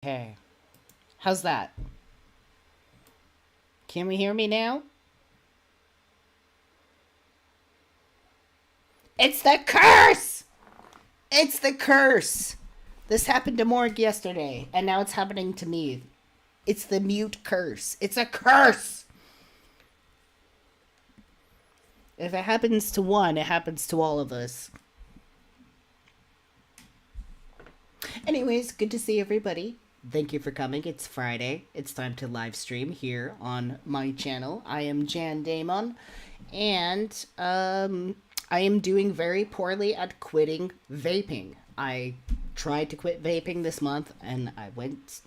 Okay. How's that? Can we hear me now? It's the curse! It's the curse! This happened to Morg yesterday, and now it's happening to me. It's the mute curse. It's a curse! If it happens to one, it happens to all of us. Anyways, good to see everybody. Thank you for coming. It's Friday. It's time to live stream here on my channel. I am Jan Daemon, and I am doing very poorly at quitting vaping. I tried to quit vaping this month, and I went,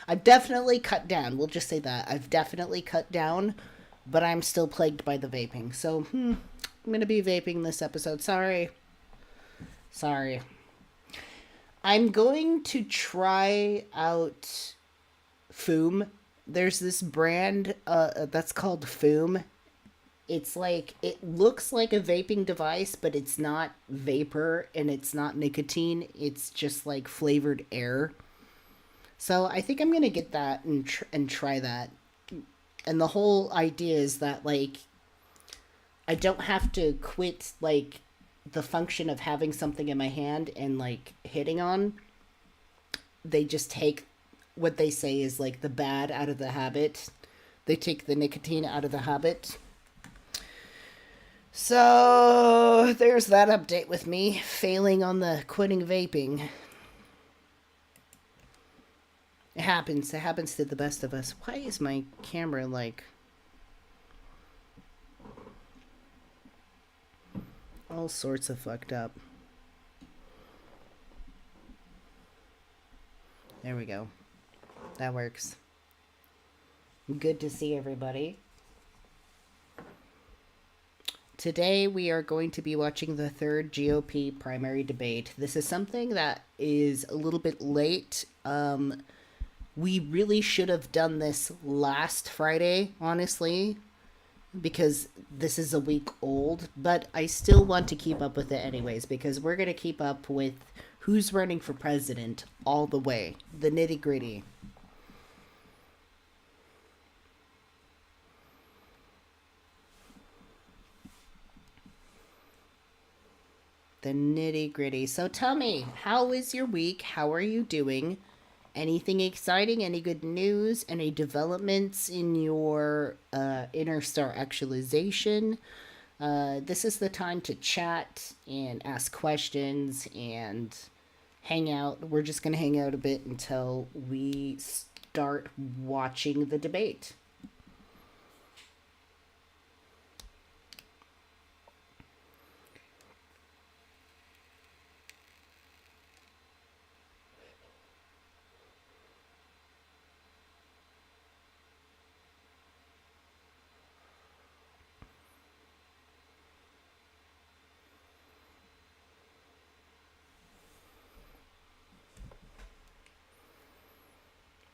I've definitely cut down. We'll just say that. I've definitely cut down, but I'm still plagued by the vaping. So, I'm going to be vaping this episode. Sorry. Sorry. I'm going to try out Foom. There's this brand that's called Foom. It's like, it looks like a vaping device, but it's not vapor and it's not nicotine. It's just like flavored air. So I think I'm going to get that and try that. And the whole idea is that, like, I don't have to quit, like, the function of having something in my hand and, like, hitting on. They just take what they say is, like, the bad out of the habit. They take the nicotine out of the habit. So there's that update with me failing on the quitting vaping. It happens. It happens to the best of us. Why is my camera like all sorts of fucked up? There we go. That works. Good to see everybody. Today we are going to be watching the third GOP primary debate. This is something that is a little bit late. We really should have done this last Friday, honestly, because this is a week old, but I still want to keep up with it anyways, because we're going to keep up with who's running for president all the way, the nitty gritty. The nitty gritty. So tell me, how is your week? How are you doing? Anything exciting? Any good news? Any developments in your inner star actualization? This is the time to chat and ask questions and hang out. We're just going to hang out a bit until we start watching the debate.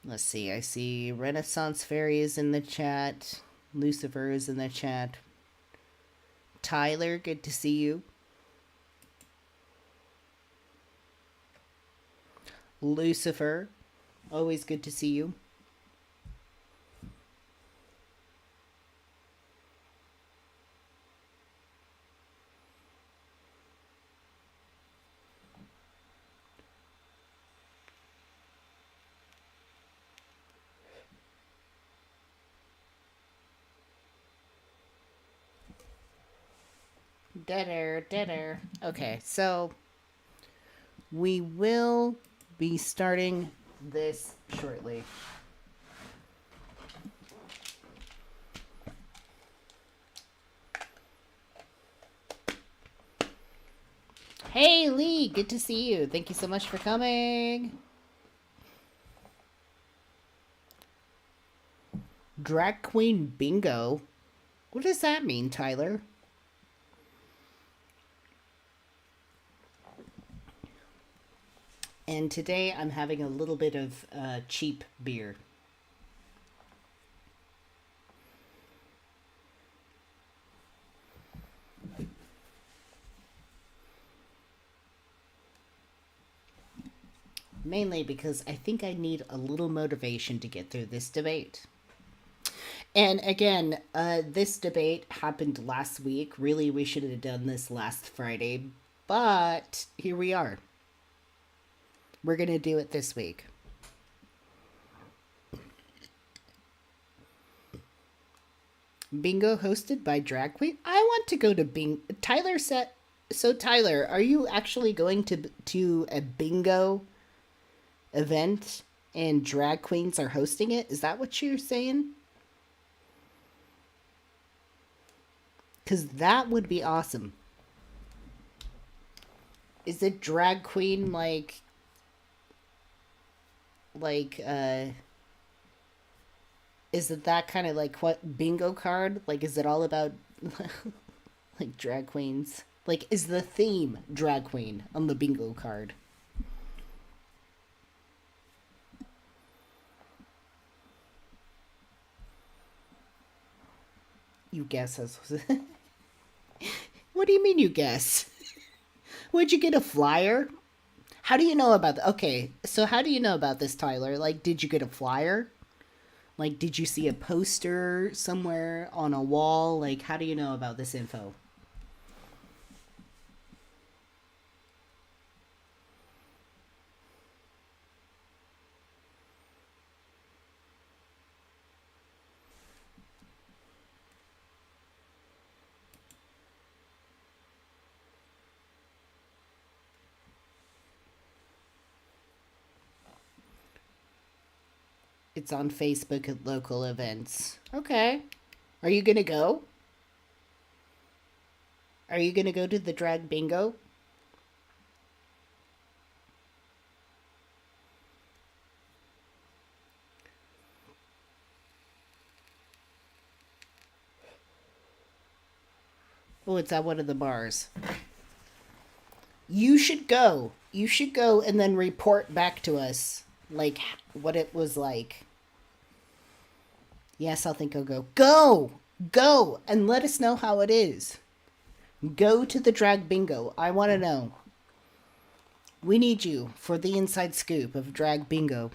Let's see. I see Renaissance Fairy is in the chat. Lucifer is in the chat. Tyler, good to see you. Lucifer, always good to see you. Dead air, dead air. Okay, so we will be starting this shortly. Hey Lee, good to see you. Thank you so much for coming. Drag Queen Bingo? What does that mean, Tyler? And today I'm having a little bit of cheap beer. Mainly because I think I need a little motivation to get through this debate. And again, this debate happened last week. Really, we should have done this last Friday, but here we are. We're going to do it this week. Bingo hosted by Drag Queen. I want to go to Bingo. Tyler said, so Tyler, are you actually going to a bingo event and drag queens are hosting it? Is that what you're saying? Because that would be awesome. Is it drag queen like is it that kind of like what bingo card? Like, is it all about like drag queens? Like, is the theme drag queen on the bingo card? You guess as what do you mean you guess? Would you get a flyer? How do you know about okay, so how do you know about this, Tyler? Like, did you get a flyer? Like, did you see a poster somewhere on a wall? Like, how do you know about this info? It's on Facebook at local events. Okay. Are you going to go? Are you going to go to the drag bingo? Oh, it's at one of the bars. You should go. You should go and then report back to us, like, what it was like. Yes, I think I'll go. Go! Go! And let us know how it is. Go to the drag bingo. I want to know. We need you for the inside scoop of drag bingo.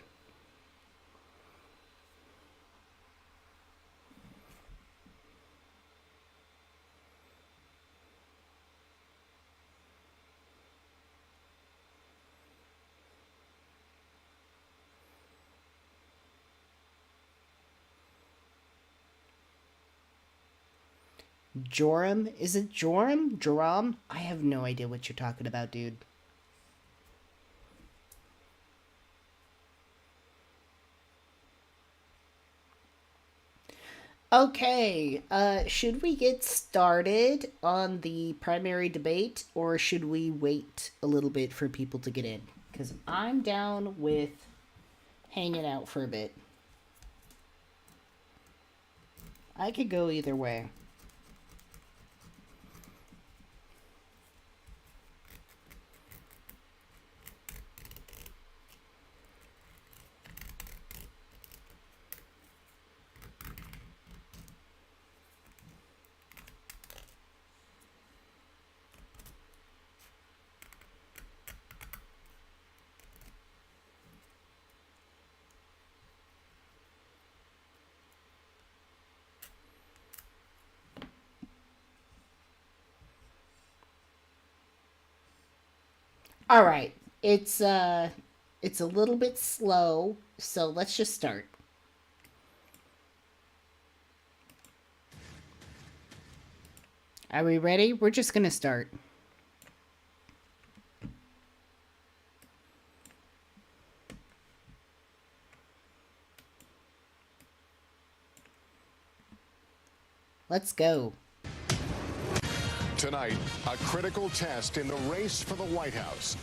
Joram? Is it Joram? Joram? I have no idea what you're talking about, dude. Okay, should we get started on the primary debate, or should we wait a little bit for people to get in? Because I'm down with hanging out for a bit. I could go either way. All right. It's a little bit slow, so let's just start. Are we ready? We're just going to start. Let's go. Tonight, a critical test in the race for the White House.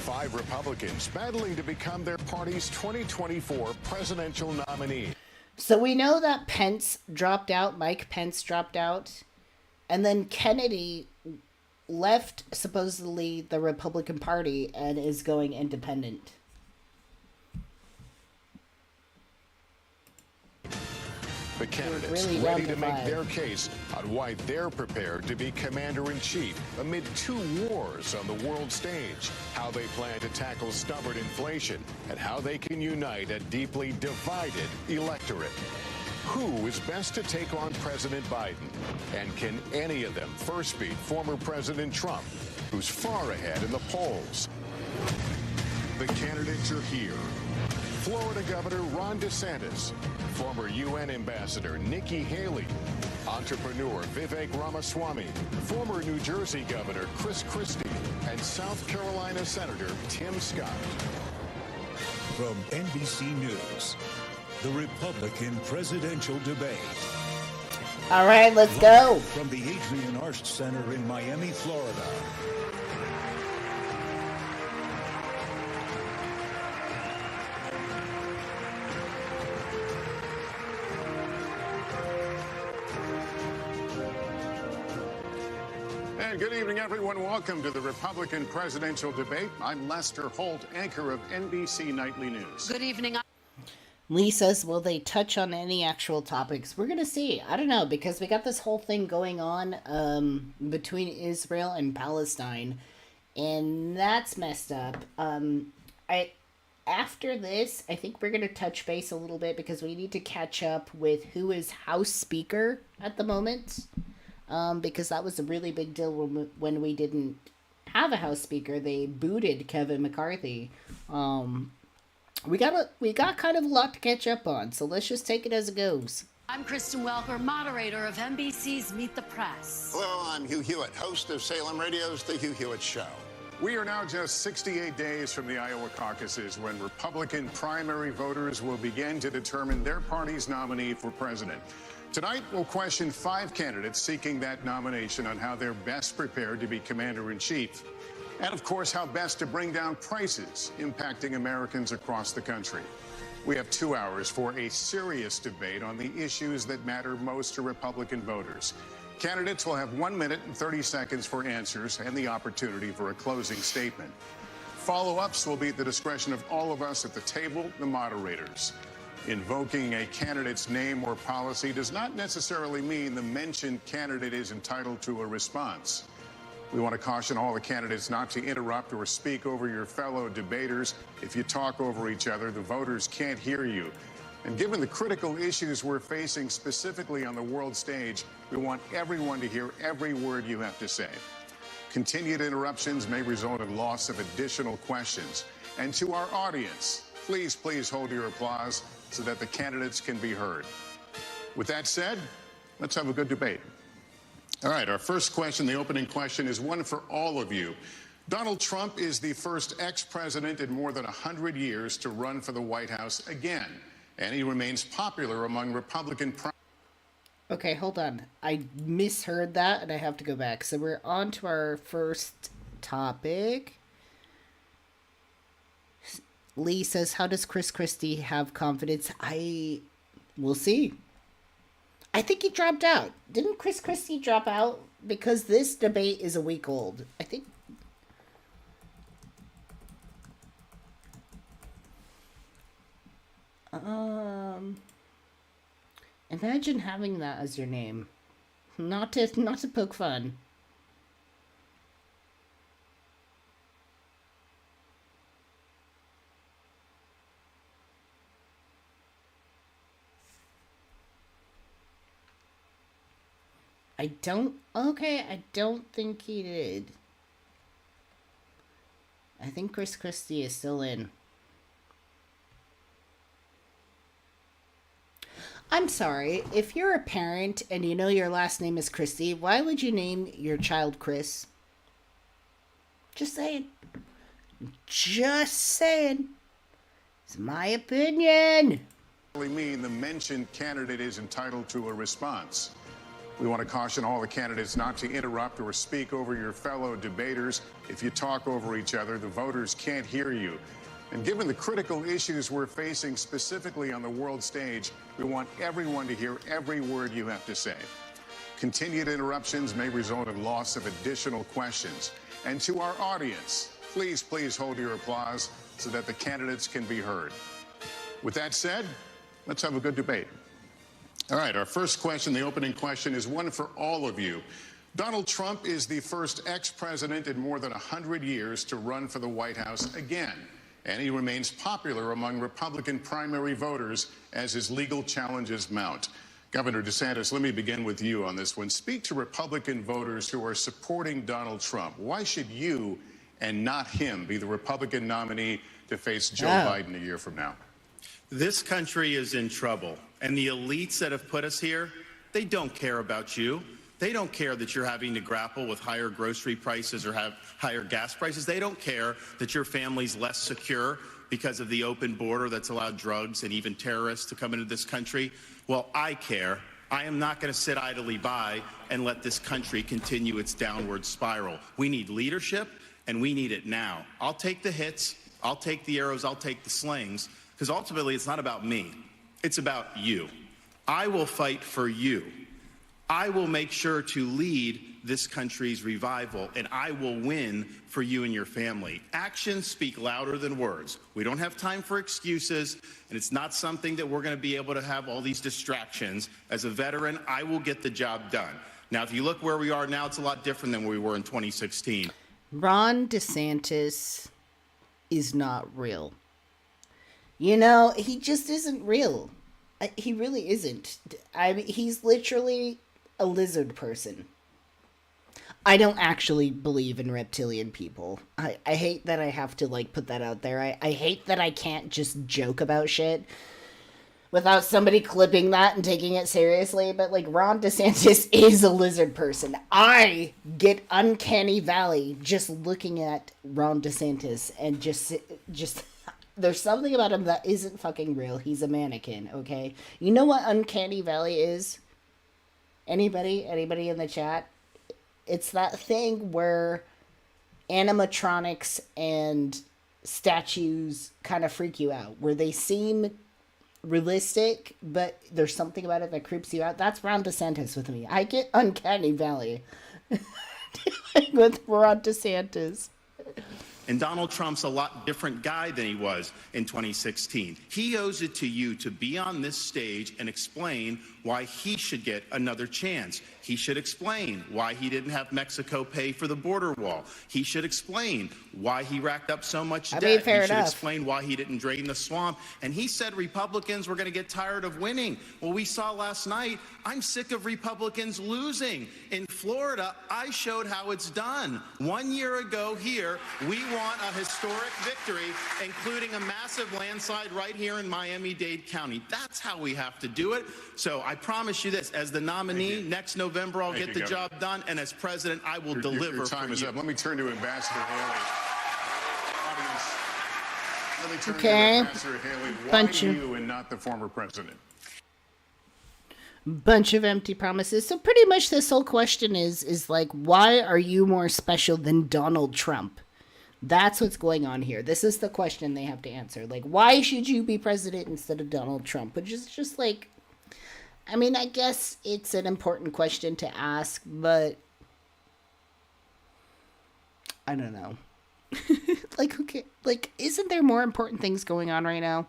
5 Republicans battling to become their party's 2024 presidential nominee. So we know that Pence dropped out, Mike Pence dropped out, and then Kennedy left supposedly the Republican Party and is going independent. The candidates really ready down to to make 5. their case on why they're prepared to be commander-in-chief amid 2 wars on the world stage, how they plan to tackle stubborn inflation, and how they can unite a deeply divided electorate. Who is best to take on President Biden? And can any of them first beat former President Trump, who's far ahead in the polls? The candidates are here. Florida Governor Ron DeSantis, former UN Ambassador Nikki Haley, entrepreneur Vivek Ramaswamy, former New Jersey Governor Chris Christie, and South Carolina Senator Tim Scott. From NBC News, the Republican presidential debate. All right, let's go. From the Adrian Arst Center in Miami, Florida. And good evening, everyone. Welcome to the Republican presidential debate. I'm Lester Holt, anchor of NBC Nightly News. Good evening. Lee says, will they touch on any actual topics? We're going to see. I don't know, because we got this whole thing going on between Israel and Palestine, and that's messed up. After this, I think we're going to touch base a little bit because we need to catch up with who is House Speaker at the moment, because that was a really big deal when we didn't have a House Speaker. They booted Kevin McCarthy. We got kind of a lot to catch up on, so let's just take it as it goes. I'm Kristen Welker, moderator of NBC's Meet the Press. Hello, I'm Hugh Hewitt, host of Salem Radio's The Hugh Hewitt Show. We are now just 68 days from the Iowa caucuses when Republican primary voters will begin to determine their party's nominee for president. Tonight, we'll question 5 candidates seeking that nomination on how they're best prepared to be commander-in-chief. And, of course, how best to bring down prices impacting Americans across the country. We have 2 hours for a serious debate on the issues that matter most to Republican voters. Candidates will have 1 minute and 30 seconds for answers and the opportunity for a closing statement. Follow-ups will be at the discretion of all of us at the table, the moderators. Invoking a candidate's name or policy does not necessarily mean the mentioned candidate is entitled to a response. We want to caution all the candidates not to interrupt or speak over your fellow debaters. If you talk over each other, the voters can't hear you. And given the critical issues we're facing specifically on the world stage, we want everyone to hear every word you have to say. Continued interruptions may result in loss of additional questions. And to our audience, please hold your applause so that the candidates can be heard. With that said, let's have a good debate. All right, our first question, the opening question, is one for all of you. Donald Trump is the first ex-president in more than 100 years to run for the White House again, and he remains popular among Republican. Okay, hold on. I misheard that, and I have to go back. So we're on to our first topic. Lee says, how does Chris Christie have confidence? We'll see. I think he dropped out. Didn't Chris Christie drop out? Because this debate is a week old. I think. Imagine having that as your name. Not to poke fun. I don't think he did. I think Chris Christie is still in. I'm sorry, if you're a parent and you know your last name is Christie, why would you name your child Chris? Just saying. Just saying. It's my opinion. Mean the mentioned candidate is entitled to a response. We want to caution all the candidates not to interrupt or speak over your fellow debaters. If you talk over each other, the voters can't hear you. And given the critical issues we're facing specifically on the world stage, we want everyone to hear every word you have to say. Continued interruptions may result in loss of additional questions. And to our audience, please hold your applause so that the candidates can be heard. With that said, let's have a good debate. All right, our first question, the opening question, is one for all of you. Donald Trump is the first ex-president in more than 100 years to run for the White House again, and he remains popular among Republican primary voters as his legal challenges mount. Governor DeSantis, let me begin with you on this one. Speak to Republican voters who are supporting Donald Trump. Why should you and not him be the Republican nominee to face Joe Biden a year from now? This country is in trouble, and the elites that have put us here, they don't care about you. They don't care that you're having to grapple with higher grocery prices or have higher gas prices. They don't care that your family's less secure because of the open border that's allowed drugs and even terrorists to come into this country. Well, I care. I am not going to sit idly by and let this country continue its downward spiral. We need leadership, and we need it now. I'll take the hits, I'll take the arrows, I'll take the slings, because ultimately it's not about me. It's about you. I will fight for you. I will make sure to lead this country's revival, and I will win for you and your family. Actions speak louder than words. We don't have time for excuses, and it's not something that we're going to be able to have all these distractions. As a veteran, I will get the job done. Now, if you look where we are now, it's a lot different than we were in 2016. Ron DeSantis is not real. You know, he just isn't real. He really isn't. I mean, he's literally a lizard person. I don't actually believe in reptilian people. I hate that I have to, like, put that out there. I hate that I can't just joke about shit without somebody clipping that and taking it seriously. But, like, Ron DeSantis is a lizard person. I get uncanny valley just looking at Ron DeSantis and just there's something about him that isn't fucking real. He's a mannequin, okay? You know what uncanny valley is? Anybody in the chat? It's that thing where animatronics and statues kind of freak you out, where they seem realistic, but there's something about it that creeps you out. That's Ron DeSantis with me. I get uncanny valley with Ron DeSantis. And Donald Trump's a lot different guy than he was in 2016. He owes it to you to be on this stage and explain why he should get another chance. He should explain why he didn't have Mexico pay for the border wall. He should explain why he racked up so much debt. He should explain why he didn't drain the swamp. And he said Republicans were going to get tired of winning. Well, we saw last night, I'm sick of Republicans losing. In Florida, I showed how it's done. 1 year ago here, we won a historic victory, including a massive landslide right here in Miami-Dade County. That's how we have to do it. So I promise you this, as the nominee, next November I'll get the job done, and as president, I will deliver. Your time is up. Let me turn to Ambassador Haley. Audience, let me turn to Ambassador Haley. Why you and not the former president? Bunch of empty promises. So pretty much this whole question is like, why are you more special than Donald Trump? That's what's going on here. This is the question they have to answer. Like, why should you be president instead of Donald Trump? Which is just like, I mean, I guess it's an important question to ask, but I don't know. Like, okay, like, isn't there more important things going on right now?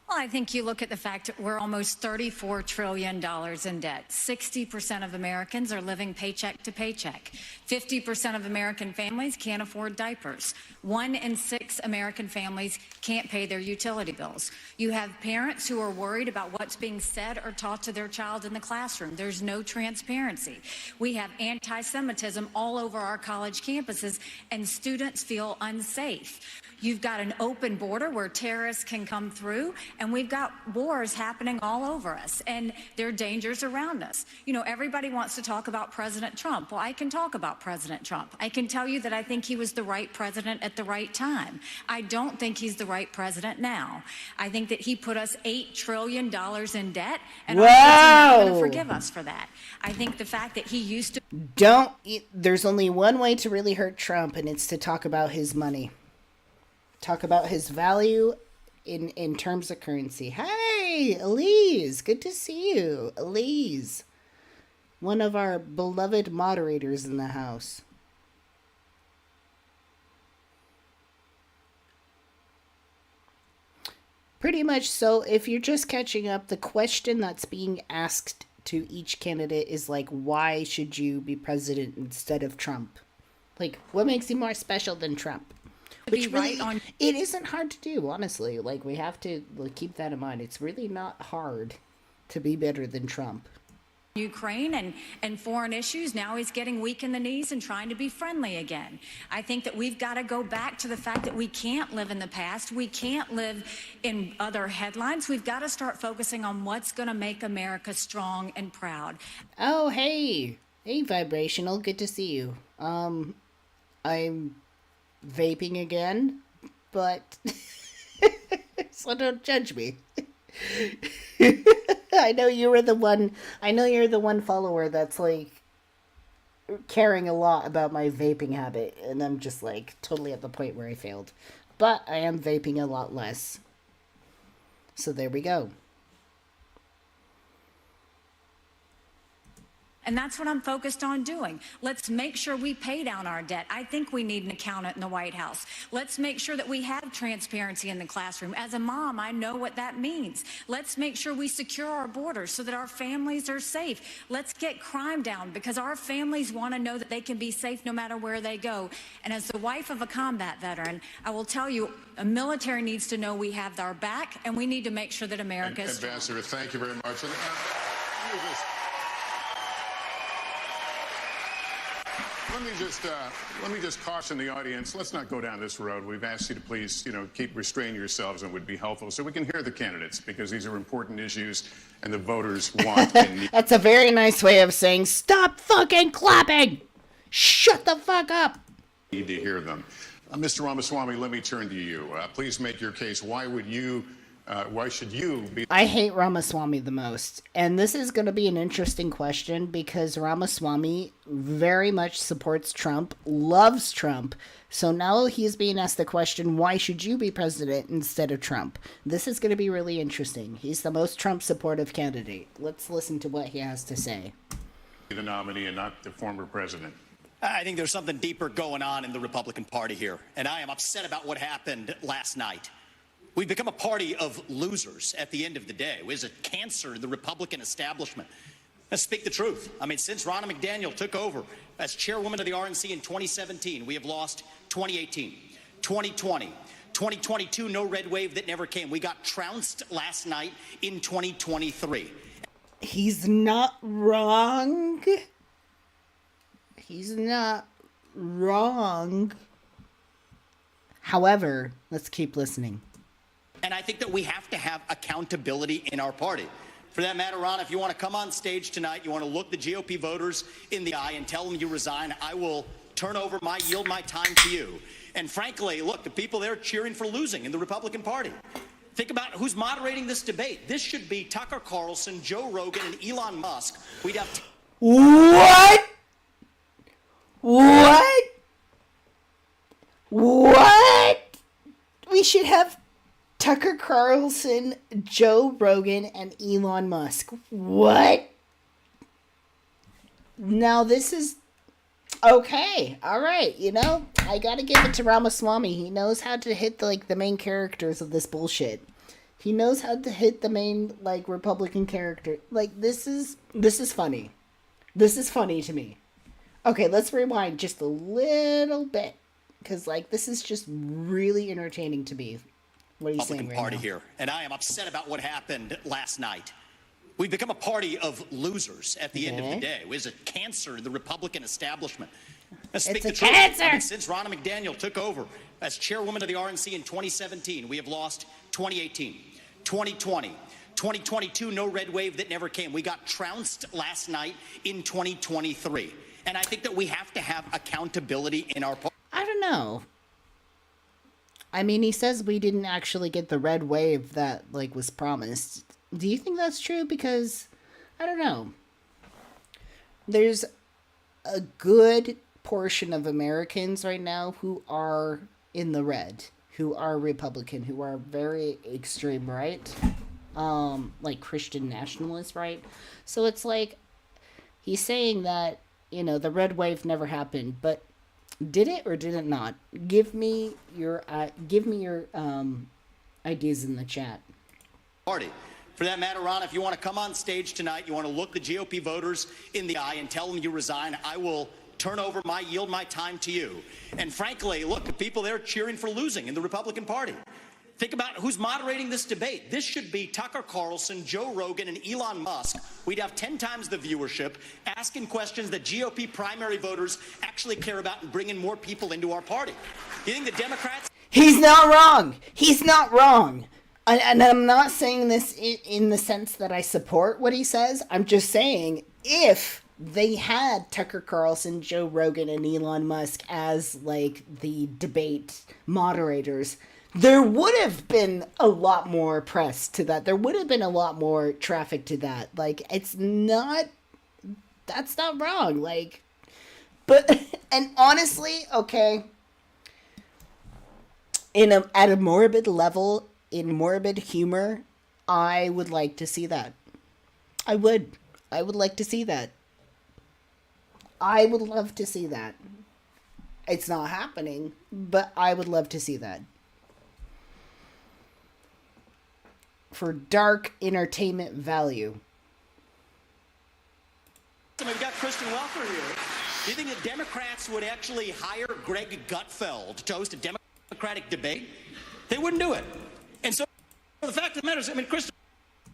Well, I think you look at the fact that we're almost $34 trillion in debt. 60% of Americans are living paycheck to paycheck. 50% of American families can't afford diapers. 1 in 6 American families can't pay their utility bills. You have parents who are worried about what's being said or taught to their child in the classroom. There's no transparency. We have anti-Semitism all over our college campuses, and students feel unsafe. You've got an open border where terrorists can come through, and we've got wars happening all over us, and there are dangers around us. You know, everybody wants to talk about President Trump. Well, I can talk about President Trump. I can tell you that I think he was the right president at the right time. I don't think he's the right president now. I think that he put us $8 trillion in debt, and our kids are not going to forgive us for that. I think the fact that he used to... There's only one way to really hurt Trump, and it's to talk about his money. Talk about his value in terms of currency. Hey, Elise, good to see you. Elise, one of our beloved moderators in the house. Pretty much. So if you're just catching up, the question that's being asked to each candidate is like, why should you be president instead of Trump? Like, what makes you more special than Trump? Which really, it isn't hard to do, honestly. Like, we have to keep that in mind. It's really not hard to be better than Trump. Ukraine and foreign issues. Now he's getting weak in the knees and trying to be friendly again. I think that we've got to go back to the fact that we can't live in the past. We can't live in other headlines. We've got to start focusing on what's going to make America strong and proud. Oh, hey. Hey, Vibrational. Good to see you. I'm vaping again, but so don't judge me. I know you're the one follower that's like caring a lot about my vaping habit, and I'm just like totally at the point where I failed. But I am vaping a lot less. So there we go. And that's what I'm focused on doing. Let's make sure we pay down our debt. I think we need an accountant in the White House. Let's make sure that we have transparency in the classroom. As a mom, I know what that means. Let's make sure we secure our borders so that our families are safe. Let's get crime down because our families want to know that they can be safe no matter where they go. And as the wife of a combat veteran, I will tell you, a military needs to know we have our back, and we need to make sure that America is strong. Ambassador, thank you very much. Let me just caution the audience. Let's not go down this road. We've asked you to please, keep restraining yourselves, and would be helpful so we can hear the candidates, because these are important issues and the voters want and need. That's a very nice way of saying stop fucking clapping. Shut the fuck up. Need to hear them. Mr. Ramaswamy, let me turn to you. Please make your case. Why should you be? I hate Ramaswamy the most. And this is going to be an interesting question because Ramaswamy very much supports Trump, loves Trump. So now he's being asked the question, why should you be president instead of Trump? This is going to be really interesting. He's the most Trump supportive candidate. Let's listen to what he has to say. The nominee and not the former president. I think there's something deeper going on in the Republican Party here, and I am upset about what happened last night. We've become a party of losers at the end of the day. It was a cancer in the Republican establishment. Let's speak the truth. I mean, since Ronna McDaniel took over as chairwoman of the RNC in 2017, we have lost 2018, 2020, 2022, no red wave that never came. We got trounced last night in 2023. He's not wrong. He's not wrong. However, let's keep listening. And I think that we have to have accountability in our party. For that matter, Ron, if you want to come on stage tonight, you want to look the GOP voters in the eye and tell them you resign, I will yield my time to you. And frankly, look, the people there cheering for losing in the Republican Party. Think about who's moderating this debate. This should be Tucker Carlson, Joe Rogan, and Elon Musk. We'd have What? What? What? We should have Tucker Carlson, Joe Rogan, and Elon Musk. What? Now this is... Okay, alright, I gotta give it to Ramaswamy. He knows how to hit, the main characters of this bullshit. He knows how to hit the main, Republican character. This is funny. This is funny to me. Okay, let's rewind just a little bit. Because, this is just really entertaining to me. What are you saying right Party now? here, and I am upset about what happened last night. We've become a party of losers at the end of the day. It was a cancer in the Republican establishment. Let's speak the truth. Cancer! I mean, since Ronna McDaniel took over as chairwoman of the RNC in 2017, we have lost 2018, 2020, 2022, no red wave that never came. We got trounced last night in 2023. And I think that we have to have accountability in our party. I don't know. I mean, he says we didn't actually get the red wave that, was promised. Do you think that's true? Because, I don't know. There's a good portion of Americans right now who are in the red, who are Republican, who are very extreme right, Christian nationalist right. So it's he's saying that, the red wave never happened, but did it or did it not? Give me your ideas in the chat. party. For that matter, Ron, if you want to come on stage tonight, you want to look the GOP voters in the eye and tell them you resign, I will yield my time to you. And frankly, look, the people there cheering for losing in the Republican Party. Think about who's moderating this debate. This should be Tucker Carlson, Joe Rogan, and Elon Musk. We'd have 10 times the viewership, asking questions that GOP primary voters actually care about and bringing more people into our party. You think the Democrats... He's not wrong. He's not wrong. And I'm not saying this in the sense that I support what he says. I'm just saying if they had Tucker Carlson, Joe Rogan, and Elon Musk as, like, the debate moderators, there would have been a lot more press to that. There would have been a lot more traffic to that. Like, that's not wrong. Like, but, and honestly, okay, at a morbid level, in morbid humor, I would like to see that. I would like to see that. I would love to see that. It's not happening, but I would love to see that. For dark entertainment value. We've got Kristen Welker here. Do you think the Democrats would actually hire Greg Gutfeld to host a Democratic debate? They wouldn't do it. And so the fact of the matter is, I mean, Kristen,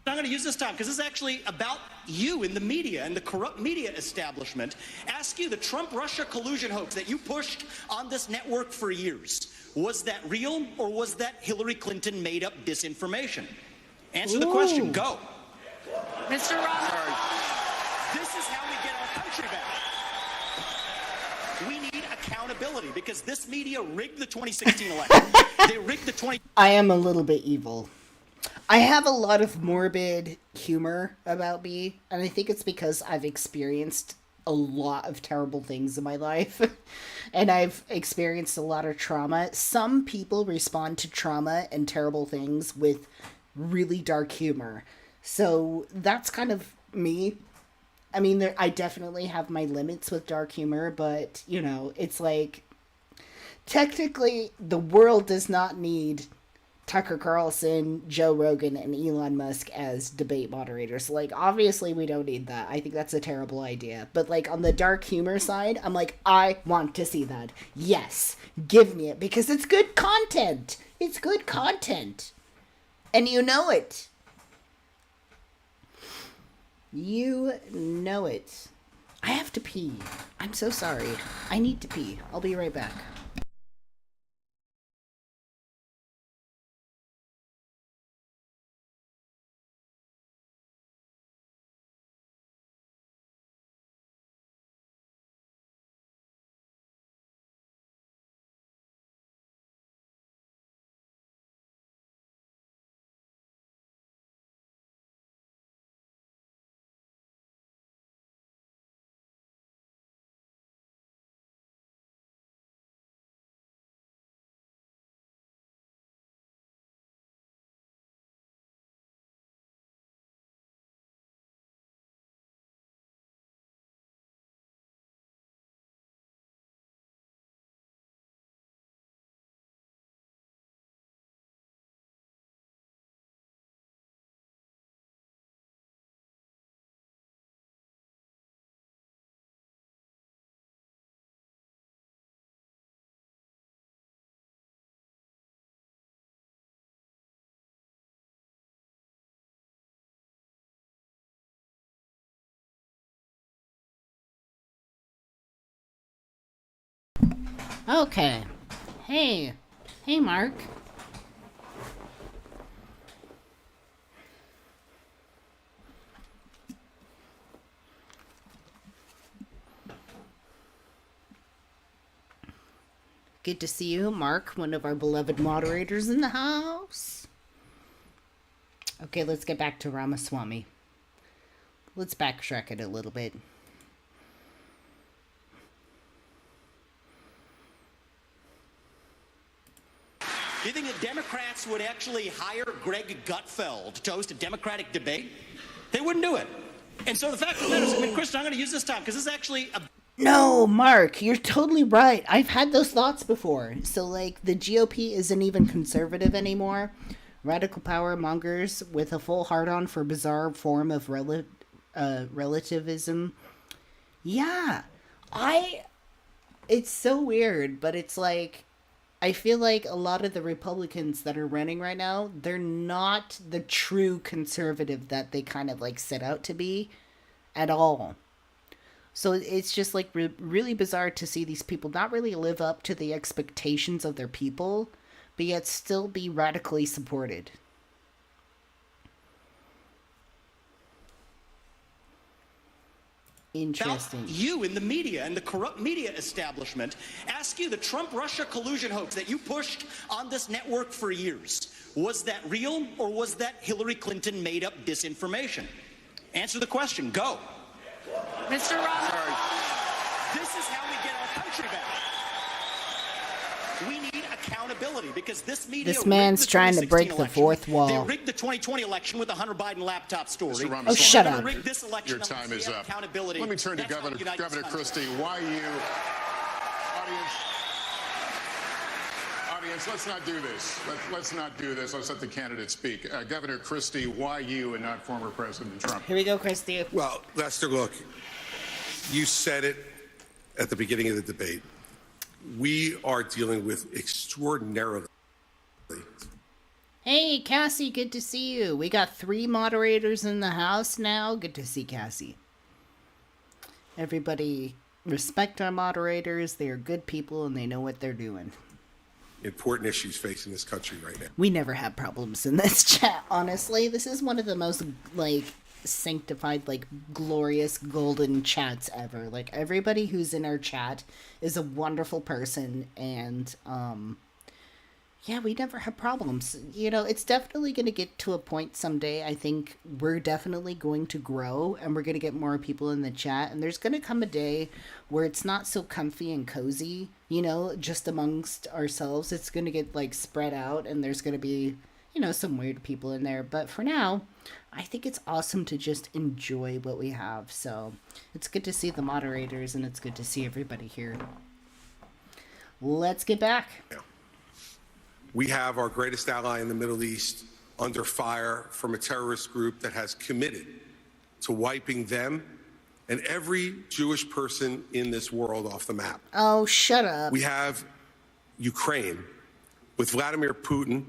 I'm going to use this time because this is actually about you in the media and the corrupt media establishment. Ask you, the Trump-Russia collusion hoax that you pushed on this network for years, was that real or was that Hillary Clinton made up disinformation? Answer the question. Go. Mr. Roberts. This is how we get our country back. We need accountability because this media rigged the 2016 election. They rigged the 20... I am a little bit evil. I have a lot of morbid humor about me, and I think it's because I've experienced a lot of terrible things in my life, and I've experienced a lot of trauma. Some people respond to trauma and terrible things with really dark humor. So that's kind of me. I mean, I definitely have my limits with dark humor, but, you know, it's like, technically, the world does not need Tucker Carlson, Joe Rogan, and Elon Musk as debate moderators. Like, obviously, we don't need that. I think that's a terrible idea. But, like, on the dark humor side, I'm like, I want to see that. Yes, give me it, because it's good content. It's good content. And you know it. You know it. I have to pee. I'm so sorry. I need to pee. I'll be right back. Okay. Hey. Hey, Mark. Good to see you, Mark, one of our beloved moderators in the house. Okay, let's get back to Ramaswamy. Let's backtrack it a little bit. Do you think the Democrats would actually hire Greg Gutfeld to host a Democratic debate? They wouldn't do it. And so the fact of the matter is, I mean, Kristen, I'm going to use this time because this is actually a... No, Mark, you're totally right. I've had those thoughts before. So, like, the GOP isn't even conservative anymore. Radical power mongers with a full hard-on for bizarre form of relativism. Yeah, it's so weird, but it's like, I feel like a lot of the Republicans that are running right now, they're not the true conservative that they kind of like set out to be at all. So it's just like really bizarre to see these people not really live up to the expectations of their people, but yet still be radically supported. Interesting. About you in the media and the corrupt media establishment ask you the Trump-Russia collusion hoax that you pushed on this network for years. Was that real, or was that Hillary Clinton made up disinformation? Answer the question. Go. Mr. Roberts. This is how we get our country back. We need accountability because this media. This man's trying to break the fourth wall. They rigged the 2020 election with the Hunter Biden laptop story. Oh, shut up. This election. Your time is up. Accountability. Let me turn to Governor Christie. Why you, audience? Let's not do this. Let's not do this. Let's let the candidate speak. Governor Christie, why you and not former President Trump? Here we go, Christie. Well, Lester, look, you said it at the beginning of the debate. We are dealing with extraordinarily. Hey, Cassie, good to see you. We got 3 moderators in the house now. Good to see Cassie. Everybody respect our moderators. They are good people and they know what they're doing. Important issues facing this country right now. We never have problems in this chat, honestly. This is one of the most, like, sanctified, like, glorious golden chats ever. Like, everybody who's in our chat is a wonderful person, and yeah, we never have problems. You know, it's definitely going to get to a point someday. I think we're definitely going to grow and we're going to get more people in the chat, and there's going to come a day where it's not so comfy and cozy, you know, just amongst ourselves. It's going to get, like, spread out, and there's going to be, you know, some weird people in there. But for now, I think it's awesome to just enjoy what we have. So it's good to see the moderators, and it's good to see everybody here. Let's get back. Yeah. We have our greatest ally in the Middle East under fire from a terrorist group that has committed to wiping them and every Jewish person in this world off the map. Oh, shut up. We have Ukraine with Vladimir Putin,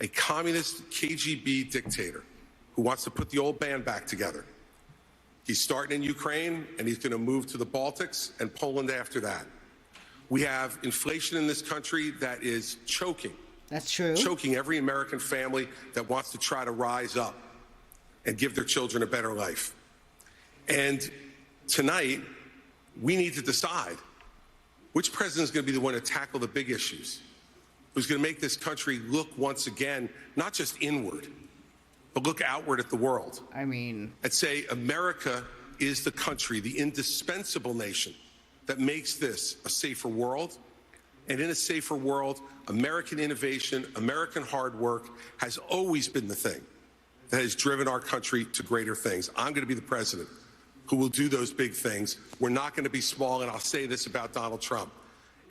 a communist KGB dictator who wants to put the old band back together. He's starting in Ukraine, and he's going to move to the Baltics and Poland after that. We have inflation in this country that is choking. That's true. Choking every American family that wants to try to rise up and give their children a better life. And tonight, we need to decide which president is going to be the one to tackle the big issues, who's going to make this country look once again, not just inward, but look outward at the world. I mean, And say America is the country, the indispensable nation that makes this a safer world. And in a safer world, American innovation, American hard work has always been the thing that has driven our country to greater things. I'm going to be the president who will do those big things. We're not going to be small, and I'll say this about Donald Trump.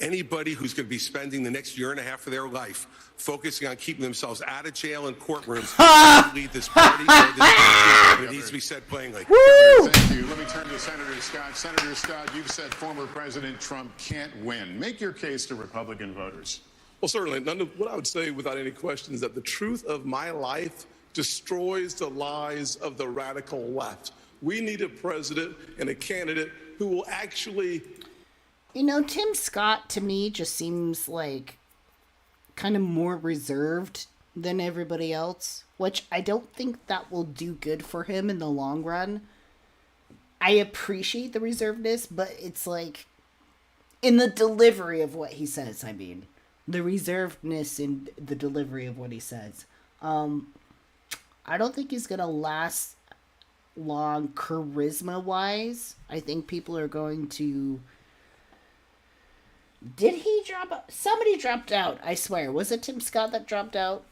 Anybody who's going to be spending the next year and a half of their life focusing on keeping themselves out of jail and courtrooms to lead this party or this country, it needs to be said plainly. Governor, thank you. Let me turn to Senator Scott. Senator Scott, you've said former President Trump can't win. Make your case to Republican voters. Well, certainly. What I would say without any question is that the truth of my life destroys the lies of the radical left. We need a president and a candidate who will actually... You know, Tim Scott to me just seems like kind of more reserved than everybody else, which I don't think that will do good for him in the long run. I appreciate the reservedness, but it's like in the delivery of what he says, I mean. The reservedness in the delivery of what he says. I don't think he's going to last long charisma-wise. I think people are going to... Did he drop out? Somebody dropped out, I swear. Was it Tim Scott that dropped out?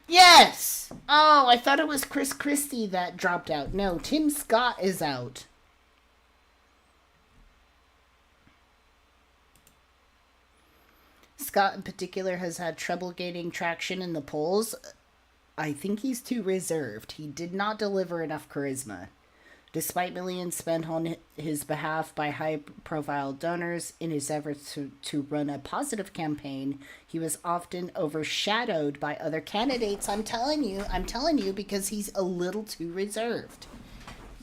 Yes! Oh, I thought it was Chris Christie that dropped out. No, Tim Scott is out. Scott in particular has had trouble gaining traction in the polls. I think he's too reserved. He did not deliver enough charisma. Despite millions spent on his behalf by high-profile donors in his efforts to run a positive campaign, he was often overshadowed by other candidates. I'm telling you, because he's a little too reserved.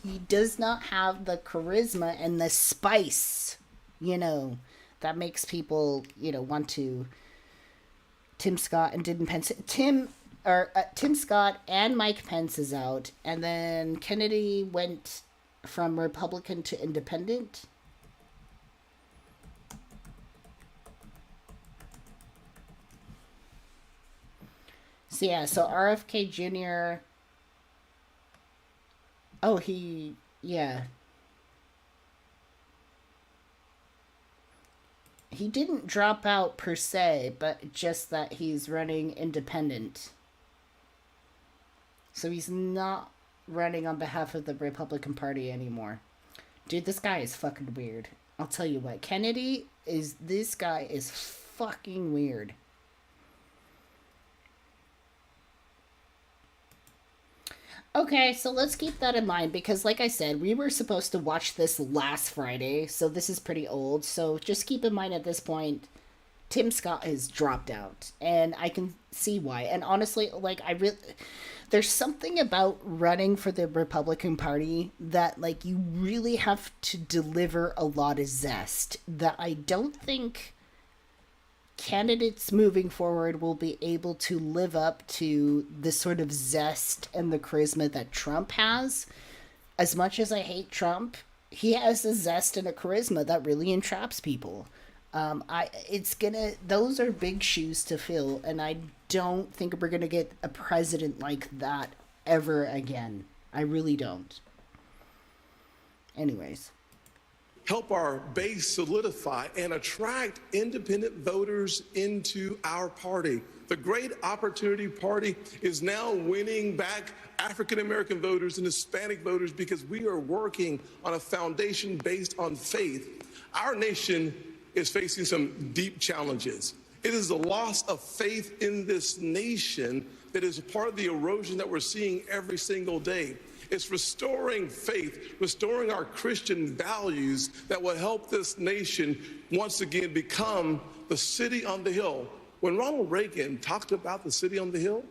He does not have the charisma and the spice, that makes people, want to. Tim Scott and didn't Pence. Tim Scott and Mike Pence is out, and then Kennedy went from Republican to Independent. So RFK Jr. He didn't drop out per se, but just that he's running independent. So he's not running on behalf of the Republican Party anymore. Dude, this guy is fucking weird. I'll tell you what, this guy is fucking weird. Okay, so let's keep that in mind, because like I said, we were supposed to watch this last Friday, so this is pretty old. So just keep in mind at this point, Tim Scott has dropped out, and I can see why. And honestly, there's something about running for the Republican Party that, you really have to deliver a lot of zest that I don't think candidates moving forward will be able to live up to the sort of zest and the charisma that Trump has. As much as I hate Trump, he has a zest and a charisma that really entraps people. Those are big shoes to fill, and I don't think we're gonna get a president like that ever again. I really don't. Anyways. Help our base solidify and attract independent voters into our party. The Great Opportunity Party is now winning back African-American voters and Hispanic voters because we are working on a foundation based on faith. Our nation is facing some deep challenges. It is the loss of faith in this nation that is a part of the erosion that we're seeing every single day. It's restoring faith, restoring our Christian values that will help this nation once again become the city on the hill. When Ronald Reagan talked about the city on the hill,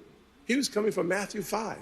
he was coming from Matthew 5.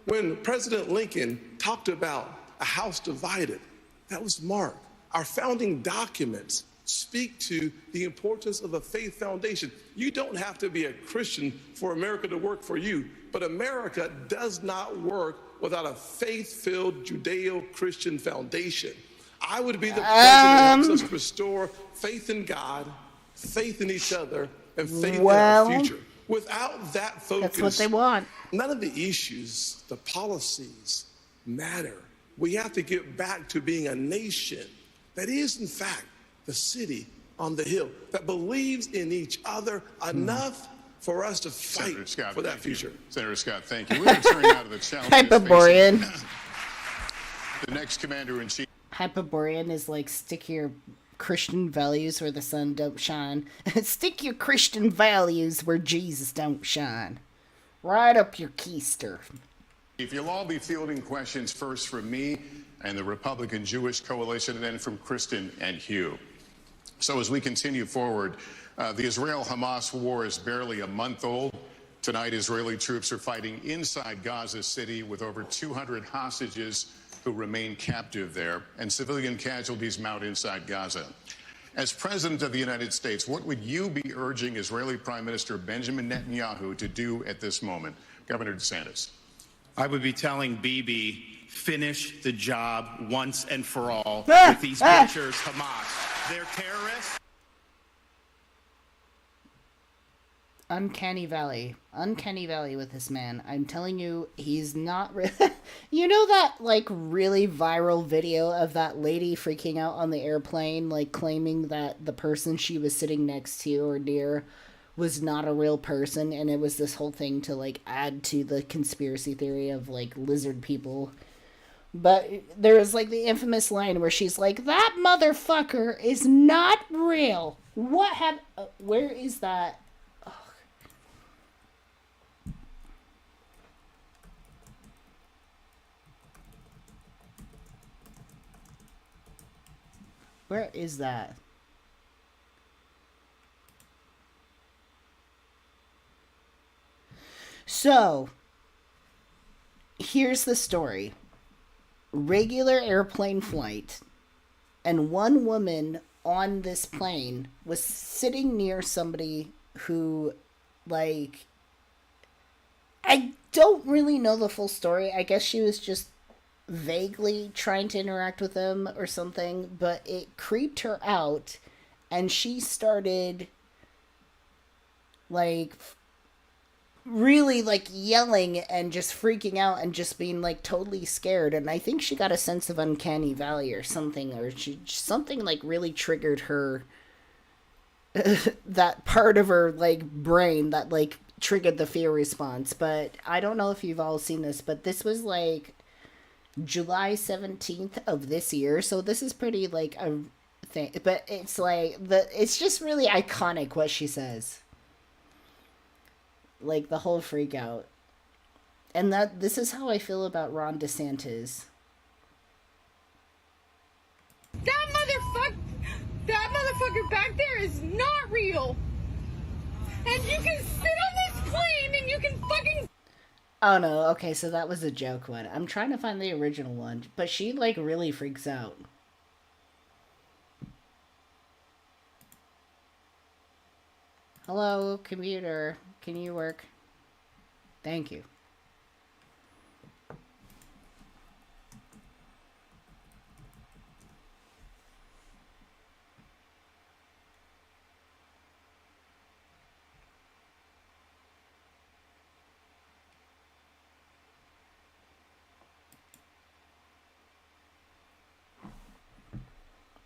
When President Lincoln talked about a house divided, that was Mark. Our founding documents speak to the importance of a faith foundation. You don't have to be a Christian for America to work for you, but America does not work without a faith-filled Judeo-Christian foundation. I would be the president who helps us restore faith in God, faith in each other, and faith in our future. Without that focus, that's what they want. None of the issues, the policies matter. We have to get back to being a nation that is, in fact, the city on the hill, that believes in each other enough for us to fight Scott, for that future. Senator Scott, thank you. We're going to turn now to the challenge. Hyperborean. The next commander-in-chief. Hyperborean is stick your Christian values where the sun don't shine. Stick your Christian values where Jesus don't shine. Right up your keister. If you'll all be fielding questions first from me and the Republican Jewish Coalition, and then from Kristen and Hugh. So as we continue forward, the Israel-Hamas war is barely a month old. Tonight, Israeli troops are fighting inside Gaza City with over 200 hostages who remain captive there, and civilian casualties mount inside Gaza. As President of the United States, what would you be urging Israeli Prime Minister Benjamin Netanyahu to do at this moment? Governor DeSantis. I would be telling Bibi, finish the job once and for all with these butchers, Hamas. They're terrorists. Uncanny Valley with this man. I'm telling you, he's not you know that really viral video of that lady freaking out on the airplane, claiming that the person she was sitting next to or near was not a real person, and it was this whole thing to add to the conspiracy theory of lizard people But there was like the infamous line where she's like, "That motherfucker is not real." What have? Where is that? Ugh. Where is that? So, here's the story. Regular airplane flight, and one woman on this plane was sitting near somebody who, like, I don't really know the full story. I guess she was just vaguely trying to interact with them or something, but it creeped her out, and she started, like, really like yelling and just freaking out and just being like totally scared. And I think she got a sense of uncanny valley or something, or something like really triggered her that part of her like brain that like triggered the fear response. But I don't know if you've all seen this, but this was like July 17th of this year, so this is pretty like a thing. But it's like it's just really iconic what she says, like the whole freak out. And this is how I feel about Ron DeSantis. That motherfucker back there is not real. And you can sit on this plane and you can fucking... Oh no, okay, so that was a joke one. I'm trying to find the original one, but she like really freaks out. Hello, computer. Can you work? Thank you.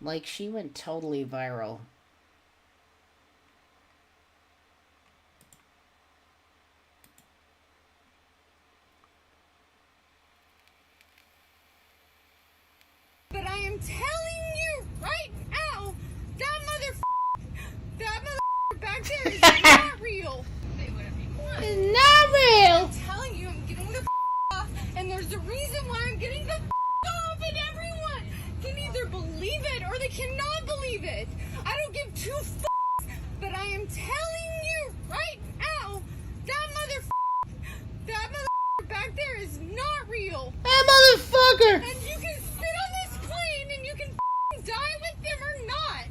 Like, she went totally viral. But I am telling you right now, that motherfucker back there is not real. Say whatever you want. It's not real. I'm telling you, I'm getting the off, and there's a reason why I'm getting the off, and everyone can either believe it or they cannot believe it. I don't give two but I am telling you right now, that motherfucker back there is not real. That motherfucker! And you can sit on this plane and you can die with them or not.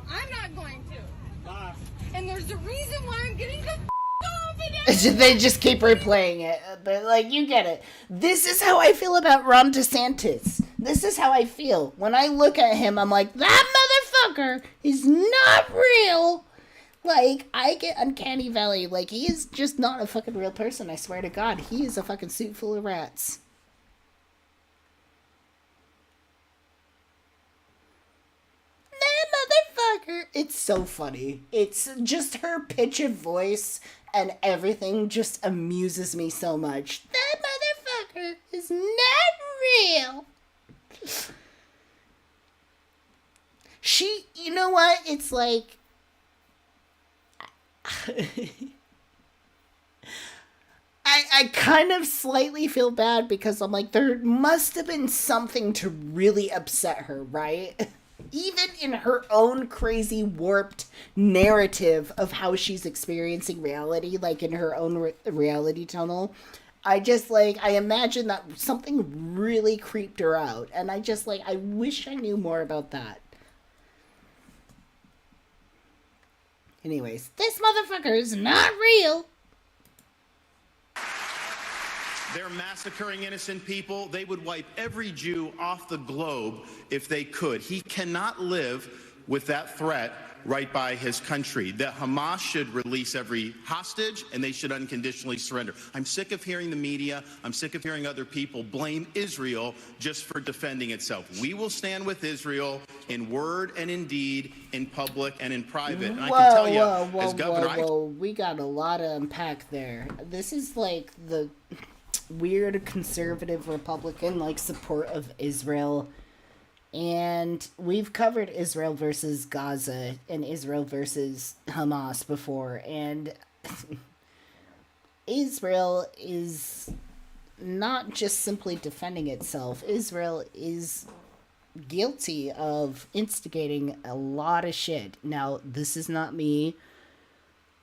I'm not going to. And there's a reason why I'm getting the off. They just keep replaying it. But, like, you get it. This is how I feel about Ron DeSantis. This is how I feel. When I look at him, I'm like, that motherfucker is not real. Like, I get uncanny valley. Like, he is just not a fucking real person, I swear to God. He is a fucking suit full of rats. That motherfucker. It's so funny. It's just her pitch of voice and everything just amuses me so much. That motherfucker is not real. She, you know what? It's like... I kind of slightly feel bad because I'm like, there must have been something to really upset her, right? Even in her own crazy warped narrative of how she's experiencing reality, like in her own reality tunnel, I just like, I imagine that something really creeped her out. And I just like, I wish I knew more about that. Anyways, this motherfucker is not real. They're massacring innocent people. They would wipe every Jew off the globe if they could. He cannot live with that threat right by his country. The Hamas should release every hostage, and they should unconditionally surrender. I'm sick of hearing the media. I'm sick of hearing other people blame Israel just for defending itself. We will stand with Israel in word and in deed, in public and in private. And I can tell you, as governor, we got a lot to unpack there. This is like weird conservative Republican like support of Israel. And we've covered Israel versus Gaza and Israel versus Hamas before, and Israel is not just simply defending itself. Israel is guilty of instigating a lot of shit. Now, this is not me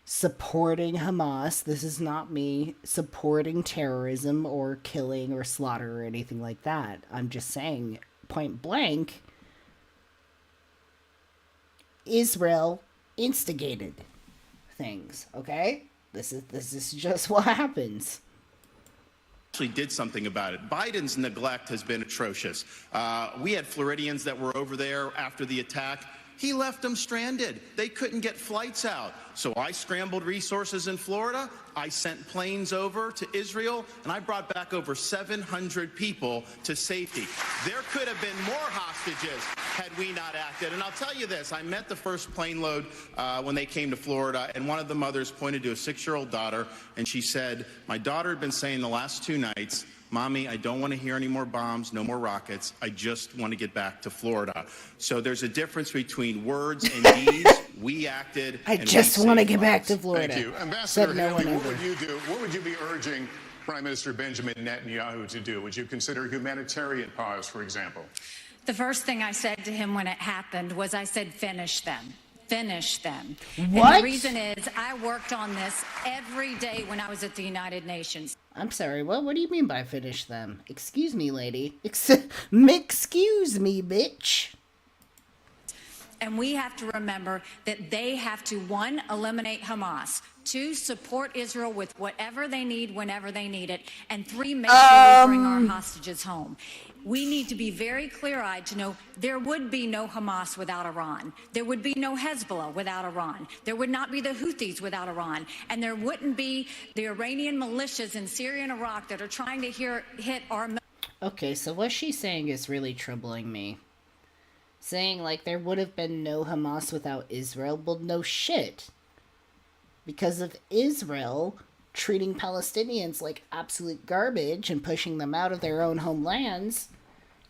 supporting Hamas. This is not me supporting terrorism or killing or slaughter or anything like that. I'm just saying, point blank, Israel instigated things, okay? This is just what happens. Actually did something about it. Biden's neglect has been atrocious. We had Floridians that were over there after the attack. He left them stranded. They couldn't get flights out. So I scrambled resources in Florida. I sent planes over to Israel, and I brought back over 700 people to safety. There could have been more hostages had we not acted. And I'll tell you this, I met the first plane load when they came to Florida, and one of the mothers pointed to a 6-year-old daughter, and she said, my daughter had been saying the last 2 nights, Mommy, I don't want to hear any more bombs, no more rockets. I just want to get back to Florida. So there's a difference between words and deeds. We acted. I just want to get back to Florida. Thank you. Ambassador Haley, what would you do? What would you be urging Prime Minister Benjamin Netanyahu to do? Would you consider a humanitarian pause, for example? The first thing I said to him when it happened was I said, finish them. Finish them. What? And the reason is I worked on this every day when I was at the United Nations. I'm sorry, what do you mean by finish them? Excuse me, lady. Excuse me, bitch. And we have to remember that they have to, 1, eliminate Hamas, 2, support Israel with whatever they need whenever they need it, and 3, make sure we bring our hostages home. We need to be very clear-eyed to know there would be no Hamas without Iran. There would be no Hezbollah without Iran. There would not be the Houthis without Iran. And there wouldn't be the Iranian militias in Syria and Iraq that are trying to hit our... Okay, so what she's saying is really troubling me. Saying, like, there would have been no Hamas without Israel. Well, no shit. Because of Israel treating Palestinians like absolute garbage and pushing them out of their own homelands,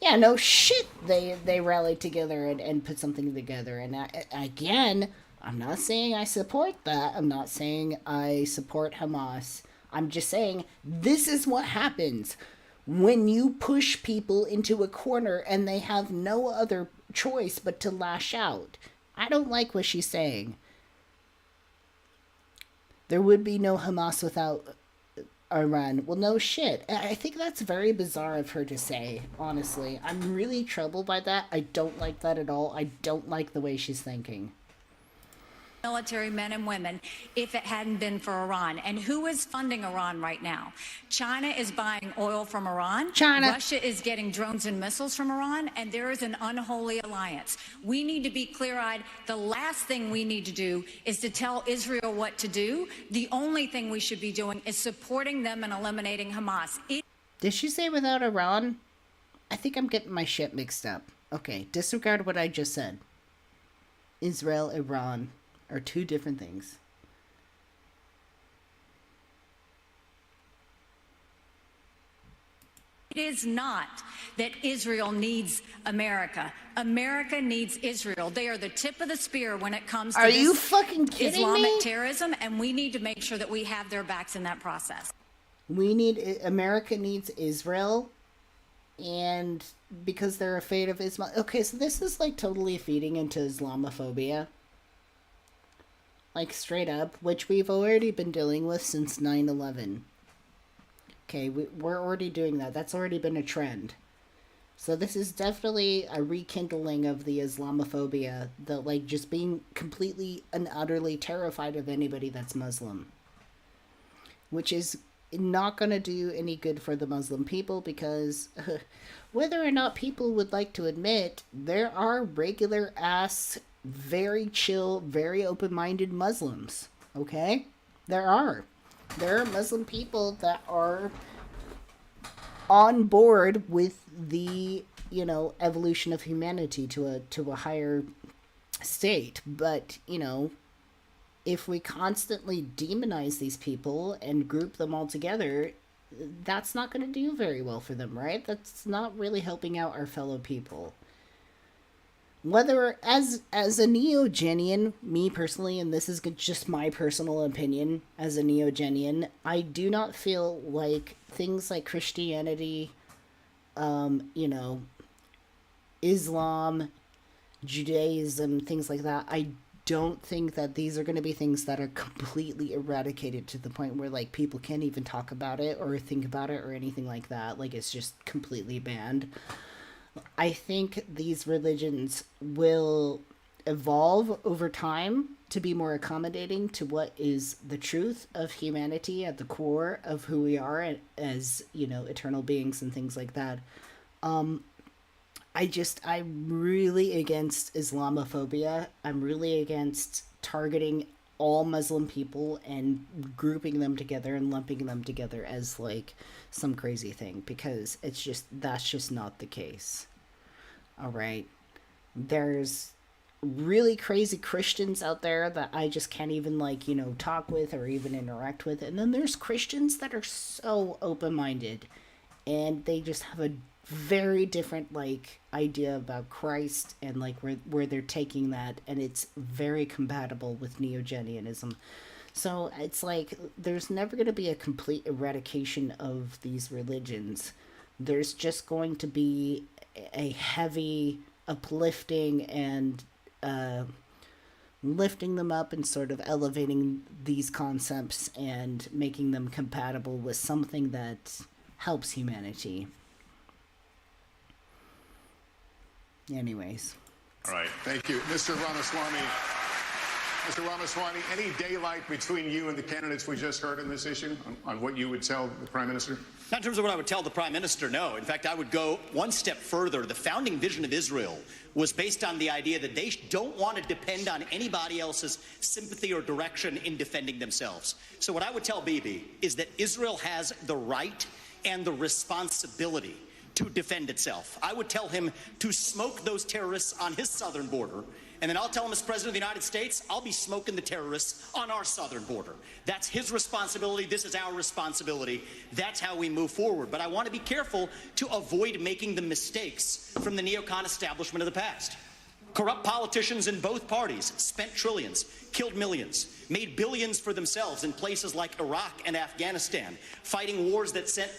yeah, no shit, they rallied together and put something together. And again, I'm not saying I support that. I'm not saying I support Hamas. I'm just saying this is what happens when you push people into a corner and they have no other choice but to lash out. I don't like what she's saying. There would be no Hamas without Iran. Well, no shit. I think that's very bizarre of her to say, honestly. I'm really troubled by that. I don't like that at all. I don't like the way she's thinking. Military men and women if it hadn't been for Iran. And who is funding Iran right now? China is buying oil from Iran. China. Russia is getting drones and missiles from Iran. And there is an unholy alliance. We need to be clear-eyed. The last thing we need to do is to tell Israel what to do. The only thing we should be doing is supporting them and eliminating Hamas. Did she say without Iran? I think I'm getting my shit mixed up. Okay, disregard what I just said. Israel, Iran are 2 different things. It is not that Israel needs America. America needs Israel. They are the tip of the spear when it comes to you fucking kidding Islamic me? terrorism, and we need to make sure that we have their backs in that process. America needs Israel, and because they're afraid of Islam. Okay, so this is like totally feeding into Islamophobia. Like, straight up, which we've already been dealing with since 9/11. Okay, we're already doing that. That's already been a trend. So this is definitely a rekindling of the Islamophobia, the, like, just being completely and utterly terrified of anybody that's Muslim. Which is not going to do any good for the Muslim people, because whether or not people would like to admit, there are regular ass, very chill, very open-minded Muslims, okay? There are Muslim people that are on board with the, evolution of humanity to a higher state. But, if we constantly demonize these people and group them all together, that's not going to do very well for them, right? That's not really helping out our fellow people. Whether as a Neogenian, me personally, and this is just my personal opinion as a Neogenian, I do not feel like things like Christianity, Islam, Judaism, things like that, I don't think that these are going to be things that are completely eradicated to the point where, like, people can't even talk about it or think about it or anything like that. Like, it's just completely banned. I think these religions will evolve over time to be more accommodating to what is the truth of humanity at the core of who we are as, eternal beings and things like that. I'm really against Islamophobia. I'm really against targeting all Muslim people and grouping them together and lumping them together as, like, some crazy thing, because that's just not the case. All right. There's really crazy Christians out there that I just can't even, talk with or even interact with. And then there's Christians that are so open-minded and they just have a very different, idea about Christ and, where they're taking that, and it's very compatible with Neogenianism. So it's there's never going to be a complete eradication of these religions. There's just going to be a heavy uplifting and lifting them up and sort of elevating these concepts and making them compatible with something that helps humanity. Anyways. All right. Thank you. Mr. Ramaswamy. Mr. Ramaswamy, any daylight between you and the candidates we just heard in this issue on what you would tell the Prime Minister? Not in terms of what I would tell the Prime Minister, no. In fact, I would go one step further. The founding vision of Israel was based on the idea that they don't want to depend on anybody else's sympathy or direction in defending themselves. So what I would tell Bibi is that Israel has the right and the responsibility to defend itself. I would tell him to smoke those terrorists on his southern border, and then I'll tell him as President of the United States, I'll be smoking the terrorists on our southern border. That's his responsibility. This is our responsibility. That's how we move forward. But I want to be careful to avoid making the mistakes from the neocon establishment of the past. Corrupt politicians in both parties spent trillions, killed millions, made billions for themselves in places like Iraq and Afghanistan, fighting wars that sent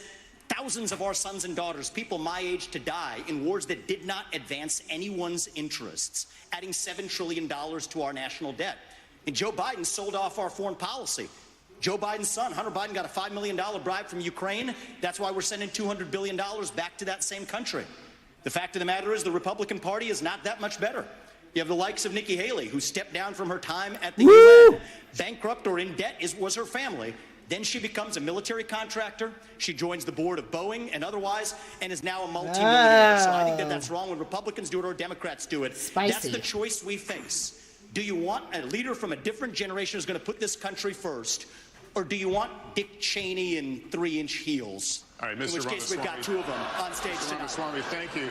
thousands of our sons and daughters, people my age, to die in wars that did not advance anyone's interests, adding $7 trillion to our national debt. And Joe Biden sold off our foreign policy. Joe Biden's son, Hunter Biden, got a $5 million bribe from Ukraine. That's why we're sending $200 billion back to that same country. The fact of the matter is the Republican Party is not that much better. You have the likes of Nikki Haley, who stepped down from her time at the UN. Bankrupt or in debt was her family. Then she becomes a military contractor. She joins the board of Boeing and otherwise, and is now a multi-millionaire. So I think that that's wrong when Republicans do it or Democrats do it. Spicy. That's the choice we face. Do you want a leader from a different generation who's going to put this country first, or do you want Dick Cheney in 3-inch heels? All right, Mr. In which case, we've got two of them on stage Mr. tonight. Ramaswamy, thank you.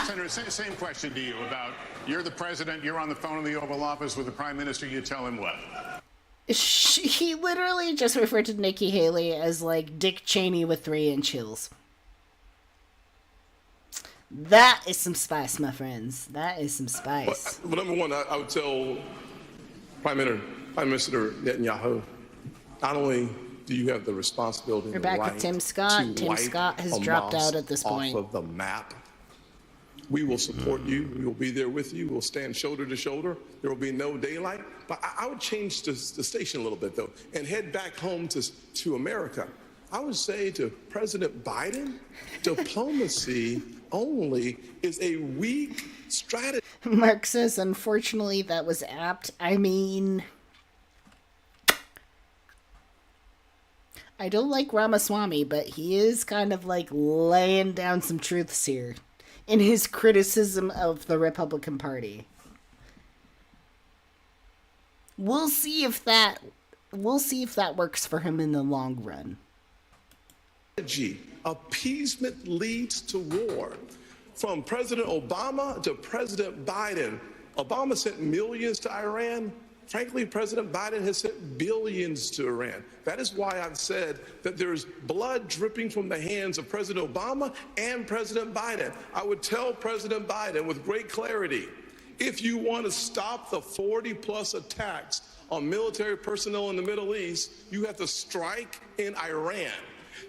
Senator, same question to you about, you're the president, you're on the phone in the Oval Office with the Prime Minister, you tell him what? He literally just referred to Nikki Haley as Dick Cheney with 3-inch heels. That is some spice, my friends. That is some spice. But number one, I would tell Prime Minister Netanyahu, not only do you have the responsibility We're back with Tim Scott. Tim Scott has dropped out at this point. Off of the map. We will support you. We will be there with you. We'll stand shoulder to shoulder. There will be no daylight. But I would change the station a little bit, though, and head back home to America. I would say to President Biden, diplomacy only is a weak strategy. Mark says, unfortunately, that was apt. I mean, I don't like Ramaswamy, but he is kind of laying down some truths here in his criticism of the Republican Party. We'll see if that works for him in the long run. Appeasement leads to war. From President Obama to President Biden, Obama sent millions to Iran. Frankly, President Biden has sent billions to Iran. That is why I've said that there's blood dripping from the hands of President Obama and President Biden. I would tell President Biden with great clarity, if you want to stop the 40-plus attacks on military personnel in the Middle East, you have to strike in Iran.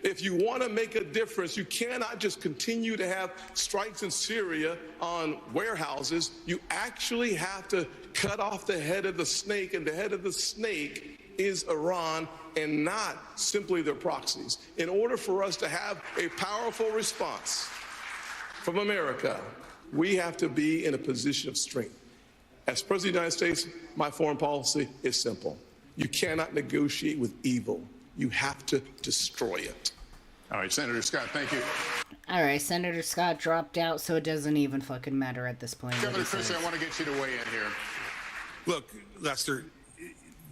If you want to make a difference, you cannot just continue to have strikes in Syria on warehouses. You actually have to cut off the head of the snake, and the head of the snake is Iran and not simply their proxies. In order for us to have a powerful response from America, we have to be in a position of strength. As President of the United States, my foreign policy is simple. You cannot negotiate with evil. You have to destroy it. All right, Senator Scott, thank you. All right, Senator Scott dropped out, so it doesn't even fucking matter at this point. Governor Christie, I want to get you to weigh in here. Look, Lester,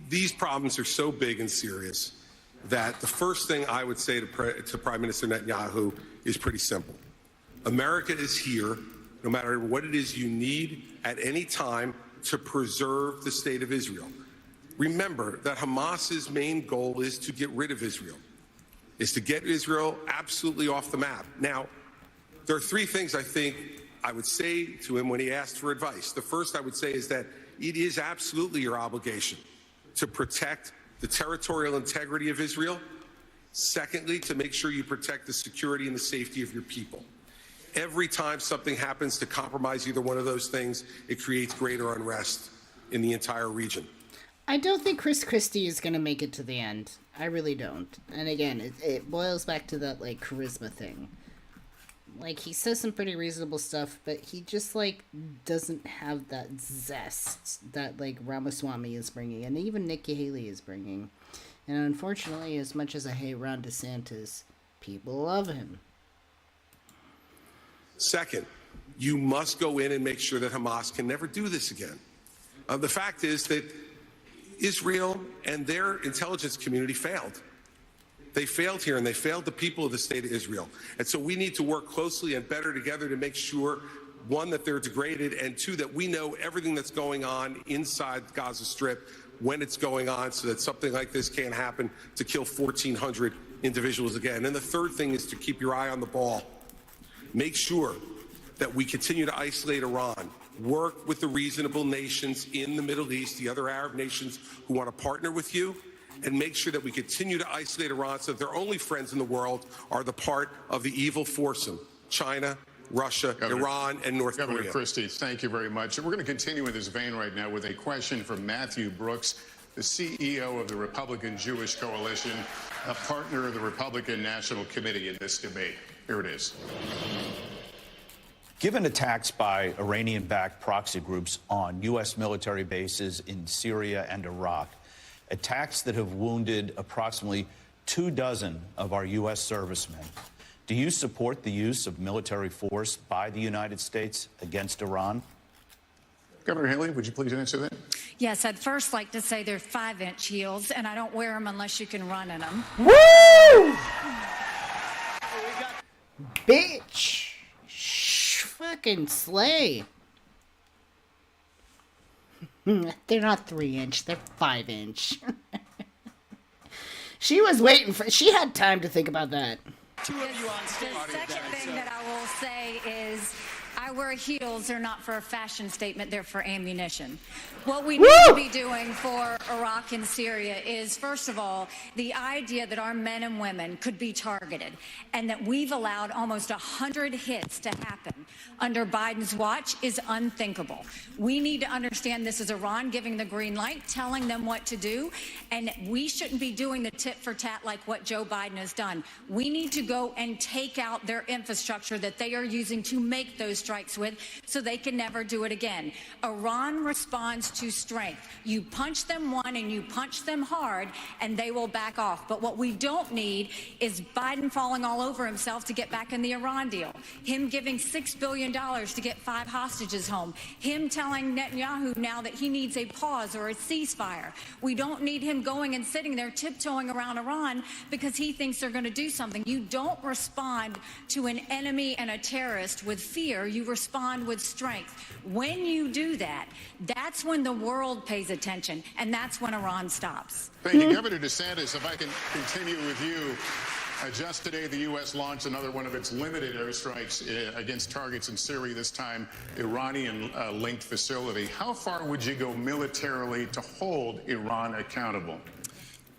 these problems are so big and serious that the first thing I would say to Prime Minister Netanyahu is pretty simple. America is here, no matter what it is you need at any time, to preserve the state of Israel. Remember that Hamas's main goal is to get rid of Israel, is to get Israel absolutely off the map. Now, there are three things I think I would say to him when he asked for advice. The first I would say is that it is absolutely your obligation to protect the territorial integrity of Israel. Secondly, to make sure you protect the security and the safety of your people. Every time something happens to compromise either one of those things, it creates greater unrest in the entire region. I don't think Chris Christie is going to make it to the end. I really don't. And again, it boils back to that, like, charisma thing. Like, he says some pretty reasonable stuff, but he just, like, doesn't have that zest that, like, Ramaswamy is bringing, and even Nikki Haley is bringing. And unfortunately, as much as I hate Ron DeSantis, people love him. Second, you must go in and make sure that Hamas can never do this again. The fact is that Israel and their intelligence community failed. They failed here, and they failed the people of the state of Israel. And so we need to work closely and better together to make sure, one, that they're degraded, and two, that we know everything that's going on inside the Gaza Strip when it's going on, so that something like this can't happen to kill 1,400 individuals again. And the third thing is to keep your eye on the ball. Make sure that we continue to isolate Iran. Work with the reasonable nations in the Middle East, the other Arab nations who want to partner with you, and make sure that we continue to isolate Iran so that their only friends in the world are the part of the evil foursome: China, Russia, Iran, and North Korea. Governor Christie, thank you very much. And we're going to continue in this vein right now with a question from Matthew Brooks, the CEO of the Republican Jewish Coalition, a partner of the Republican National Committee in this debate. Here it is. Given attacks by Iranian-backed proxy groups on U.S. military bases in Syria and Iraq, attacks that have wounded approximately 24 of our U.S. servicemen, do you support the use of military force by the United States against Iran? Governor Haley, would you please answer that? Yes, I'd first like to say they're 5-inch heels, and I don't wear them unless you can run in them. Woo! Bitch! Fucking slay. They're not 3-inch, they're 5-inch. She was waiting for, she had time to think about that. Two of you on stage. The second thing that I will say is I wear heels. They're not for a fashion statement. They're for ammunition. What we need to be doing for Iraq and Syria is, first of all, the idea that our men and women could be targeted and that we've allowed almost 100 hits to happen under Biden's watch is unthinkable. We need to understand this is Iran giving the green light, telling them what to do, and we shouldn't be doing the tit for tat like what Joe Biden has done. We need to go and take out their infrastructure that they are using to make those strikes with so they can never do it again. Iran responds to strength. You punch them one and you punch them hard and they will back off. But what we don't need is Biden falling all over himself to get back in the Iran deal. Him giving $6 billion to get 5 hostages home. Him telling Netanyahu now that he needs a pause or a ceasefire. We don't need him going and sitting there tiptoeing around Iran because he thinks they're going to do something. You don't respond to an enemy and a terrorist with fear. You respond with strength. When you do that, that's when the world pays attention, and that's when Iran stops. Thank you, Governor DeSantis. If I can continue with you. Just today, the U.S. launched another one of its limited airstrikes against targets in Syria, this time Iranian-linked facility. How far would you go militarily to hold Iran accountable?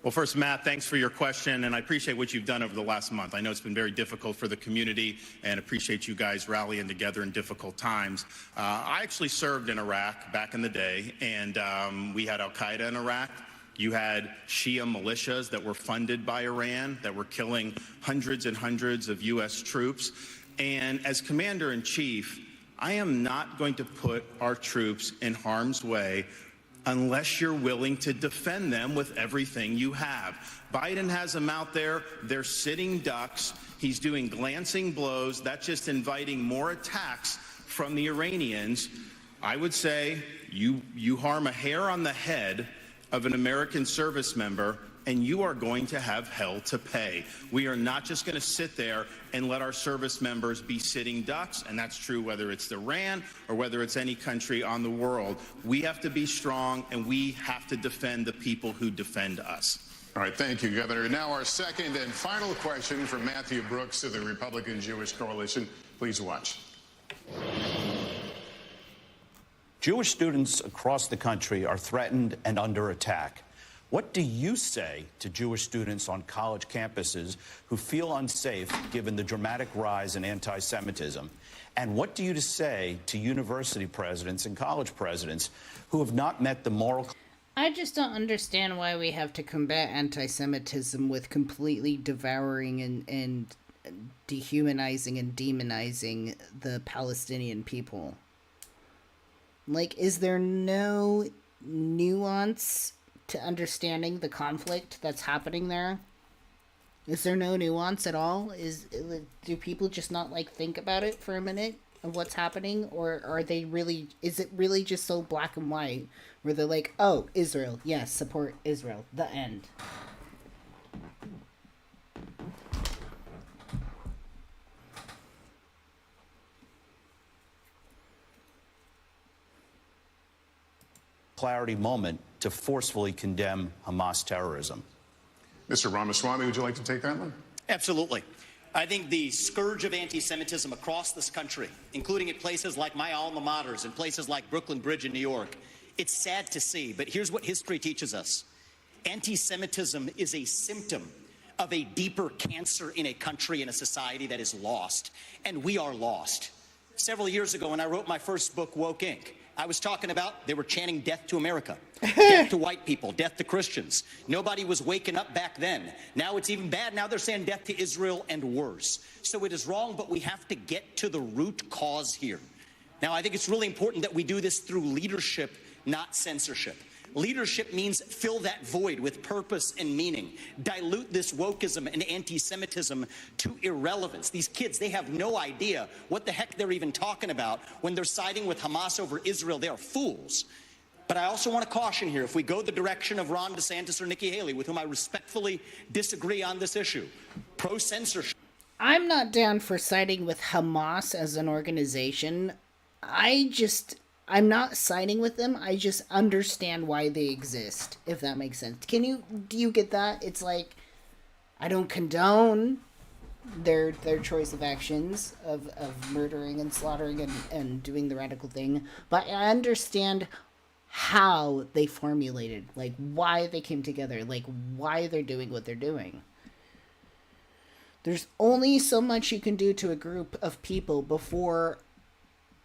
Well, first, Matt, thanks for your question, and I appreciate what you've done over the last month. I know it's been very difficult for the community, and appreciate you guys rallying together in difficult times. I actually served in Iraq back in the day, and we had al-Qaeda in Iraq. You had Shia militias that were funded by Iran that were killing hundreds and hundreds of U.S. troops. And as Commander-in-Chief, I am not going to put our troops in harm's way unless you're willing to defend them with everything you have. Biden has them out there. They're sitting ducks. He's doing glancing blows. That's just inviting more attacks from the Iranians. I would say you harm a hair on the head of an American service member, and you are going to have hell to pay. We are not just going to sit there and let our service members be sitting ducks, and that's true whether it's Iran or whether it's any country on the world. We have to be strong, and we have to defend the people who defend us. All right, thank you, Governor. Now our second and final question from Matthew Brooks of the Republican Jewish Coalition. Please watch. Jewish students across the country are threatened and under attack. What do you say to Jewish students on college campuses who feel unsafe given the dramatic rise in anti-Semitism? And what do you say to university presidents and college presidents who have not met the moral... I just don't understand why we have to combat anti-Semitism with completely devouring and dehumanizing and demonizing the Palestinian people. Like, is there no nuance to understanding the conflict that's happening there? Is there no nuance at all? Do people just not, like, think about it for a minute of what's happening? Or are they really... Is it really just so black and white where they're like, oh, Israel, yes, support Israel, the end? clarity moment to forcefully condemn Hamas terrorism. Mr. Ramaswamy, would you like to take that one? Absolutely. I think the scourge of anti-Semitism across this country, including at places like my alma maters and places like Brooklyn Bridge in New York, it's sad to see, but here's what history teaches us. Anti-Semitism is a symptom of a deeper cancer in a country and a society that is lost, and we are lost. Several years ago, when I wrote my first book, Woke Inc., I was talking about they were chanting death to America, death to white people, death to Christians. Nobody was waking up back then. Now it's even bad. Now they're saying death to Israel and worse. So it is wrong, but we have to get to the root cause here. Now, I think it's really important that we do this through leadership, not censorship. Leadership means fill that void with purpose and meaning. Dilute this wokeism and anti-Semitism to irrelevance. These kids, they have no idea what the heck they're even talking about when they're siding with Hamas over Israel. They are fools. But I also want to caution here, if we go the direction of Ron DeSantis or Nikki Haley, with whom I respectfully disagree on this issue, pro-censorship. I'm not down for siding with Hamas as an organization. I'm not siding with them. I just understand why they exist, if that makes sense. Do you get that? It's like, I don't condone their choice of actions of murdering and slaughtering and doing the radical thing, but I understand how they formulated, like why they came together, like why they're doing what they're doing. There's only so much you can do to a group of people before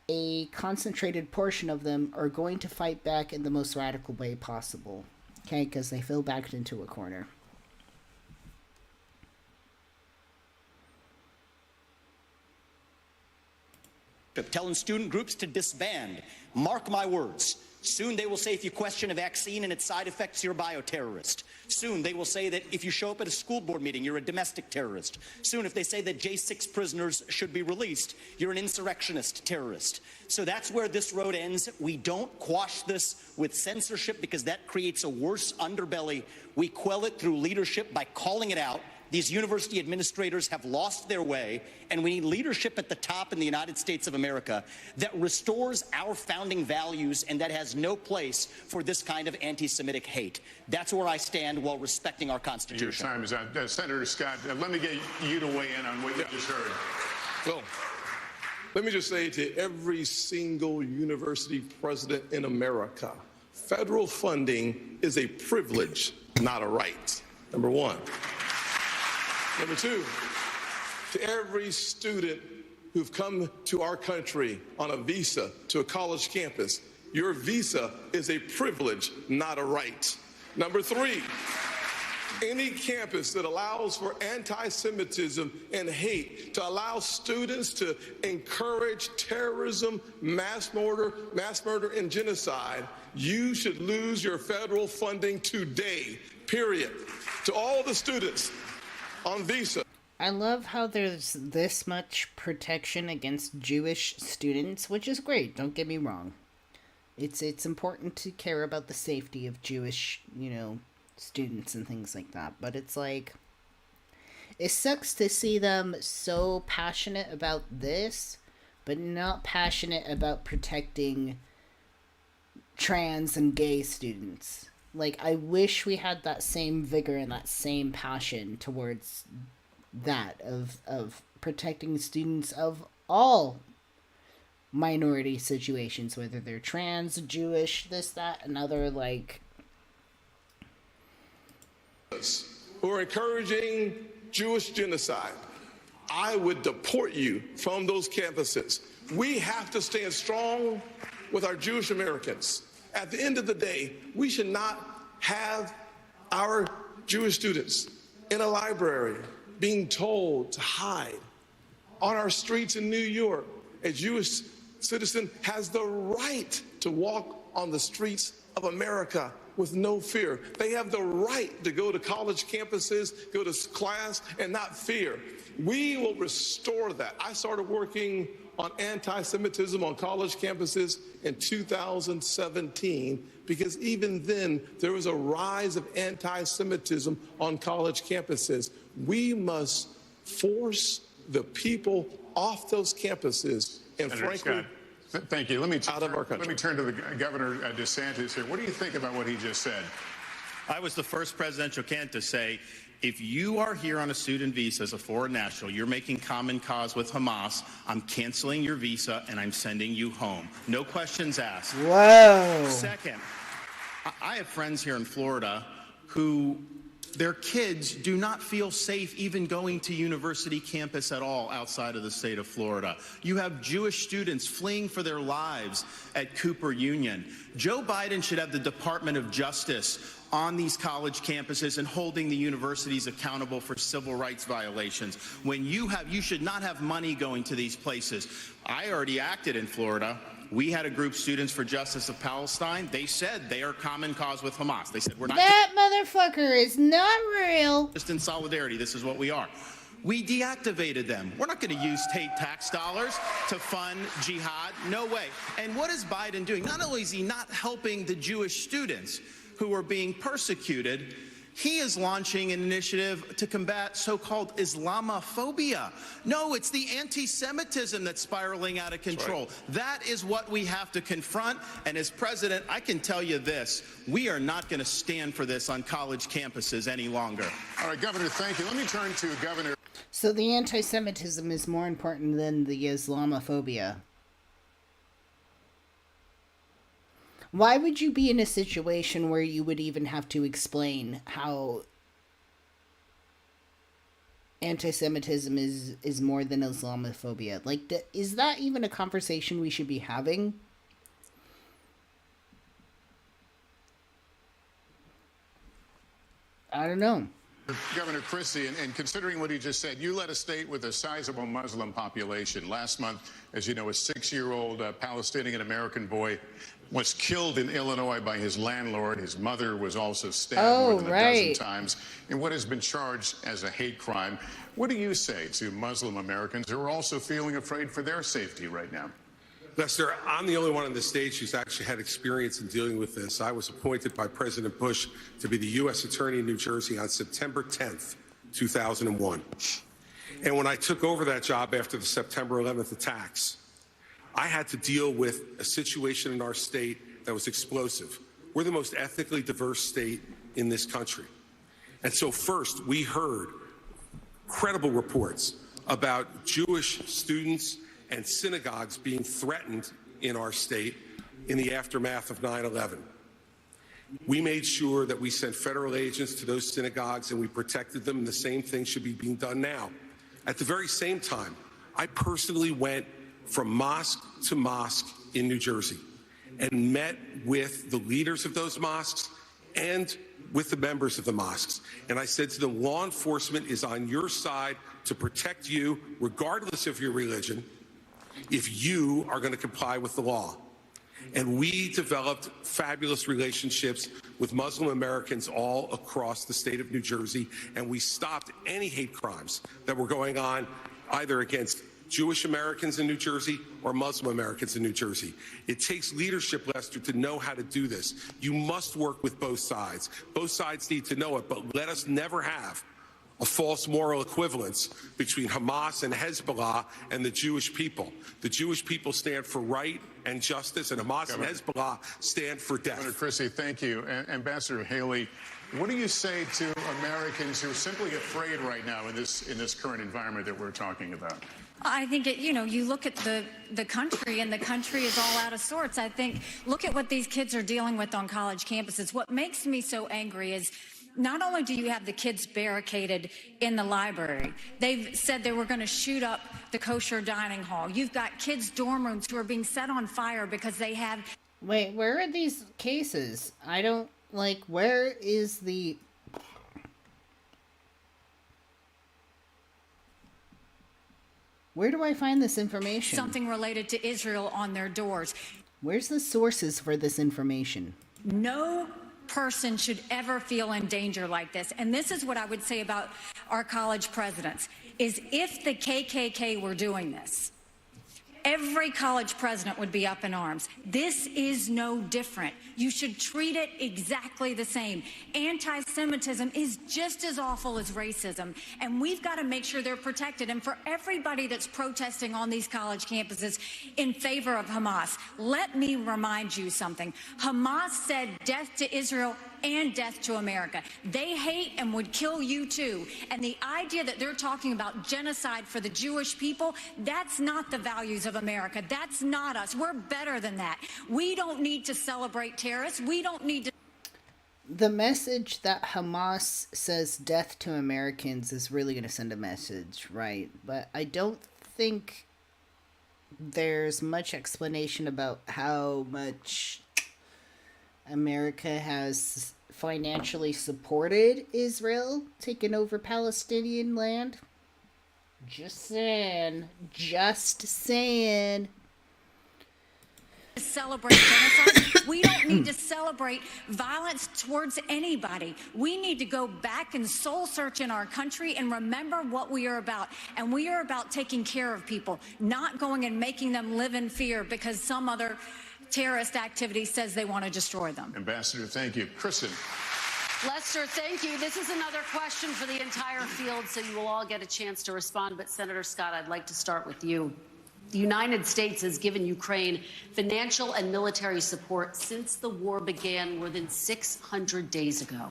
a concentrated portion of them are going to fight back in the most radical way possible. Okay, because they feel backed into a corner. Telling student groups to disband. Mark my words. Soon they will say if you question a vaccine and its side effects, you're a bioterrorist. Soon they will say that if you show up at a school board meeting, you're a domestic terrorist. Soon if they say that J6 prisoners should be released, you're an insurrectionist terrorist. So that's where this road ends. We don't quash this with censorship because that creates a worse underbelly. We quell it through leadership by calling it out, These university administrators have lost their way, and we need leadership at the top in the United States of America that restores our founding values and that has no place for this kind of anti-Semitic hate. That's where I stand while respecting our Constitution. Your time is out. Senator Scott, let me get you to weigh in on what you just heard. Well, let me just say to every single university president in America, federal funding is a privilege, not a right, number one. Number two, to every student who've come to our country on a visa to a college campus, your visa is a privilege, not a right. Number three, any campus that allows for anti-Semitism and hate, to allow students to encourage terrorism, mass murder, and genocide, you should lose your federal funding today, period. To all the students on visa. I love how there's this much protection against Jewish students, which is great, don't get me wrong. It's important to care about the safety of Jewish, students and things like that, but it's like, it sucks to see them so passionate about this, but not passionate about protecting trans and gay students. Like, I wish we had that same vigor and that same passion towards that, of protecting students of all minority situations, whether they're trans, Jewish, this, that, and other, like... who are encouraging Jewish genocide, I would deport you from those campuses. We have to stand strong with our Jewish Americans. At the end of the day, we should not have our Jewish students in a library being told to hide. On our streets in New York, a Jewish citizen has the right to walk on the streets of America with no fear. They have the right to go to college campuses, go to class, and not fear. We will restore that. I started working on anti-Semitism on college campuses in 2017, because even then there was a rise of anti-Semitism on college campuses. We must force the people off those campuses and Senator frankly, Scott, thank you. Let me turn to the Governor DeSantis here. What do you think about what he just said? I was the first presidential candidate to say, if you are here on a student visa as a foreign national, you're making common cause with Hamas, I'm canceling your visa and I'm sending you home. No questions asked. Whoa. Second, I have friends here in Florida who their kids do not feel safe even going to university campus at all outside of the state of Florida. You have Jewish students fleeing for their lives at Cooper Union. Joe Biden should have the Department of Justice on these college campuses and holding the universities accountable for civil rights violations. When you should not have money going to these places. I already acted in Florida. We had a group, Students for Justice of Palestine. They said they are common cause with Hamas. They said, we're not... That motherfucker is not real. Just in solidarity, this is what we are. We deactivated them. We're not going to use state tax dollars to fund jihad. No way. And what is Biden doing? Not only is he not helping the Jewish students who are being persecuted, he is launching an initiative to combat so-called Islamophobia. No, it's the anti-Semitism that's spiraling out of control. Right. That is what we have to confront. And as president, I can tell you this, we are not going to stand for this on college campuses any longer. All right, Governor, thank you. Let me turn to Governor. So the anti-Semitism is more important than the Islamophobia. Why would you be in a situation where you would even have to explain how anti-Semitism is more than Islamophobia? Like, is that even a conversation we should be having? I don't know. Governor Christie, and considering what he just said, you led a state with a sizable Muslim population. Last month, as you know, a 6-year-old Palestinian-American boy was killed in Illinois by his landlord. His mother was also stabbed more than a dozen times in what has been charged as a hate crime. What do you say to Muslim Americans who are also feeling afraid for their safety right now? Lester, I'm the only one on the stage who's actually had experience in dealing with this. I was appointed by President Bush to be the U.S. Attorney in New Jersey on September 10th 2001. And when I took over that job after the September 11th attacks, I had to deal with a situation in our state that was explosive. We're the most ethnically diverse state in this country. And so first, we heard credible reports about Jewish students and synagogues being threatened in our state in the aftermath of 9/11. We made sure that we sent federal agents to those synagogues and we protected them, and the same thing should be being done now. At the very same time, I personally went from mosque to mosque in New Jersey and met with the leaders of those mosques and with the members of the mosques. And I said to them, law enforcement is on your side to protect you, regardless of your religion, if you are going to comply with the law. And we developed fabulous relationships with Muslim Americans all across the state of New Jersey, and we stopped any hate crimes that were going on either against Jewish Americans in New Jersey or Muslim Americans in New Jersey. It takes leadership, Lester, to know how to do this. You must work with both sides. Both sides need to know it, but let us never have a false moral equivalence between Hamas and Hezbollah and the Jewish people. The Jewish people stand for right and justice, and Hamas and Hezbollah stand for death. Senator Christie, thank you. Ambassador Haley, what do you say to Americans who are simply afraid right now in this current environment that we're talking about? I think, you look at the country, and the country is all out of sorts. I think, look at what these kids are dealing with on college campuses. What makes me so angry is not only do you have the kids barricaded in the library, they've said they were going to shoot up the kosher dining hall. You've got kids' dorm rooms who are being set on fire because they have... Wait, where are these cases? I don't, where is the... Where do I find this information? Something related to Israel on their doors. Where's the sources for this information? No person should ever feel in danger like this. And this is what I would say about our college presidents, is if the KKK were doing this, every college president would be up in arms. This is no different. You should treat it exactly the same. Anti-Semitism is just as awful as racism, and we've got to make sure they're protected. And for everybody that's protesting on these college campuses in favor of Hamas, let me remind you something. Hamas said death to Israel and death to America. They hate and would kill you too. And the idea that they're talking about genocide for the Jewish people, that's not the values of America. That's not us. We're better than that. We don't need to celebrate terrorists. We don't need to... The message that Hamas says death to Americans is really going to send a message, right? But I don't think there's much explanation about how much America has financially supported Israel taking over Palestinian land. Just saying. Just saying. Celebrate genocide. We don't need to celebrate violence towards anybody. We need to go back and soul search in our country and remember what we are about. And we are about taking care of people, not going and making them live in fear because some other terrorist activity says they want to destroy them. Ambassador, thank you. Kristen. Lester, thank you. This is another question for the entire field, so you will all get a chance to respond. But Senator Scott, I'd like to start with you. The United States has given Ukraine financial and military support since the war began more than 600 days ago.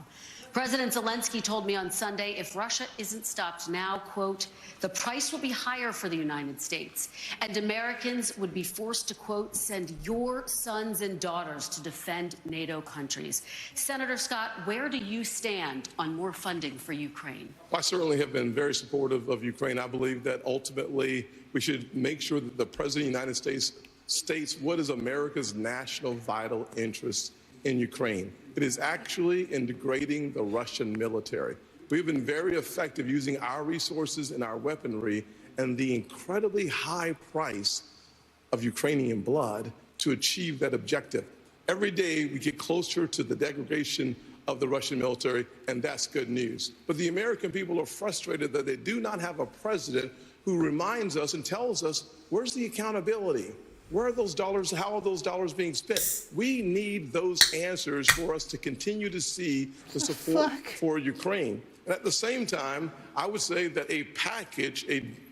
President Zelensky told me on Sunday, if Russia isn't stopped now, quote, the price will be higher for the United States, and Americans would be forced to, quote, send your sons and daughters to defend NATO countries. Senator Scott, where do you stand on more funding for Ukraine? I certainly have been very supportive of Ukraine. I believe that ultimately we should make sure that the President of the United States states what is America's national vital interest in Ukraine. It is actually in degrading the Russian military. We've been very effective using our resources and our weaponry and the incredibly high price of Ukrainian blood to achieve that objective. Every day we get closer to the degradation of the Russian military, and that's good news. But the American people are frustrated that they do not have a president who reminds us and tells us, where's the accountability? Where are those dollars? How are those dollars being spent? We need those answers for us to continue to see the support for Ukraine. And at the same time, I would say that a package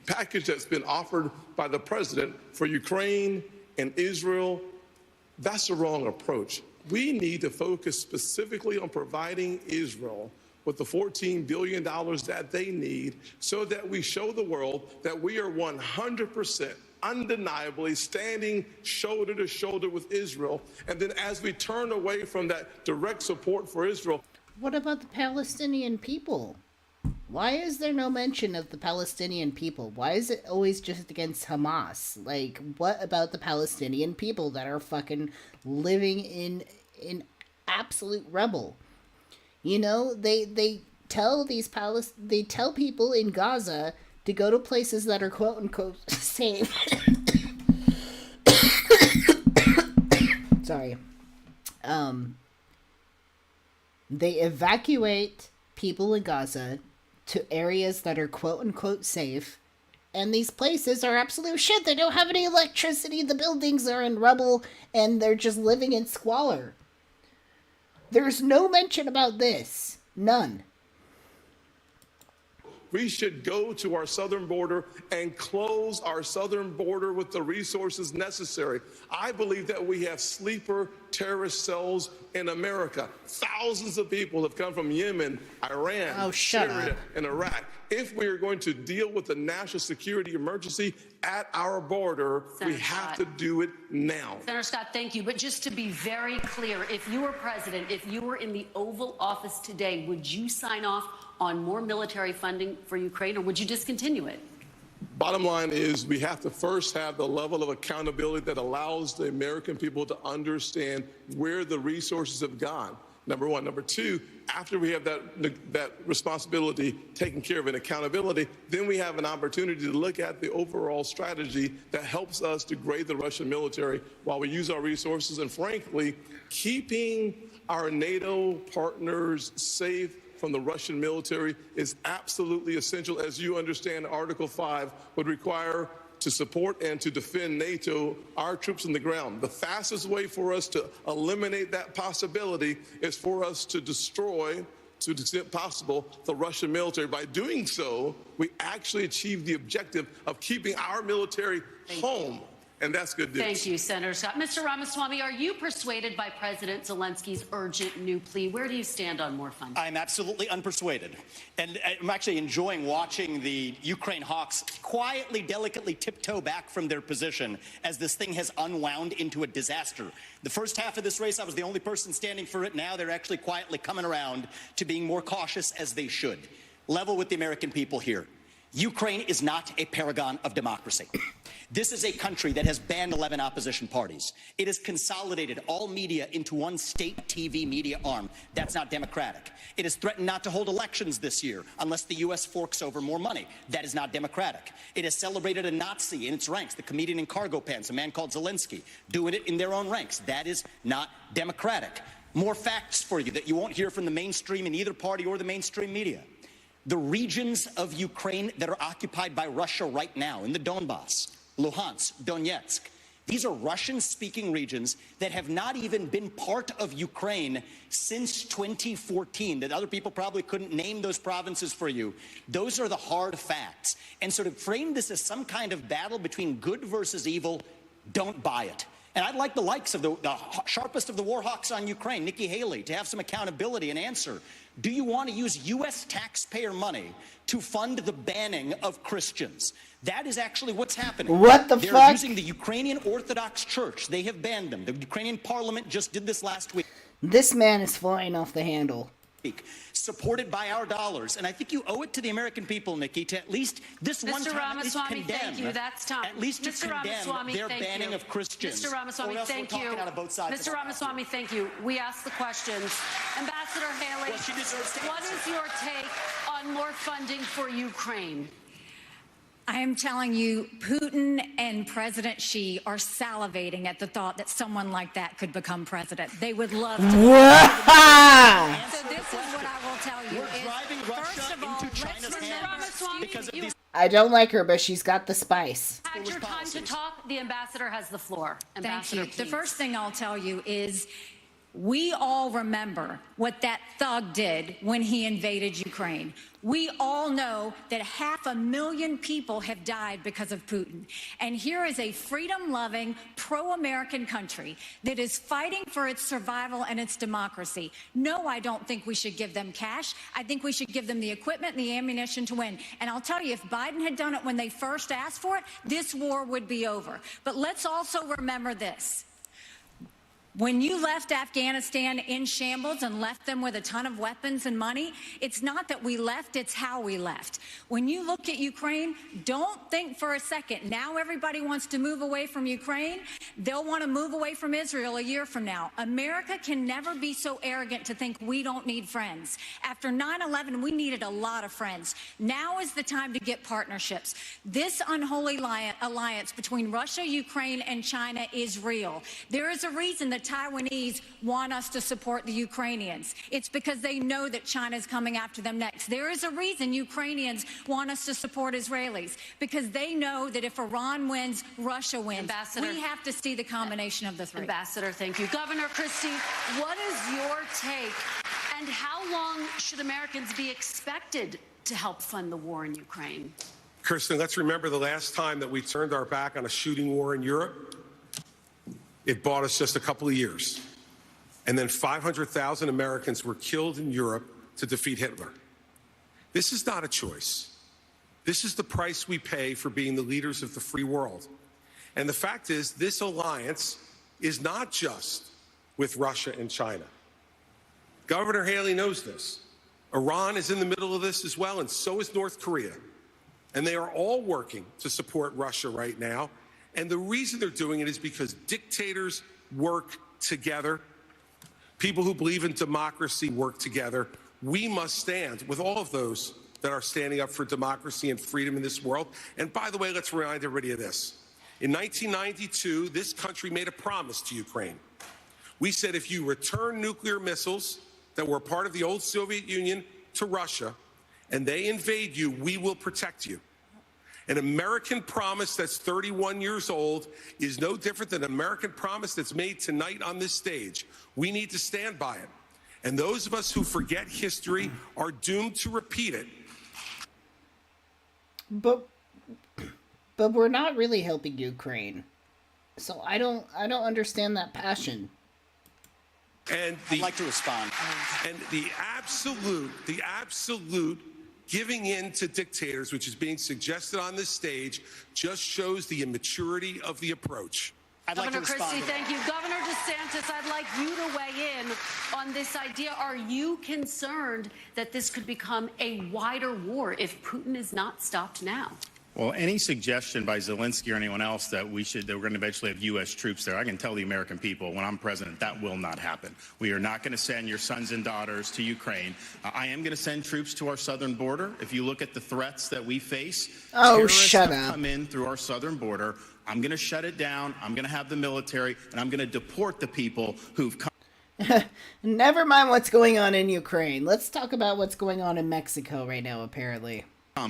that's been offered by the president for Ukraine and Israel, that's the wrong approach. We need to focus specifically on providing Israel with the $14 billion that they need so that we show the world that we are 100% undeniably standing shoulder to shoulder with Israel. And then as we turn away from that direct support for Israel. What about the Palestinian people? Why is there no mention of the Palestinian people? Why is it always just against Hamas? Like, what about the Palestinian people that are fucking living in absolute rubble? You know, they tell they tell people in Gaza to go to places that are quote unquote safe. Sorry. They evacuate people in Gaza to areas that are quote unquote safe, and these places are absolute shit. They don't have any electricity, the buildings are in rubble, and they're just living in squalor. There's no mention about this. None. We should go to our southern border and close our southern border with the resources necessary. I believe that we have sleeper terrorist cells in America. Thousands of people have come from Yemen, Iran, Syria, and Iraq. If we are going to deal with the national security emergency at our border, we have to do it now. Senator Scott, thank you. But just to be very clear, if you were president, if you were in the Oval Office today, would you sign off on more military funding for Ukraine, or would you discontinue it? Bottom line is we have to first have the level of accountability that allows the American people to understand where the resources have gone. Number one. Number two, after we have that responsibility taken care of and accountability, then we have an opportunity to look at the overall strategy that helps us degrade the Russian military while we use our resources and, frankly, keeping our NATO partners safe from the Russian military is absolutely essential. As you understand, Article 5 would require to support and to defend NATO, our troops on the ground. The fastest way for us to eliminate that possibility is for us to destroy, to the extent possible, the Russian military. By doing so, we actually achieve the objective of keeping our military home. And that's good news. Thank you, Senator Scott. Mr. Ramaswamy, are you persuaded by President Zelensky's urgent new plea? Where do you stand on more funding? I'm absolutely unpersuaded. And I'm actually enjoying watching the Ukraine hawks quietly, delicately tiptoe back from their position as this thing has unwound into a disaster. The first half of this race, I was the only person standing for it. Now they're actually quietly coming around to being more cautious, as they should. Level with the American people here. Ukraine is not a paragon of democracy. This is a country that has banned 11 opposition parties. It has consolidated all media into one state TV media arm. That's not democratic. It has threatened not to hold elections this year unless the U.S. forks over more money. That is not democratic. It has celebrated a Nazi in its ranks, the comedian in cargo pants, a man called Zelensky, doing it in their own ranks. That is not democratic. More facts for you that you won't hear from the mainstream in either party or the mainstream media. The regions of Ukraine that are occupied by Russia right now, in the Donbass, Luhansk, Donetsk, these are Russian-speaking regions that have not even been part of Ukraine since 2014, that other people probably couldn't name those provinces for you. Those are the hard facts. And so to frame this as some kind of battle between good versus evil, don't buy it. And I'd like the likes of the sharpest of the war hawks on Ukraine, Nikki Haley, to have some accountability and answer. Do you want to use U.S. taxpayer money to fund the banning of Christians? That is actually what's happening. What the fuck? They're using the Ukrainian Orthodox Church. They have banned them. The Ukrainian parliament just did this last week. This man is flying off the handle. Supported by our dollars. And I think you owe it to the American people, Nikki, to at least this one time at least condemn. Thank you. That's time. At least to condemn their banning of Christians. Mr. Ramaswamy, thank you. Mr. Ramaswamy, thank you. We asked the questions. Ambassador Haley, what is your take on more funding for Ukraine? I am telling you, Putin and President Xi are salivating at the thought that someone like that could become president. They would love to. So this is what I will tell you. We're driving Russia into China's hands because of these. I don't like her, but she's got the spice. Had your time to talk. The ambassador has the floor. Thank you. The first thing I'll tell you is We all remember what that thug did when he invaded Ukraine. We all know that 500,000 people have died because of Putin. And here is a freedom-loving, pro-American country that is fighting for its survival and its democracy. No, I don't think we should give them cash. I think we should give them the equipment and the ammunition to win. And I'll tell you, if Biden had done it when they first asked for it, this war would be over. But let's also remember this. When you left Afghanistan in shambles and left them with a ton of weapons and money, it's not that we left, it's how we left. When you look at Ukraine, don't think for a second, now everybody wants to move away from Ukraine. They'll want to move away from Israel a year from now. America can never be so arrogant to think we don't need friends. After 9/11, we needed a lot of friends. Now is the time to get partnerships. This unholy alliance between Russia, Ukraine, and China is real. There is a reason the Taiwanese want us to support the Ukrainians. It's because they know that China's coming after them next. There is a reason Ukrainians want us to support Israelis, because they know that if Iran wins, Russia wins. Ambassador, we have to see the combination of the three. Ambassador, thank you. Governor Christie, what is your take, and how long should Americans be expected to help fund the war in Ukraine? Kirsten, let's remember the last time that we turned our back on a shooting war in Europe. It bought us just a couple of years. And then 500,000 Americans were killed in Europe to defeat Hitler. This is not a choice. This is the price we pay for being the leaders of the free world. And the fact is, this alliance is not just with Russia and China. Governor Haley knows this. Iran is in the middle of this as well, and so is North Korea. And they are all working to support Russia right now. And the reason they're doing it is because dictators work together. People who believe in democracy work together. We must stand with all of those that are standing up for democracy and freedom in this world. And by the way, let's remind everybody of this. In 1992, this country made a promise to Ukraine. We said, if you return nuclear missiles that were part of the old Soviet Union to Russia and they invade you, we will protect you. An American promise that's 31 years old is no different than an American promise that's made tonight on this stage. We need to stand by it. And those of us who forget history are doomed to repeat it. But we're not really helping Ukraine. So I don't understand that passion. And I'd like to respond. And the absolute giving in to dictators, which is being suggested on this stage, just shows the immaturity of the approach. Governor Christie, thank you. Governor DeSantis, I'd like you to weigh in on this idea. Are you concerned that this could become a wider war if Putin is not stopped now? Well, any suggestion by Zelensky or anyone else that we're going to eventually have U.S. troops there, I can tell the American people when I'm president that will not happen. We are not going to send your sons and daughters to Ukraine. I am going to send troops to our southern border. If you look at the threats that we face, terrorists have come in through our southern border. I'm going to shut it down. I'm going to have the military, and I'm going to deport the people who've come. Never mind what's going on in Ukraine. Let's talk about what's going on in Mexico right now, apparently.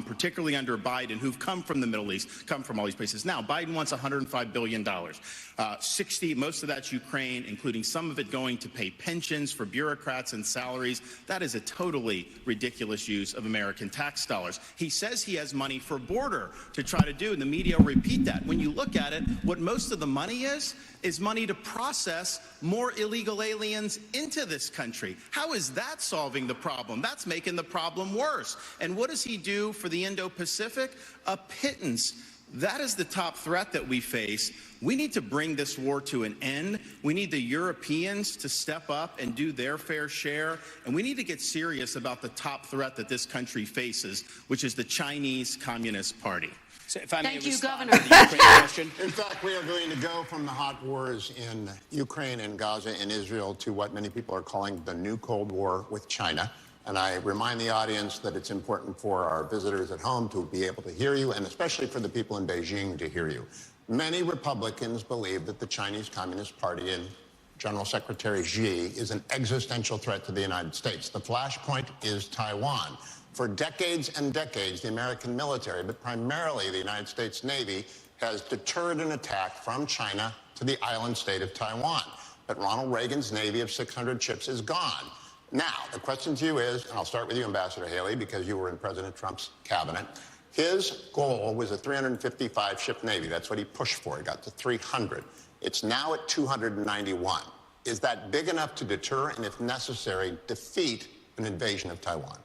Particularly under Biden, who've come from the Middle East, come from all these places. Now, Biden wants $105 billion. 60, most of that's Ukraine, including some of it going to pay pensions for bureaucrats and salaries. That is a totally ridiculous use of American tax dollars. He says he has money for border to try to do, and the media will repeat that. When you look at it, what most of the money is money to process more illegal aliens into this country. How is that solving the problem? That's making the problem worse. And what does he do for the Indo-Pacific? A pittance. That is the top threat that we face. We need to bring this war to an end. We need the Europeans to step up and do their fair share. And we need to get serious about the top threat that this country faces, which is the Chinese Communist Party. So if I may Thank you, respond Governor. to the Ukraine question. In fact, we are going to go from the hot wars in Ukraine and Gaza and Israel to what many people are calling the new Cold War with China. And I remind the audience that it's important for our visitors at home to be able to hear you, and especially for the people in Beijing to hear you. Many Republicans believe that the Chinese Communist Party and General Secretary Xi is an existential threat to the United States. The flashpoint is Taiwan. For decades and decades, the American military, but primarily the United States Navy, has deterred an attack from China to the island state of Taiwan. that Ronald Reagan's Navy of 600 ships is gone. Now, the question to you is, and I'll start with you, Ambassador Haley, because you were in President Trump's cabinet. His goal was a 355-ship Navy. That's what he pushed for. He got to 300. It's now at 291. Is that big enough to deter and, if necessary, defeat an invasion of Taiwan?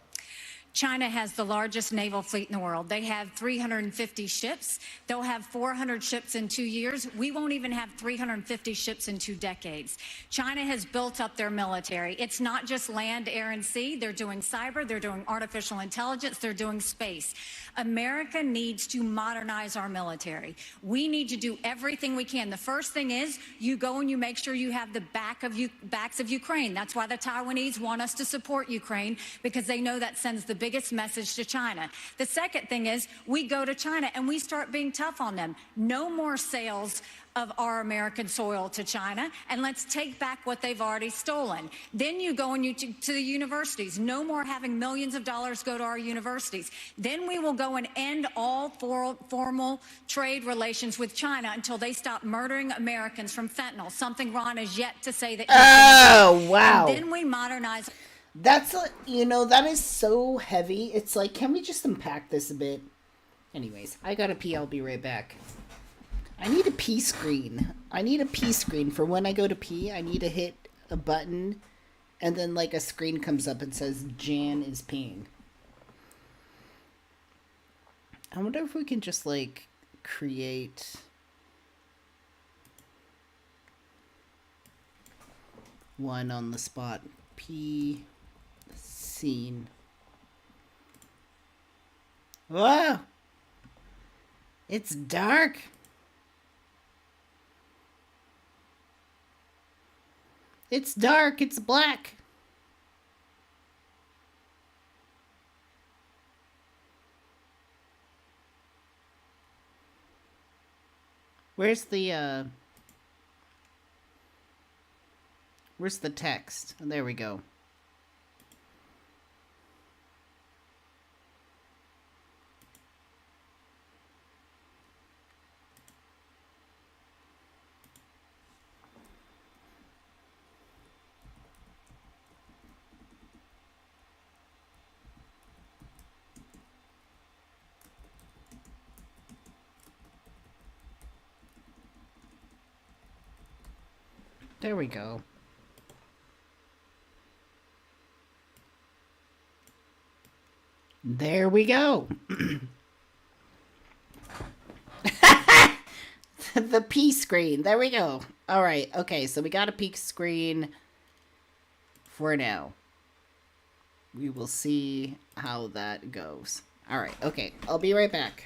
China has the largest naval fleet in the world. They have 350 ships. They'll have 400 ships in 2 years. We won't even have 350 ships in 2 decades. China has built up their military. It's not just land, air, and sea. They're doing cyber. They're doing artificial intelligence. They're doing space. America needs to modernize our military. We need to do everything we can. The first thing is you go and you make sure you have the backs of Ukraine. That's why the Taiwanese want us to support Ukraine, because they know that sends the biggest message to China. The second thing is we go to China and we start being tough on them. No more sales of our American soil to China, and let's take back what they've already stolen. Then you go and to the universities. No more having millions of dollars go to our universities. Then we will go and end all formal trade relations with China until they stop murdering Americans from fentanyl, something Ron has yet to say that. Oh, wow. And then we modernize. That's, that is so heavy. It's like, can we just unpack this a bit? Anyways, I gotta pee. I'll be right back. I need a pee screen. I need a pee screen for when I go to pee. I need to hit a button, and then, like, a screen comes up and says, Jan is peeing. I wonder if we can just, like, create one on the spot. Pee scene. Whoa! It's dark. It's dark. It's black. Where's the text? Oh, there we go. There we go. There we go. The P screen. There we go. All right. Okay, so we got a peak screen for now. We will see how that goes. All right. Okay, I'll be right back.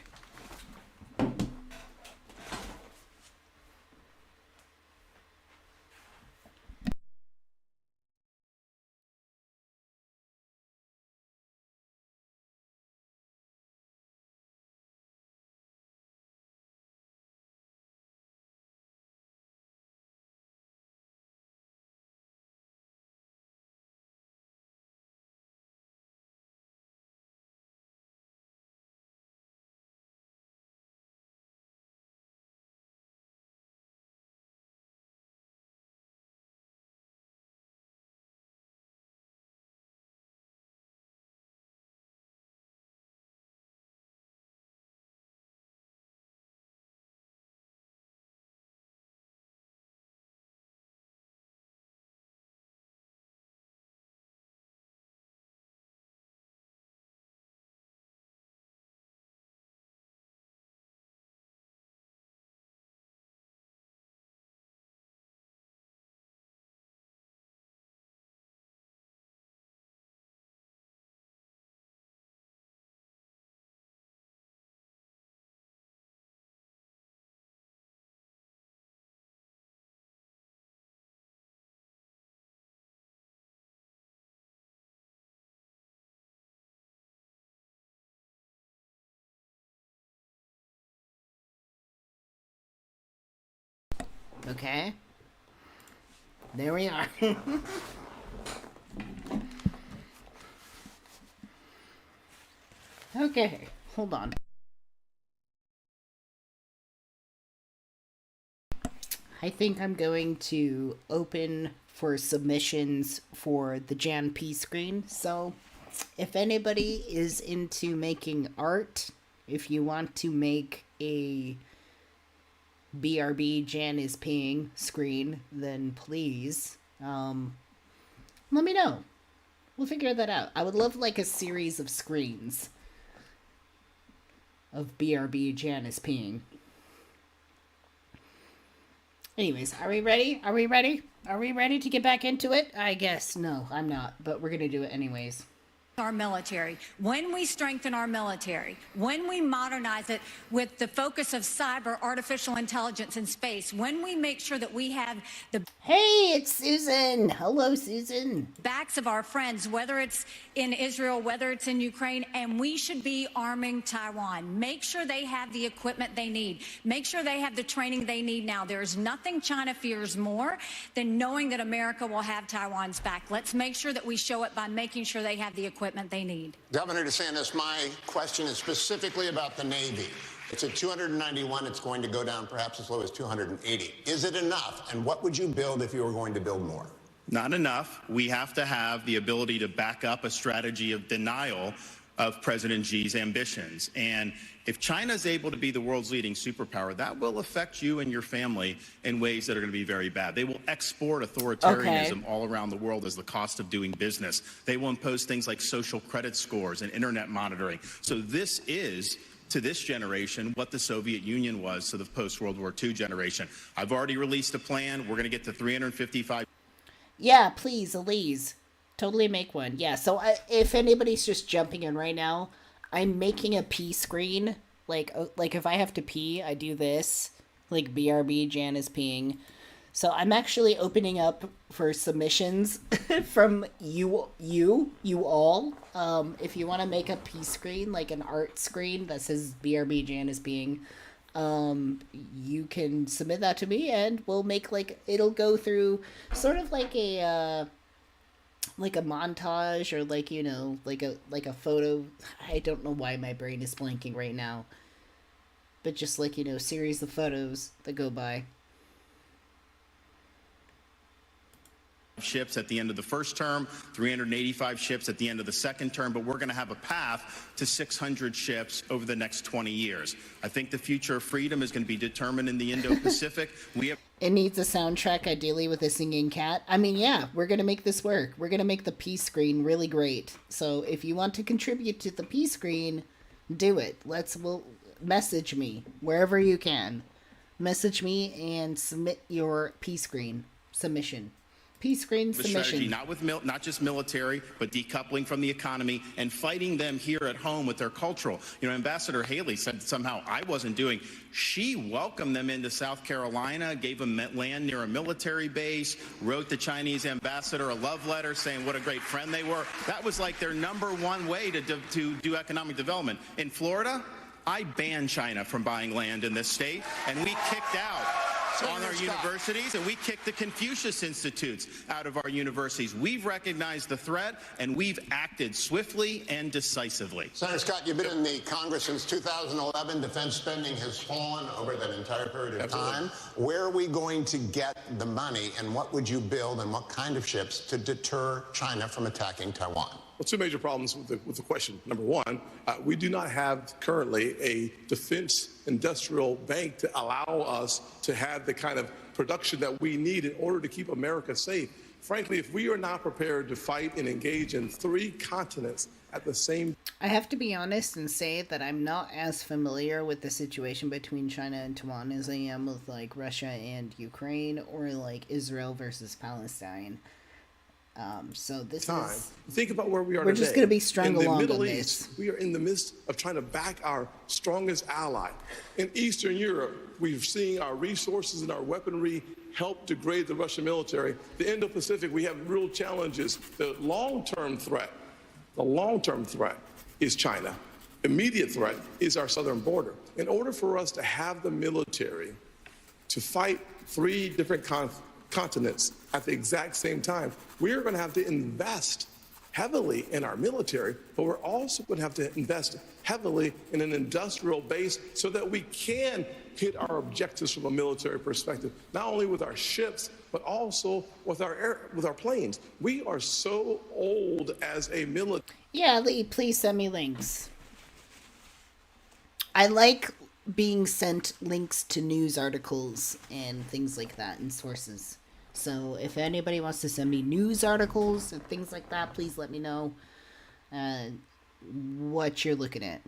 Okay. There we are. Okay, hold on. I think I'm going to open for submissions for the Jan P screen. So if anybody is into making art, if you want to make a BRB Jan is peeing screen, then please let me know. We'll figure that out. I would love like a series of screens of BRB Jan is peeing. Anyways, are we ready? Are we ready? Are we ready to get back into it? I guess. No, I'm not, but we're going to do it anyways. Our military, when we strengthen our military, when we modernize it with the focus of cyber, artificial intelligence, and space, when we make sure that we have the Hey, it's Susan. Hello, Susan. backs of our friends, whether it's in Israel, whether it's in Ukraine, and we should be arming Taiwan. Make sure they have the equipment they need. Make sure they have the training they need now. There is nothing China fears more than knowing that America will have Taiwan's back. Let's make sure that we show it by making sure they have the equipment they need. Governor DeSantis, my question is specifically about the Navy. It's at 291. It's going to go down perhaps as low as 280. Is it enough? And what would you build if you were going to build more? Not enough. We have to have the ability to back up a strategy of denial of President Xi's ambitions. And if China is able to be the world's leading superpower, that will affect you and your family in ways that are going to be very bad. They will export authoritarianism all around the world as the cost of doing business. They will impose things like social credit scores and internet monitoring. So this is, to this generation, what the Soviet Union was to the post-World War II generation. I've already released a plan. We're going to get to 355. Yeah, please, Elise. Totally make one. Yeah, so if anybody's just jumping in right now, I'm making a pee screen. Like if I have to pee, I do this. Like BRB, Jan is peeing. So I'm actually opening up for submissions from you all. If you want to make a pee screen, like an art screen that says BRB, Jan is peeing, you can submit that to me and we'll make it'll go through sort of like a montage or like a photo. I don't know why my brain is blanking right now, but just series of photos that go by. Ships at the end of the first term, 385 ships at the end of the second term, but we're going to have a path to 600 ships over the next 20 years. I think the future of freedom is going to be determined in the Indo-Pacific. It needs a soundtrack, ideally with a singing cat. I mean, yeah, we're going to make this work. We're going to make the P screen really great. So if you want to contribute to the P screen, do it. We'll message me wherever you can. Message me and submit your P screen submission. Peace screen submission. Strategy, not just military, but decoupling from the economy and fighting them here at home with their cultural. Ambassador Haley said somehow I wasn't doing. She welcomed them into South Carolina, gave them land near a military base, wrote the Chinese ambassador a love letter saying what a great friend they were. That was like their number one way to do economic development. In Florida, I banned China from buying land in this state, and we kicked out on our universities, and we kicked the Confucius Institutes out of our universities. We've recognized the threat, and we've acted swiftly and decisively. Senator Scott, you've been in the Congress since 2011. Defense spending has fallen over that entire period of time. Where are we going to get the money, and what would you build, and what kind of ships to deter China from attacking Taiwan? Well, two major problems with the question. Number one, we do not have currently a defense industrial bank to allow us to have the kind of production that we need in order to keep America safe. Frankly, if we are not prepared to fight and engage in 3 continents at the same time. I have to be honest and say that I'm not as familiar with the situation between China and Taiwan as I am with Russia and Ukraine or Israel versus Palestine. So this time. is... Think about where we are We're today. Just going to be strung along in the Middle on East, this. we are in the midst of trying to back our strongest ally. In Eastern Europe, we've seen our resources and our weaponry help degrade the Russian military. The Indo-Pacific, we have real challenges. The long-term threat is China. Immediate threat is our southern border. In order for us to have the military to fight 3 different continents at the exact same time, we are going to have to invest heavily in our military, but we're also going to have to invest heavily in an industrial base so that we can hit our objectives from a military perspective, not only with our ships, but also with our planes. We are so old as a military. Yeah, Lee, please send me links. I like being sent links to news articles and things like that and sources. So if anybody wants to send me news articles and things like that, please let me know what you're looking at.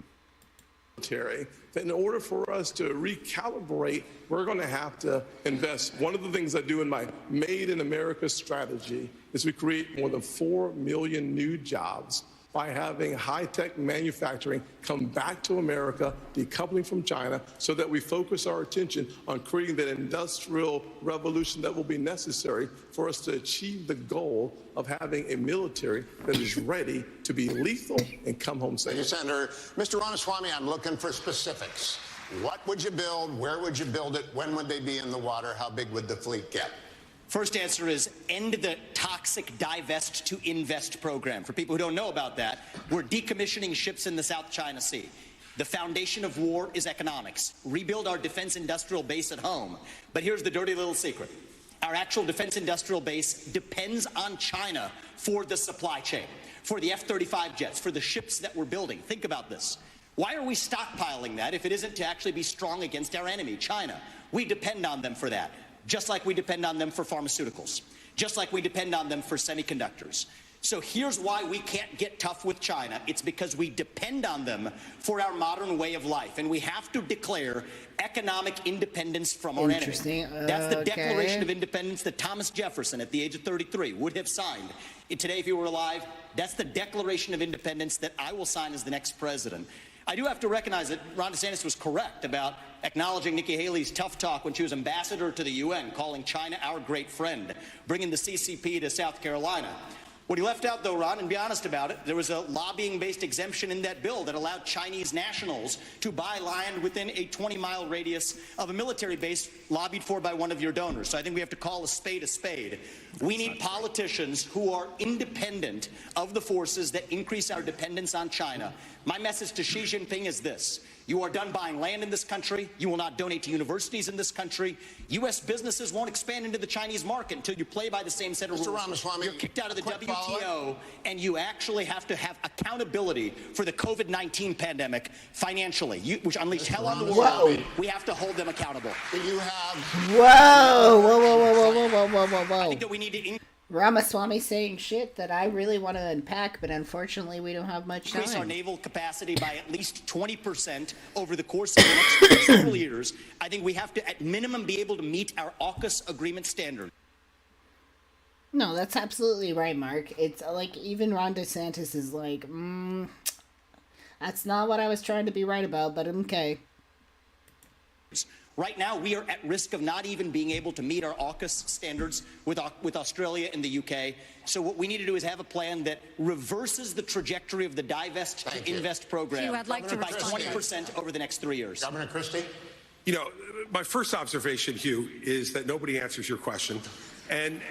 That in order for us to recalibrate, we're going to have to invest. One of the things I do in my Made in America strategy is we create more than 4 million new jobs by having high-tech manufacturing come back to America, decoupling from China, so that we focus our attention on creating that industrial revolution that will be necessary for us to achieve the goal of having a military that is ready to be lethal and come home safe. Thank you, Senator. Mr. Ramaswamy, I'm looking for specifics. What would you build? Where would you build it? When would they be in the water? How big would the fleet get? First answer is end the toxic divest to invest program. For people who don't know about that, we're decommissioning ships in the South China Sea. The foundation of war is economics. Rebuild our defense industrial base at home. But here's the dirty little secret. Our actual defense industrial base depends on China for the supply chain, for the F-35 jets, for the ships that we're building. Think about this. Why are we stockpiling that if it isn't to actually be strong against our enemy, China? We depend on them for that. Just like we depend on them for pharmaceuticals, just like we depend on them for semiconductors. So here's why we can't get tough with China. It's because we depend on them for our modern way of life, and we have to declare economic independence from our enemy. That's the Declaration of Independence that Thomas Jefferson, at the age of 33, would have signed. Today, if he were alive, that's the Declaration of Independence that I will sign as the next president. I do have to recognize that Ron DeSantis was correct about acknowledging Nikki Haley's tough talk when she was ambassador to the UN, calling China our great friend, bringing the CCP to South Carolina. What he left out, though, Ron, and be honest about it, there was a lobbying-based exemption in that bill that allowed Chinese nationals to buy land within a 20-mile radius of a military base lobbied for by one of your donors. So I think we have to call a spade a spade. We need politicians who are independent of the forces that increase our dependence on China. My message to Xi Jinping is this. You are done buying land in this country. You will not donate to universities in this country. U.S. businesses won't expand into the Chinese market until you play by the same set of rules. Mr. Ramaswamy, you're kicked out of the WTO, and you actually have to have accountability for the COVID-19 pandemic financially, which unleashed hell on the world. Whoa. We have to hold them accountable. You have... Whoa. I think that we need to... Ramaswamy saying shit that I really want to unpack, but unfortunately we don't have much time. Increase our naval capacity by at least 20% over the course of the next several years. I think we have to, at minimum, be able to meet our AUKUS agreement standard. No, that's absolutely right, Mark. It's like even Ron DeSantis is like, that's not what I was trying to be right about, but okay. Right now, we are at risk of not even being able to meet our AUKUS standards with Australia and the UK. So what we need to do is have a plan that reverses the trajectory of the divest to invest program I'd like to by 20% over the next 3 years. Governor Christie? You know, my first observation, Hugh, is that nobody answers your question. And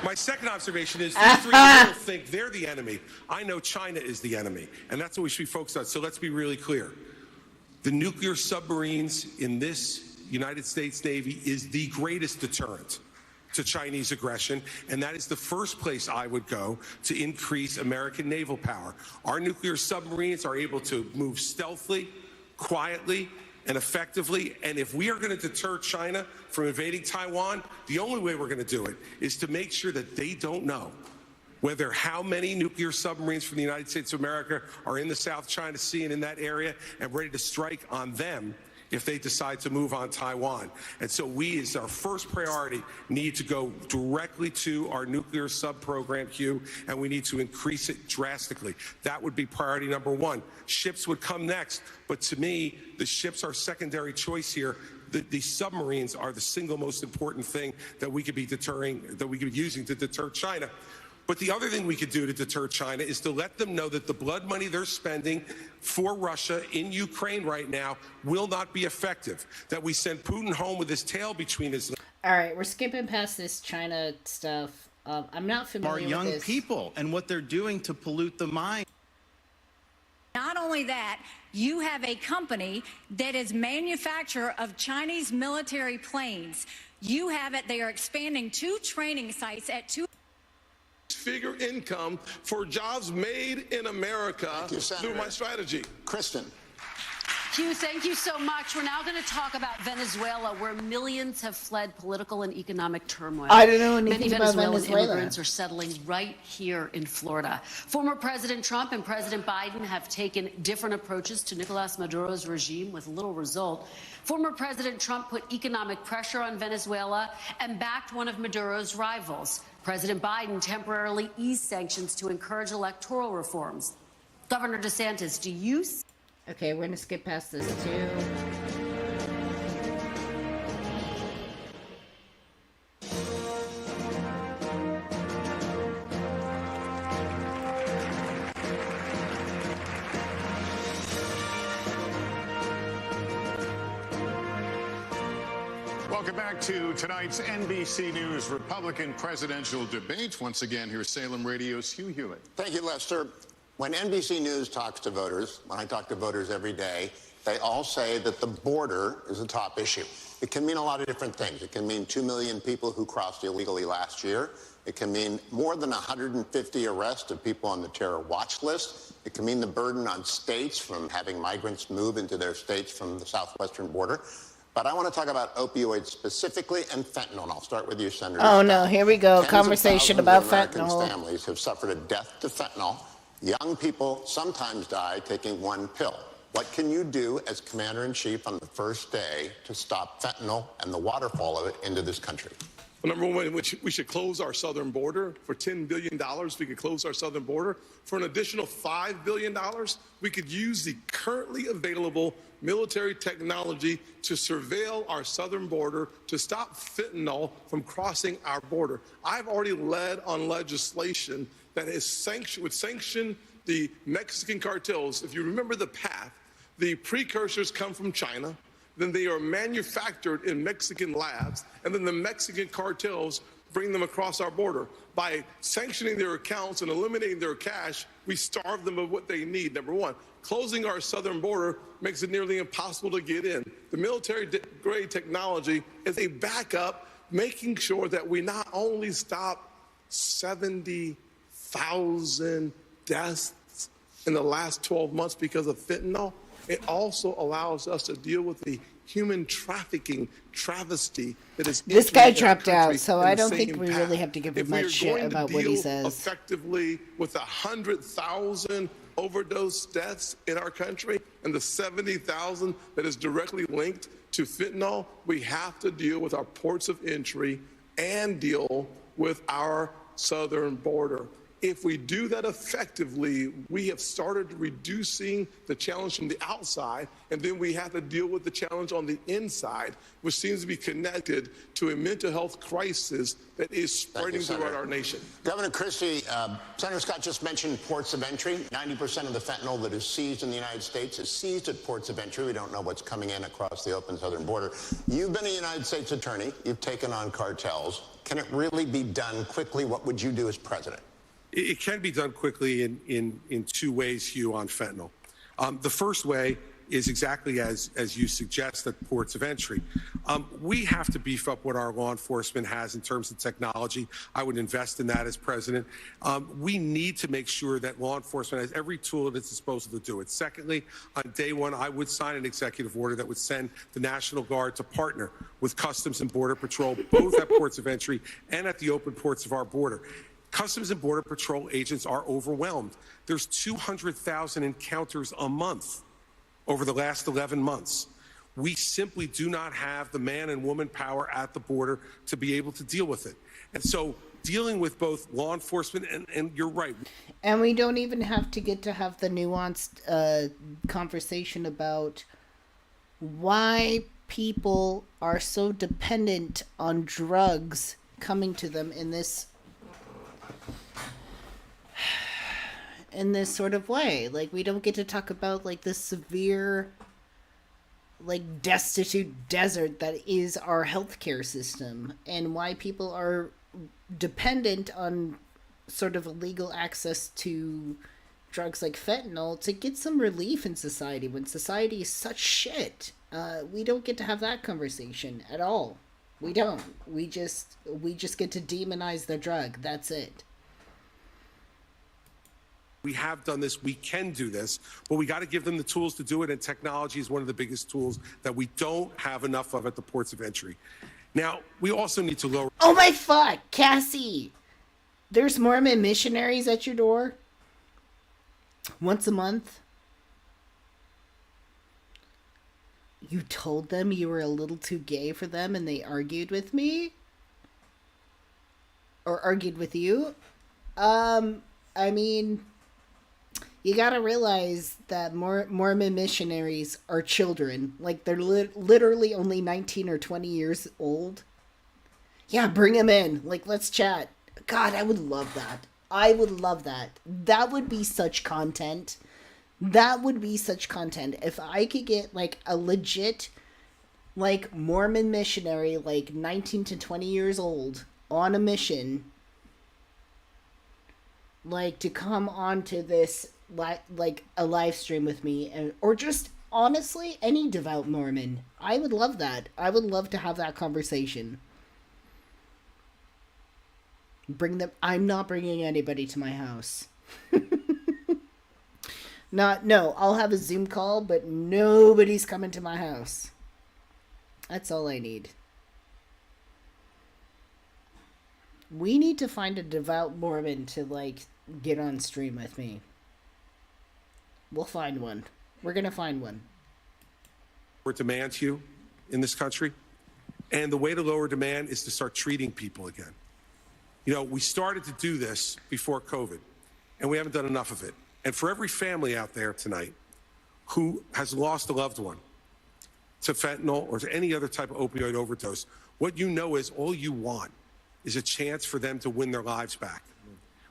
my second observation is these three people think they're the enemy. I know China is the enemy, and that's what we should be focused on. So let's be really clear. The nuclear submarines in this United States Navy is the greatest deterrent to Chinese aggression, and that is the first place I would go to increase American naval power. Our nuclear submarines are able to move stealthily, quietly, and effectively, and if we are going to deter China from invading Taiwan, the only way we're going to do it is to make sure that they don't know whether how many nuclear submarines from the United States of America are in the South China Sea and in that area and ready to strike on them if they decide to move on Taiwan. And so we, as our first priority, need to go directly to our nuclear sub-program, Hugh, and we need to increase it drastically. That would be priority number one. Ships would come next, but to me, the ships are secondary choice here. The submarines are the single most important thing that we could be using to deter China. But the other thing we could do to deter China is to let them know that the blood money they're spending for Russia in Ukraine right now will not be effective, that we send Putin home with his tail between his legs. All right, we're skipping past this China stuff. I'm not Our familiar young with this. people and what they're doing to pollute the mind. Not only that, you have a company that is manufacturer of Chinese military planes. You have it, they are expanding 2 training sites at 2 figure income for jobs made in America through my strategy. Kristen. Hugh, thank you so much. We're now going to talk about Venezuela, where millions have fled political and economic turmoil. I don't know anything Many about Venezuelan Venezuela. immigrants are settling right here in Florida. Former President Trump and President Biden have taken different approaches to Nicolas Maduro's regime with little result. Former President Trump put economic pressure on Venezuela and backed one of Maduro's rivals. President Biden temporarily eased sanctions to encourage electoral reforms. Governor DeSantis, do you see Okay, we're going to skip past this too. Welcome back to tonight's NBC News Republican presidential debate. Once again, here's Salem Radio's Hugh Hewitt. Thank you, Lester. When NBC News talks to voters, when I talk to voters every day, they all say that the border is a top issue. It can mean a lot of different things. It can mean 2 million people who crossed illegally last year. It can mean more than 150 arrests of people on the terror watch list. It can mean the burden on states from having migrants move into their states from the southwestern border. But I want to talk about opioids specifically and fentanyl. And I'll start with you, Senator. Oh no, here we go. Tens of Conversation thousands about of Americans' fentanyl. families have suffered a death to fentanyl. Young people sometimes die taking one pill. What can you do as Commander-in-Chief on the first day to stop fentanyl and the waterfall of it into this country? Well, number one, we should close our southern border. For $10 billion, we could close our southern border. For an additional $5 billion, we could use the currently available military technology to surveil our southern border to stop fentanyl from crossing our border. I've already led on legislation that would sanction the Mexican cartels. If you remember the path, the precursors come from China, then they are manufactured in Mexican labs, and then the Mexican cartels bring them across our border. By sanctioning their accounts and eliminating their cash, we starve them of what they need. Number one, closing our southern border makes it nearly impossible to get in. The military-grade technology is a backup, making sure that we not only stop 70,000 deaths in the last 12 months because of fentanyl, it also allows us to deal with the human trafficking travesty that is. This guy dropped out, so I don't think we really have to give him much shit about what he says. Effectively, with 100,000 overdose deaths in our country and the 70,000 that is directly linked to fentanyl, we have to deal with our ports of entry and deal with our southern border. If we do that effectively, we have started reducing the challenge from the outside, and then we have to deal with the challenge on the inside, which seems to be connected to a mental health crisis that is spreading throughout our nation. Governor Christie, Senator Scott just mentioned ports of entry. 90% of the fentanyl that is seized in the United States is seized at ports of entry. We don't know what's coming in across the open southern border. You've been a United States attorney. You've taken on cartels. Can it really be done quickly? What would you do as president? It can be done quickly in 2 ways, Hugh, on fentanyl. The first way is exactly as you suggest, at ports of entry. We have to beef up what our law enforcement has in terms of technology. I would invest in that as president. We need to make sure that law enforcement has every tool at its disposal to do it. Secondly, on day one, I would sign an executive order that would send the National Guard to partner with Customs and Border Patrol, both at ports of entry and at the open ports of our border. Customs and Border Patrol agents are overwhelmed. There's 200,000 encounters a month over the last 11 months. We simply do not have the man and woman power at the border to be able to deal with it. And so dealing with both law enforcement and you're right. And we don't even have to get to have the nuanced conversation about why people are so dependent on drugs coming to them in this sort of way. Like, we don't get to talk about like the severe, like, destitute desert that is our healthcare system, and why people are dependent on sort of illegal access to drugs like fentanyl to get some relief in society when society is such shit. We don't get to have that conversation at all. We don't. We just get to demonize the drug. That's it. We have done this. We can do this, but we got to give them the tools to do it. And technology is one of the biggest tools that we don't have enough of at the ports of entry. Now, we also need to lower. Oh my fuck, Cassie! There's Mormon missionaries at your door once a month. You told them you were a little too gay for them and they argued with me? Or argued with you? I mean, you gotta realize that Mormon missionaries are children. Like, they're literally only 19 or 20 years old. Yeah, bring them in. Like, let's chat. God, I would love that. I would love that. That would be such content. That would be such content. If I could get, like, a legit, like, Mormon missionary, like, 19 to 20 years old, on a mission, like, to come onto this, like, a live stream with me, and, or just, honestly, any devout Mormon. I would love that. I would love to have that conversation. Bring them. I'm not bringing anybody to my house. No, I'll have a Zoom call, but nobody's coming to my house. That's all I need. We need to find a devout Mormon to, like, get on stream with me. We'll find one. We're gonna find one. Demand to you in this country. And the way to lower demand is to start treating people again. You know, we started to do this before COVID, and we haven't done enough of it. And for every family out there tonight who has lost a loved one to fentanyl or to any other type of opioid overdose, what you know is all you want is a chance for them to win their lives back.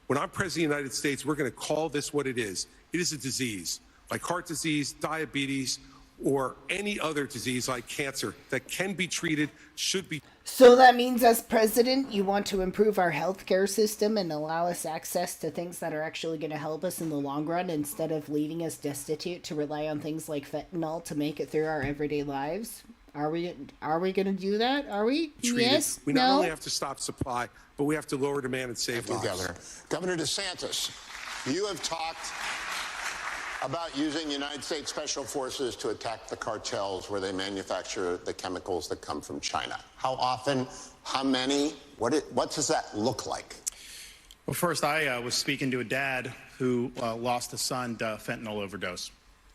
When I'm president of the United States, we're going to call this what it is. It is a disease, like heart disease, diabetes, or any other disease like cancer that can be treated, should be. So that means as president, you want to improve our healthcare system and allow us access to things that are actually going to help us in the long run instead of leaving us destitute to rely on things like fentanyl to make it through our everyday lives? Are we going to do that? Are we? Yes? We not only have to stop supply, but we have to lower demand and save lives. Governor. Governor DeSantis, you have talked about using United States Special Forces to attack the cartels where they manufacture the chemicals that come from China. How often? How many? What does that look like? Well, first, I was speaking to a dad who lost a son to fentanyl overdose.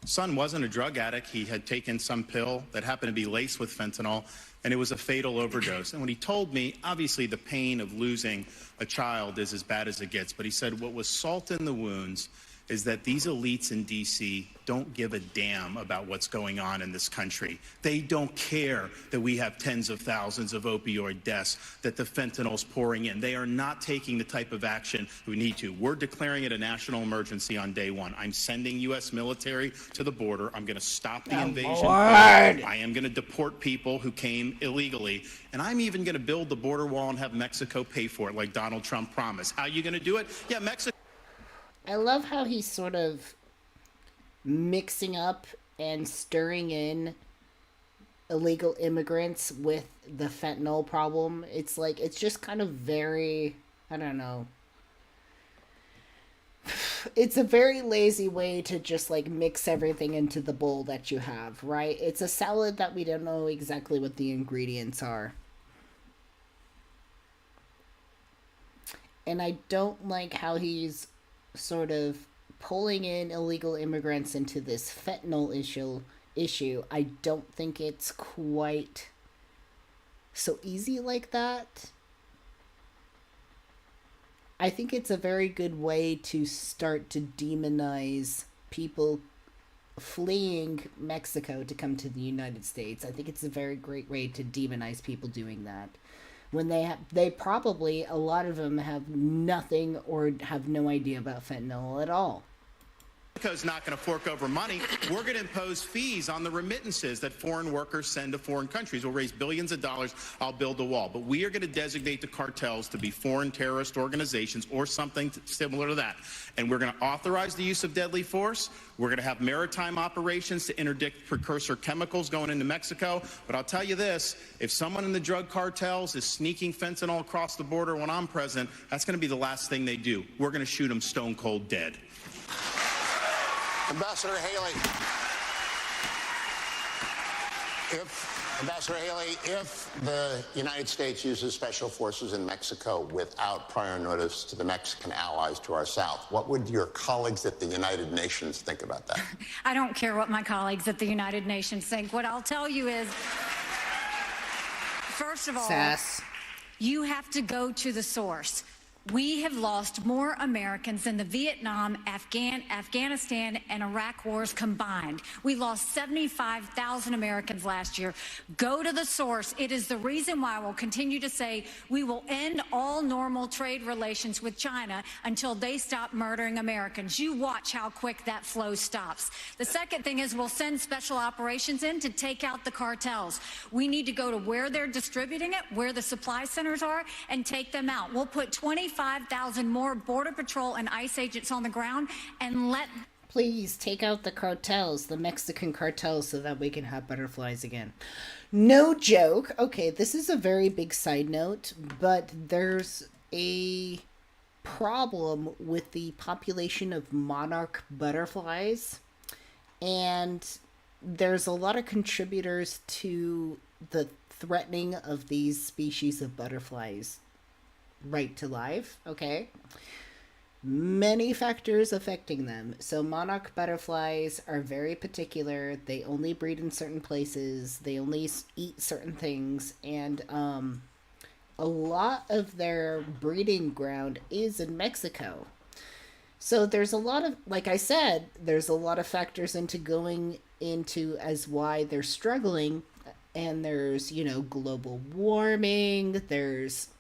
Son wasn't a drug addict. He had taken some pill that happened to be laced with fentanyl, and it was a fatal overdose. And when he told me, obviously the pain of losing a child is as bad as it gets, but he said what was salt in the wounds is that these elites in D.C. don't give a damn about what's going on in this country. They don't care that we have tens of thousands of opioid deaths, that the fentanyl's pouring in. They are not taking the type of action we need to. We're declaring it a national emergency on day one. I'm sending U.S. military to the border. I'm going to stop the invasion. I am going to deport people who came illegally. And I'm even going to build the border wall and have Mexico pay for it like Donald Trump promised. How are you going to do it? Yeah, Mexico. I love how he's sort of mixing up and stirring in illegal immigrants with the fentanyl problem. It's like, it's just kind of very, I don't know. It's a very lazy way to just like mix everything into the bowl that you have, right? It's a salad that we don't know exactly what the ingredients are. And I don't like how he's sort of pulling in illegal immigrants into this fentanyl issue. I don't think it's quite so easy like that. I think it's a very good way to start to demonize people fleeing Mexico to come to the United States. I think it's a very great way to demonize people doing that. When they probably, a lot of them have nothing or have no idea about fentanyl at all. Mexico's not going to fork over money. We're going to impose fees on the remittances that foreign workers send to foreign countries. We'll raise billions of dollars. I'll build a wall. But we are going to designate the cartels to be foreign terrorist organizations or something similar to that. And we're going to authorize the use of deadly force. We're going to have maritime operations to interdict precursor chemicals going into Mexico. But I'll tell you this, if someone in the drug cartels is sneaking fentanyl across the border when I'm president, that's going to be the last thing they do. We're going to shoot them stone cold dead. Ambassador Haley, if the United States uses special forces in Mexico without prior notice to the Mexican allies to our south, what would your colleagues at the United Nations think about that? I don't care what my colleagues at the United Nations think. What I'll tell you is, first of all, you have to go to the source. We have lost more Americans than the Vietnam, Afghanistan, and Iraq wars combined. We lost 75,000 Americans last year. Go to the source. It is the reason why we'll continue to say we will end all normal trade relations with China until they stop murdering Americans. You watch how quick that flow stops. The second thing is we'll send special operations in to take out the cartels. We need to go to where they're distributing it, where the supply centers are, and take them out. We'll put 25,000 more Border Patrol and ICE agents on the ground and let... Please take out the cartels, the Mexican cartels, so that we can have butterflies again. No joke. Okay, this is a very big side note, but there's a problem with the population of monarch butterflies, and there's a lot of contributors to the threatening of these species of butterflies. Right to life, okay? Many factors affecting them. So monarch butterflies are very particular. They only breed in certain places. They only eat certain things. And a lot of their breeding ground is in Mexico. So there's a lot of, like I said, there's a lot of factors going into as why they're struggling. And there's, global warming. There's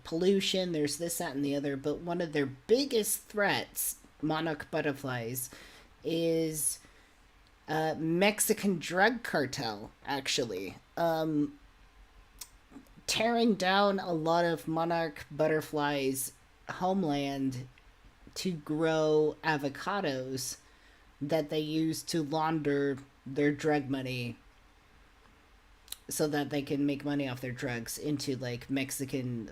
pollution, there's this, that, and the other, but one of their biggest threats, monarch butterflies, is Mexican drug cartel, actually. Tearing down a lot of monarch butterflies' homeland to grow avocados that they use to launder their drug money so that they can make money off their drugs into Mexican,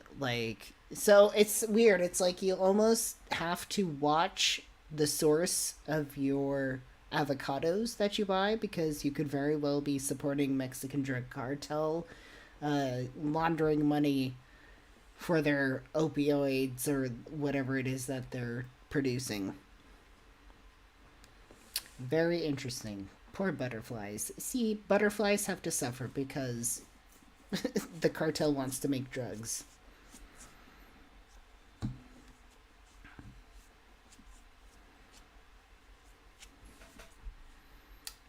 so it's weird. It's you almost have to watch the source of your avocados that you buy, because you could very well be supporting Mexican drug cartel, laundering money for their opioids or whatever it is that they're producing. Very interesting. Poor butterflies. See, butterflies have to suffer because the cartel wants to make drugs.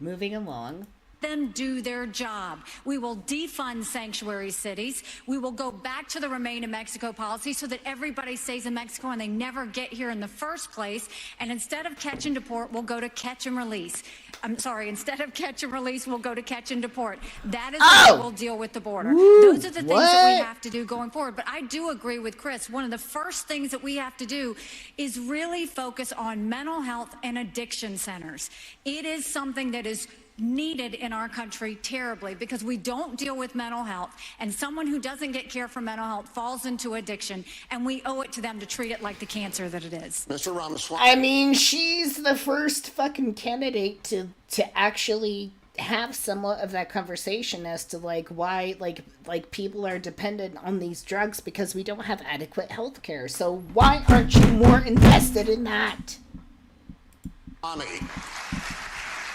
Moving along. Them do their job. We will defund sanctuary cities. We will go back to the Remain in Mexico policy so that everybody stays in Mexico and they never get here in the first place. And instead of catch and deport, we'll go to catch and release. I'm sorry, instead of catch and release, we'll go to catch and deport. That is how we'll deal with the border. Those are the things that we have to do going forward. But I do agree with Chris. One of the first things that we have to do is really focus on mental health and addiction centers. It is something that is needed in our country terribly, because we don't deal with mental health, and someone who doesn't get care for mental health falls into addiction, and we owe it to them to treat it like the cancer that it is. Mr. Ramaswamy. I mean, she's the first fucking candidate to actually have somewhat of that conversation as to why people are dependent on these drugs because we don't have adequate health care. So why aren't you more invested in that?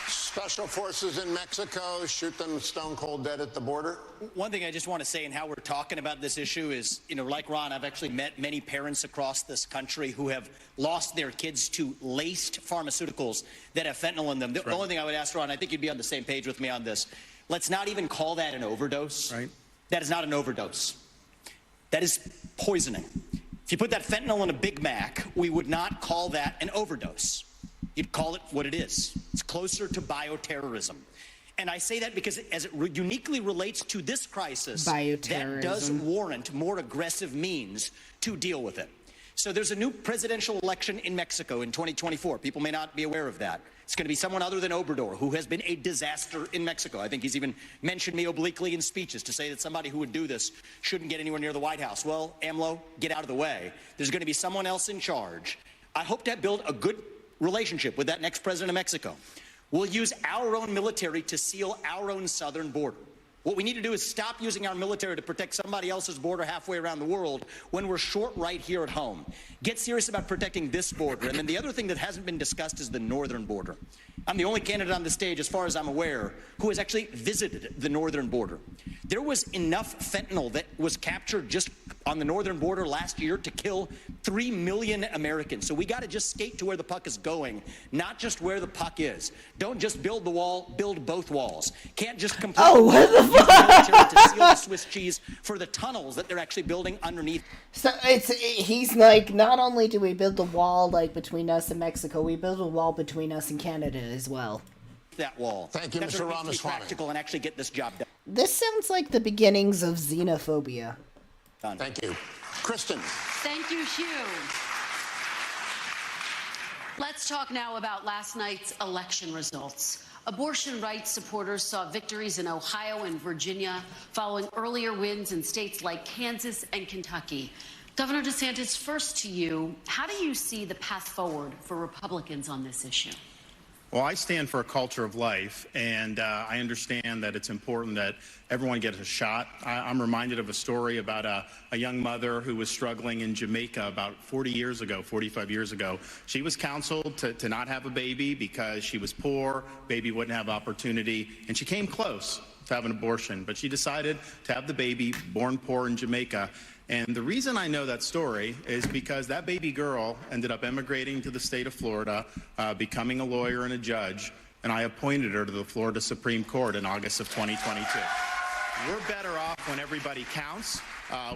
Special forces in Mexico, shoot them stone cold dead at the border? One thing I just want to say, and how we're talking about this issue is, like Ron, I've actually met many parents across this country who have lost their kids to laced pharmaceuticals that have fentanyl in them. The only thing I would ask, Ron, I think you'd be on the same page with me on this. Let's not even call that an overdose. Right. That is not an overdose. That is poisoning. If you put that fentanyl in a Big Mac, we would not call that an overdose. You'd call it what it is. It's closer to bioterrorism. And I say that because as it uniquely relates to this crisis, that does warrant more aggressive means to deal with it. So there's a new presidential election in Mexico in 2024. People may not be aware of that. It's going to be someone other than Obrador, who has been a disaster in Mexico. I think he's even mentioned me obliquely in speeches to say that somebody who would do this shouldn't get anywhere near the White House. Well, AMLO, get out of the way. There's going to be someone else in charge. I hope to build a good relationship with that next president of Mexico. We'll use our own military to seal our own southern border. What we need to do is stop using our military to protect somebody else's border halfway around the world when we're short right here at home. Get serious about protecting this border. And then the other thing that hasn't been discussed is the northern border. I'm the only candidate on the stage, as far as I'm aware, who has actually visited the northern border. There was enough fentanyl that was captured just on the northern border last year to kill 3 million Americans. So we got to just skate to where the puck is going, not just where the puck is. Don't just build the wall, build both walls. Can't just completely use the military to seal the Swiss cheese for the tunnels that they're actually building underneath. So he's like, not only do we build a wall like between us and Mexico, we build a wall between us and Canada as well. That wall. Thank you, Mr. Ramaswamy. Practical and actually get this job done. This sounds like the beginnings of xenophobia. Thank you. Kristen. Thank you, Hugh. Let's talk now about last night's election results. Abortion rights supporters saw victories in Ohio and Virginia following earlier wins in states like Kansas and Kentucky. Governor DeSantis, first to you, how do you see the path forward for Republicans on this issue? Well, I stand for a culture of life, and I understand that it's important that everyone gets a shot. I'm reminded of a story about a young mother who was struggling in Jamaica about 45 years ago. She was counseled to not have a baby because she was poor, baby wouldn't have opportunity, and she came close to have an abortion, but she decided to have the baby born poor in Jamaica. And the reason I know that story is because that baby girl ended up emigrating to the state of Florida, becoming a lawyer and a judge, and I appointed her to the Florida Supreme Court in August of 2022. We're better off when everybody counts.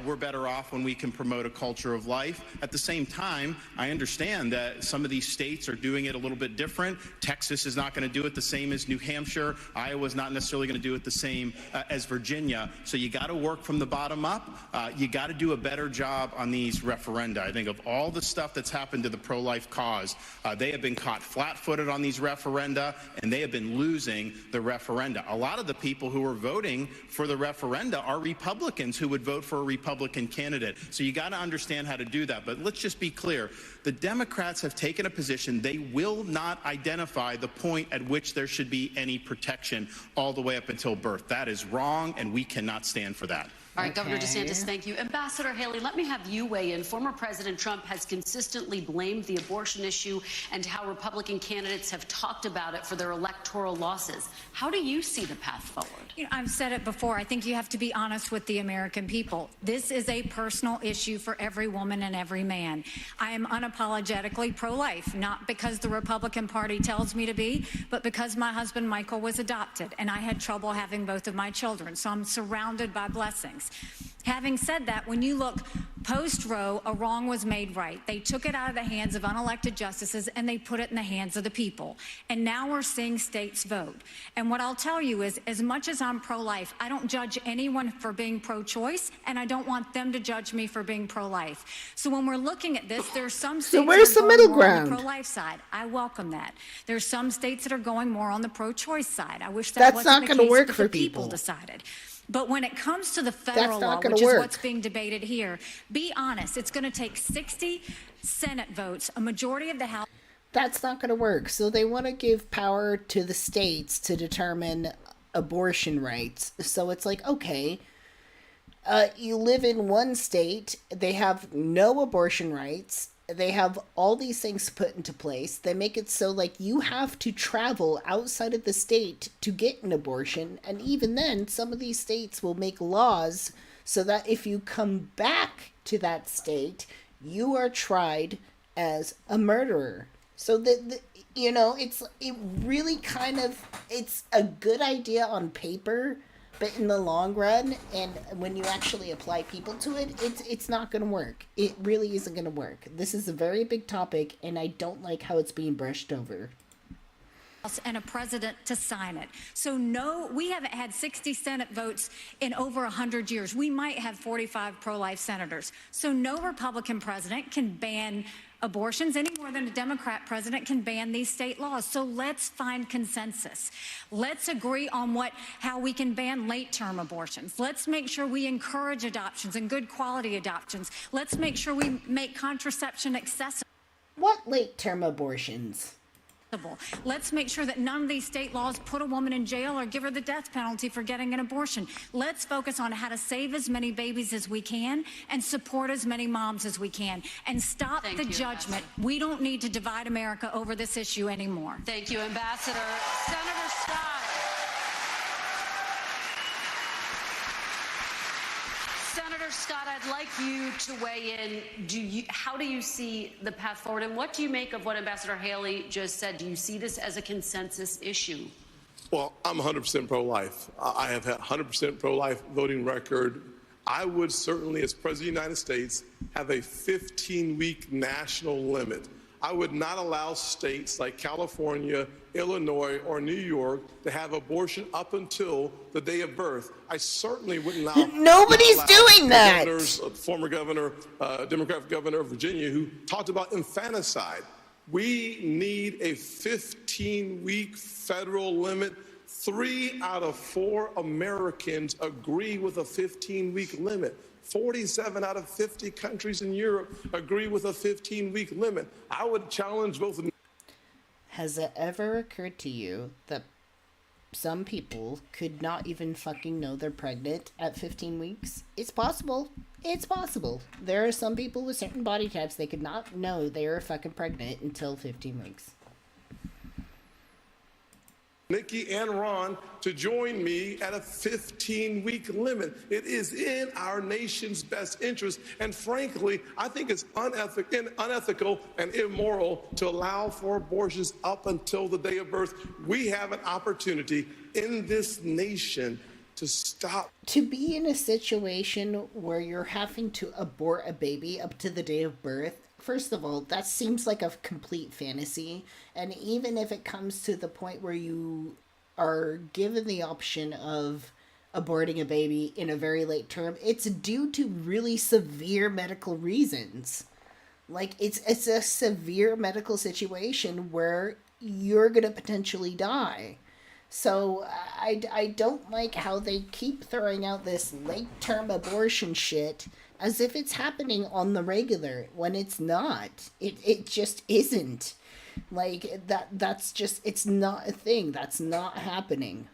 We're better off when we can promote a culture of life. At the same time, I understand that some of these states are doing it a little bit different. Texas is not going to do it the same as New Hampshire. Iowa's not necessarily going to do it the same as Virginia. So you got to work from the bottom up. You got to do a better job on these referenda. I think of all the stuff that's happened to the pro-life cause, they have been caught flat-footed on these referenda, and they have been losing the referenda. A lot of the people who are voting for the referenda are Republicans who would vote for a Republican candidate. So you got to understand how to do that. But let's just be clear. The Democrats have taken a position. They will not identify the point at which there should be any protection all the way up until birth. That is wrong, and we cannot stand for that. All right, Governor DeSantis, thank you. Ambassador Haley, let me have you weigh in. Former President Trump has consistently blamed the abortion issue and how Republican candidates have talked about it for their electoral losses. How do you see the path forward? You know, I've said it before. I think you have to be honest with the American people. This is a personal issue for every woman and every man. I am unapologetically pro-life, not because the Republican Party tells me to be, but because my husband Michael was adopted and I had trouble having both of my children. So I'm surrounded by blessings. Having said that, when you look post-Roe, a wrong was made right. They took it out of the hands of unelected justices and they put it in the hands of the people. And now we're seeing states vote. And what I'll tell you is, as much as I'm pro-life, I don't judge anyone for being pro-choice, and I don't want them to judge me for being pro-life. So when we're looking at this, there's some states where's that are the middle going more on ground? the pro-life side. I welcome that. There's some states that are going more on the pro-choice side. I wish that That's wasn't not the gonna case, work but for the people people. decided. But when it comes to the federal law, not gonna which is work. what's being debated here, be honest, it's going to take 60 Senate votes, a majority of the House. That's not going to work. So they want to give power to the states to determine abortion rights. So it's like, okay, you live in one state, they have no abortion rights. They have all these things put into place. They make it so like you have to travel outside of the state to get an abortion. And even then, some of these states will make laws so that if you come back to that state, you are tried as a murderer. So you know, it's a good idea on paper, But in the long run, and when you actually apply people to it, it's not going to work. It really isn't going to work. This is a very big topic, and I don't like how it's being brushed over. And a president to sign it. So no, we haven't had 60 Senate votes in over 100 years. We might have 45 pro-life senators. So no Republican president can ban abortions any more than a Democrat president can ban these state laws. So let's find consensus. Let's agree on how we can ban late-term abortions. Let's make sure we encourage adoptions and good quality adoptions. Let's make sure we make contraception accessible. What late-term abortions? Let's make sure that none of these state laws put a woman in jail or give her the death penalty for getting an abortion. Let's focus on how to save as many babies as we can and support as many moms as we can and stop the judgment. We don't need to divide America over this issue anymore. Thank you, Ambassador. Senator Scott. Senator Scott, I'd like you to weigh in. How do you see the path forward, and what do you make of what Ambassador Haley just said? Do you see this as a consensus issue? Well, I'm 100% pro-life. I have had 100% pro-life voting record. I would certainly, as President of the United States, have a 15-week national limit. I would not allow states like California, Illinois, or New York to have abortion up until the day of birth. I certainly wouldn't allow. Nobody's doing that. Former governor, Democratic governor of Virginia, who talked about infanticide. We need a 15-week federal limit. 3 out of 4 Americans agree with a 15-week limit. 47 out of 50 countries in Europe agree with a 15-week limit. I would challenge both. Has it ever occurred to you that some people could not even fucking know they're pregnant at 15 weeks? It's possible. It's possible. There are some people with certain body types, they could not know they are fucking pregnant until 15 weeks. Nikki and Ron to join me at a 15-week limit. It is in our nation's best interest, and frankly, I think it's unethical and immoral to allow for abortions up until the day of birth. We have an opportunity in this nation to stop. To be in a situation where you're having to abort a baby up to the day of birth, first of all, that seems like a complete fantasy. And even if it comes to the point where you are given the option of aborting a baby in a very late term, it's due to really severe medical reasons. Like, it's a severe medical situation where you're going to potentially die. So I don't like how they keep throwing out this late-term abortion shit as if it's happening on the regular, when it's not. It just isn't. Like, that's just, it's not a thing. That's not happening.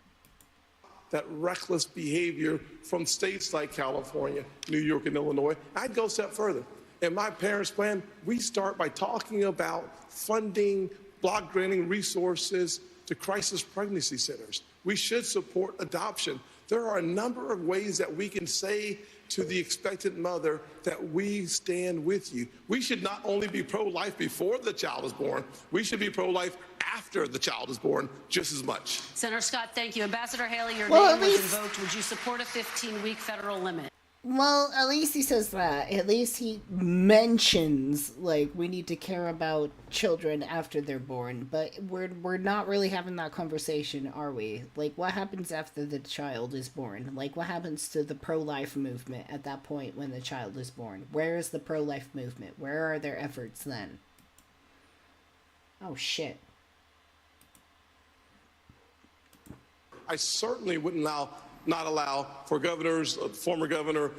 That reckless behavior from states like California, New York, and Illinois. I'd go a step further. In my parents' plan, we start by talking about funding, block granting resources to crisis pregnancy centers. We should support adoption. There are a number of ways that we can say to the expectant mother that we stand with you. We should not only be pro-life before the child is born, we should be pro-life after the child is born just as much. Senator Scott, thank you. Ambassador Haley, your name was invoked. Would you support a 15-week federal limit? Well, at least he says that. At least he mentions, like, we need to care about children after they're born. But we're not really having that conversation, are we? Like, what happens after the child is born? Like, what happens to the pro-life movement at that point when the child is born? Where is the pro-life movement? Where are their efforts then? Oh, shit. I certainly wouldn't not allow for governors, former governor,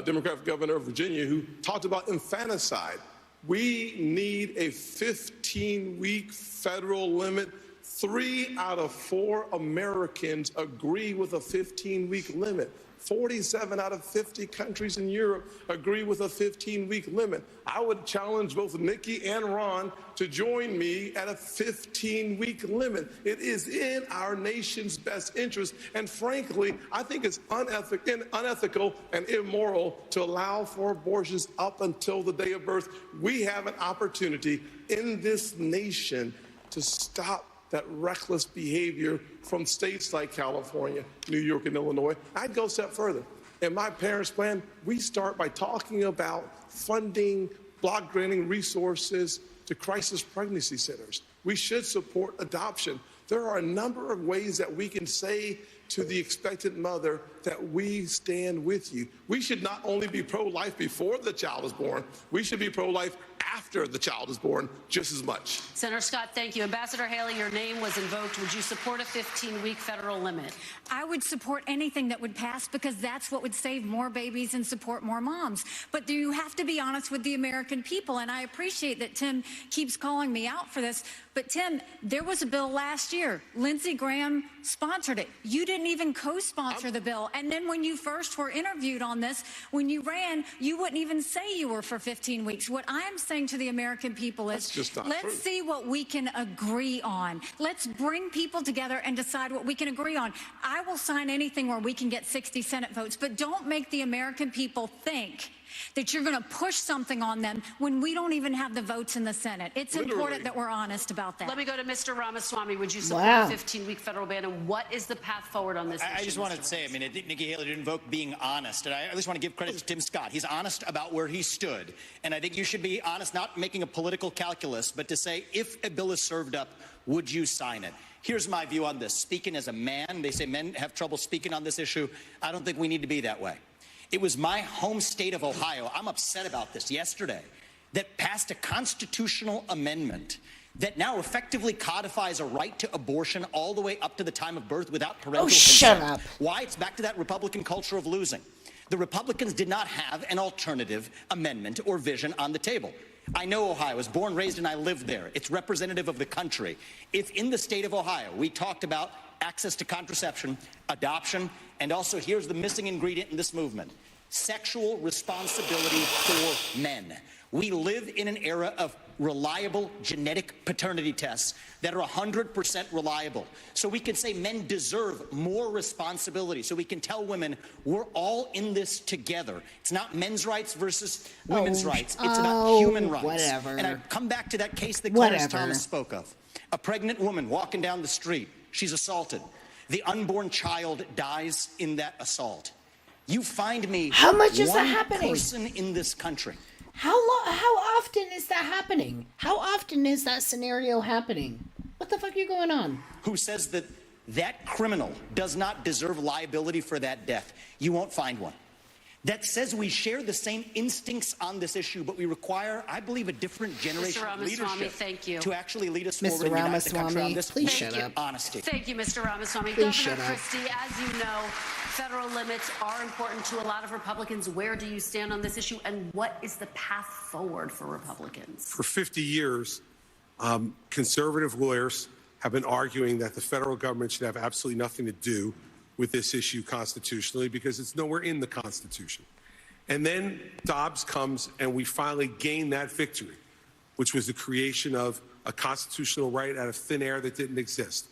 Democratic governor of Virginia, who talked about infanticide. We need a 15-week federal limit. 3 out of 4 Americans agree with a 15-week limit. 47 out of 50 countries in Europe agree with a 15-week limit. I would challenge both Nikki and Ron to join me at a 15-week limit. It is in our nation's best interest, and frankly, I think it's unethical and immoral to allow for abortions up until the day of birth. We have an opportunity in this nation to stop that reckless behavior from states like California, New York, and Illinois. I'd go a step further. In my parents' plan, we start by talking about funding, block granting resources to crisis pregnancy centers. We should support adoption. There are a number of ways that we can say to the expectant mother that we stand with you. We should not only be pro-life before the child is born, we should be pro-life after the child is born just as much. Senator Scott, thank you. Ambassador Haley, your name was invoked. Would you support a 15-week federal limit? I would support anything that would pass because that's what would save more babies and support more moms. But you have to be honest with the American people, and I appreciate that Tim keeps calling me out for this. But Tim, there was a bill last year. Lindsey Graham sponsored it. You didn't even co-sponsor the bill. And then when you first were interviewed on this, when you ran, you wouldn't even say you were for 15 weeks. What I'm saying to the American people is, let's see what we can agree on. Let's bring people together and decide what we can agree on. I will sign anything where we can get 60 Senate votes, but don't make the American people think that you're going to push something on them when we don't even have the votes in the Senate. It's important that we're honest about that. Let me go to Mr. Ramaswamy. Would you support a 15-week federal ban, and what is the path forward on this issue? I just wanted to say, I mean, I think Nikki Haley did invoke being honest, and I at least want to give credit to Tim Scott. He's honest about where he stood, and I think you should be honest, not making a political calculus, but to say, if a bill is served up, would you sign it? Here's my view on this. Speaking as a man, they say men have trouble speaking on this issue. I don't think we need to be that way. It was my home state of Ohio, I'm upset about this, yesterday, that passed a constitutional amendment that now effectively codifies a right to abortion all the way up to the time of birth without parental consent. Shut up. Why? It's back to that Republican culture of losing. The Republicans did not have an alternative amendment or vision on the table. I know Ohio. I was born, raised, and I lived there. It's representative of the country. If in the state of Ohio, we talked about access to contraception, adoption, and also here's the missing ingredient in this movement, sexual responsibility for men. We live in an era of reliable genetic paternity tests that are 100% reliable. So we can say men deserve more responsibility. So we can tell women we're all in this together. It's not men's rights versus women's rights. It's about human rights. Whatever. And I come back to that case that Clarence Thomas spoke of. A pregnant woman walking down the street. She's assaulted. The unborn child dies in that assault. You find me how much is that happening? Person in this country. How often is that happening? How often is that scenario happening? What the fuck are you going on? Who says that that criminal does not deserve liability for that death? You won't find one. That says we share the same instincts on this issue, but we require, I believe, a different generation of leadership to actually lead us forward and unite the country on this. Please shut up. Honesty. Thank you, Mr. Ramaswamy. Please Governor Christie, as you know, federal limits are important to a lot of Republicans. Where do you stand on this issue, and what is the path forward for Republicans? For 50 years, conservative lawyers have been arguing that the federal government should have absolutely nothing to do with this issue constitutionally because it's nowhere in the Constitution. And then Dobbs comes and we finally gain that victory, which was the creation of a constitutional right out of thin air that didn't exist.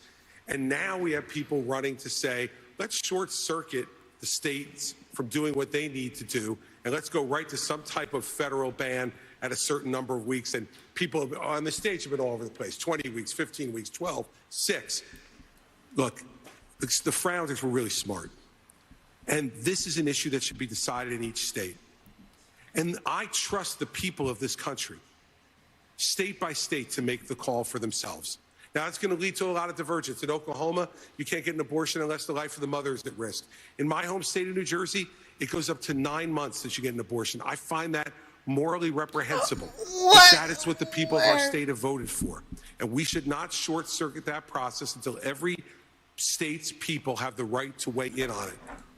And now we have people running to say, let's short circuit the states from doing what they need to do, and let's go right to some type of federal ban at a certain number of weeks. And people on the stage have been all over the place, 20 weeks, 15 weeks, 12, 6. Look, the Frowners were really smart. And this is an issue that should be decided in each state. And I trust the people of this country, state by state, to make the call for themselves. Now, it's going to lead to a lot of divergence. In Oklahoma, you can't get an abortion unless the life of the mother is at risk. In my home state of New Jersey, it goes up to 9 months that you get an abortion. I find that morally reprehensible. But that is what the people of our state have voted for. And we should not short-circuit that process until every state's people have the right to weigh in on it.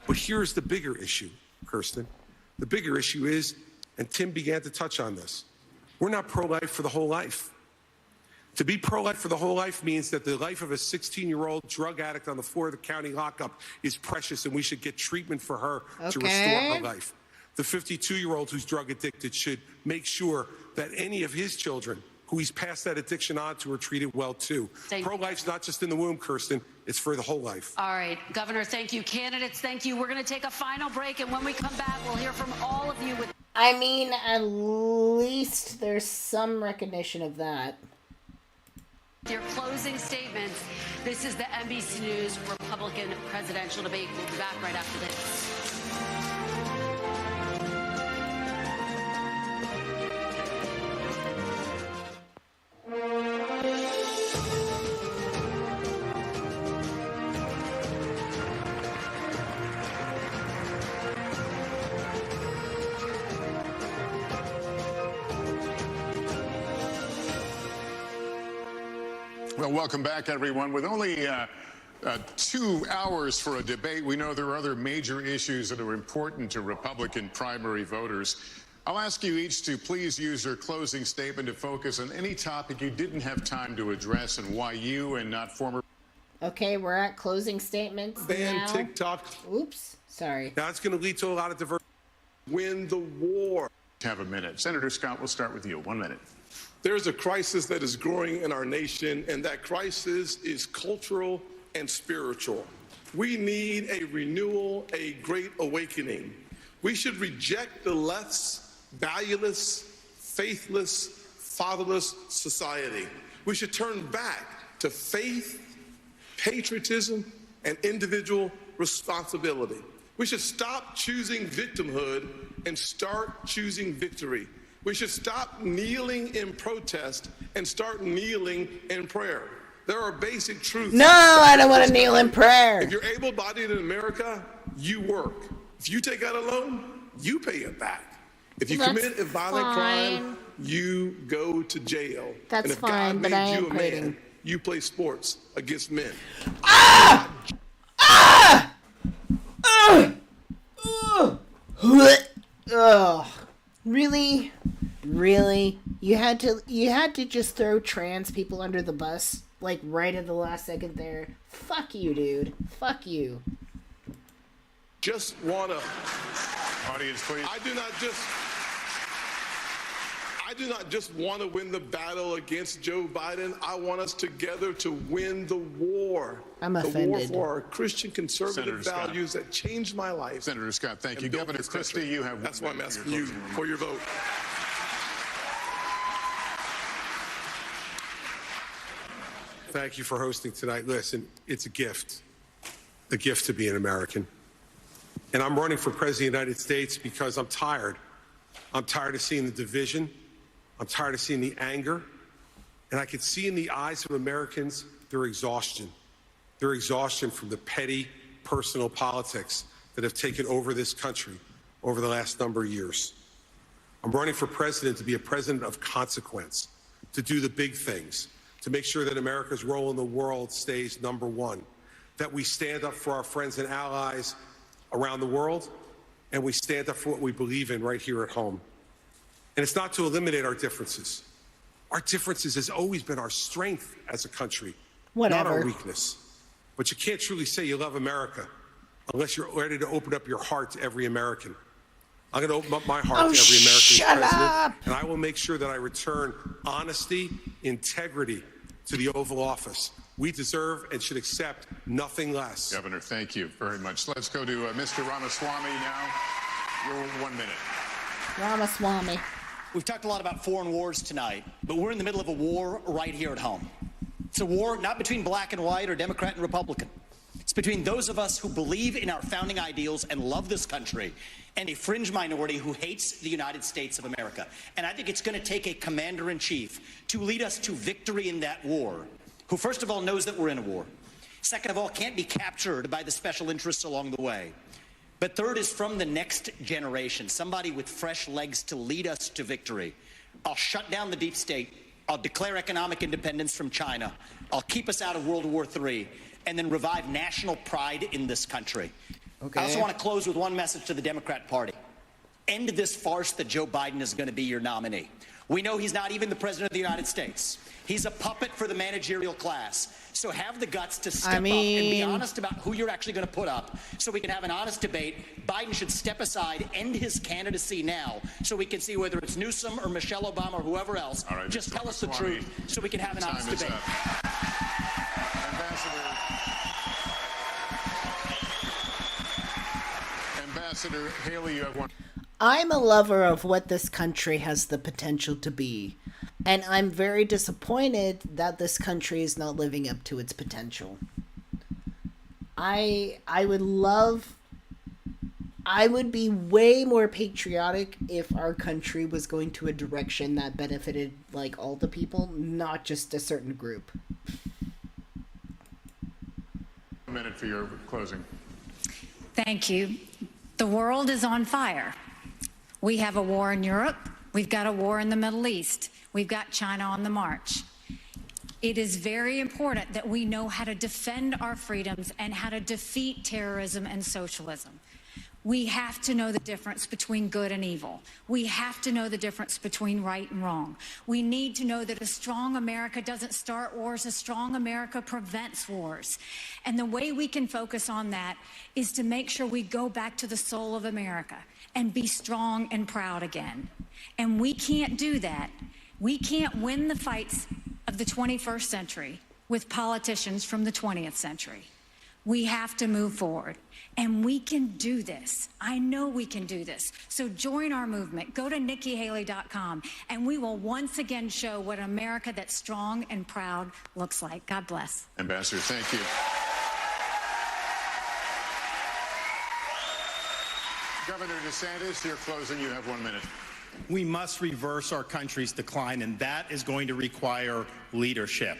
But here's the bigger issue, Kirsten. The bigger issue is, and Tim began to touch on this, we're not pro-life for the whole life. To be pro-life for the whole life means that the life of a 16-year-old drug addict on the floor of the county lockup is precious, and we should get treatment for her to restore her life. The 52-year-old who's drug addicted should make sure that any of his children who he's passed that addiction on to are treated well, too. Pro-life's not just in the womb, Kirsten. It's for the whole life. All right, Governor, thank you. Candidates, thank you. We're going to take a final break, and when we come back, we'll hear from all of you. I mean, at least there's some recognition of that. Your closing statements. This is the NBC News Republican presidential debate. We'll be back right after this. Well, welcome back, everyone. With only 2 hours for a debate, we know there are other major issues that are important to Republican primary voters. I'll ask you each to please use your closing statement to focus on any topic you didn't have time to address and why you and not former... Okay, we're at closing statements Ban now. TikTok. Oops, sorry. That's going to lead to a lot of diversity. Win the war. Have a minute. Senator Scott, we'll start with you. 1 minute. There's a crisis that is growing in our nation, and that crisis is cultural and spiritual. We need a renewal, a great awakening. We should reject the left's valueless, faithless, fatherless society. We should turn back to faith, patriotism, and individual responsibility. We should stop choosing victimhood and start choosing victory. We should stop kneeling in protest and start kneeling in prayer. There are basic truths. No, I don't want to kneel in prayer. If you're able-bodied in America, you work. If you take out a loan, you pay it back. If you commit a violent crime, you go to jail. That's and if fine, God but made I am you a quitting. man, you play sports against men. Ah! Ah! Ugh. Really? Really? You had to just throw trans people under the bus, like right at the last second there. Fuck you, dude. Fuck you. Just wanna Audience, please. I do not just want to win the battle against Joe Biden. I want us together to win the war. I'm the offended. war for our Christian conservative Senator values that changed my life. Senator Scott, thank you. built Governor this country. Christie, you have... That's why I'm asking you for your vote. Thank you for hosting tonight. Listen, it's a gift to be an American. And I'm running for President of the United States because I'm tired. I'm tired of seeing the division. I'm tired of seeing the anger. And I can see in the eyes of Americans their exhaustion. Their exhaustion from the petty, personal politics that have taken over this country over the last number of years. I'm running for president to be a president of consequence, to do the big things, to make sure that America's role in the world stays number one, that we stand up for our friends and allies around the world, and we stand up for what we believe in right here at home. And it's not to eliminate our differences. Our differences has always been our strength as a country, not our weakness. But you can't truly say you love America unless you're ready to open up your heart to every American. I'm going to open up my heart to every American president, and I will make sure that I return honesty, integrity to the Oval Office. We deserve and should accept nothing less. Governor, thank you very much. Let's go to Mr. Ramaswamy now. Your 1 minute. Ramaswamy. We've talked a lot about foreign wars tonight, but we're in the middle of a war right here at home. It's a war not between black and white or Democrat and Republican. It's between those of us who believe in our founding ideals and love this country and a fringe minority who hates the United States of America. And I think it's going to take a commander-in-chief to lead us to victory in that war, who first of all knows that we're in a war, second of all can't be captured by the special interests along the way, but third is from the next generation, somebody with fresh legs to lead us to victory. I'll shut down the deep state. I'll declare economic independence from China. I'll keep us out of World War III, and then revive national pride in this country. Okay. I also want to close with one message to the Democrat Party. End this farce that Joe Biden is going to be your nominee. We know he's not even the president of the United States. He's a puppet for the managerial class. So have the guts to step up and be honest about who you're actually going to put up so we can have an honest debate. Biden should step aside, end his candidacy now, so we can see whether it's Newsom or Michelle Obama or whoever else. All right, just Mr. tell us the Ramaswamy, truth so we can have an honest debate. Ambassador Haley, you have one. I'm a lover of what this country has the potential to be. And I'm very disappointed that this country is not living up to its potential. I would love, I would be way more patriotic if our country was going to a direction that benefited like all the people, not just a certain group. A minute for your closing. Thank you. The world is on fire. We have a war in Europe. We've got a war in the Middle East. We've got China on the march. It is very important that we know how to defend our freedoms and how to defeat terrorism and socialism. We have to know the difference between good and evil. We have to know the difference between right and wrong. We need to know that a strong America doesn't start wars, a strong America prevents wars. And the way we can focus on that is to make sure we go back to the soul of America and be strong and proud again. And we can't do that. We can't win the fights of the 21st century with politicians from the 20th century. We have to move forward, and we can do this. I know we can do this. So join our movement. Go to NikkiHaley.com, and we will once again show what America that's strong and proud looks like. God bless. Ambassador, thank you. Governor DeSantis, your closing. You have 1 minute. We must reverse our country's decline, and that is going to require leadership.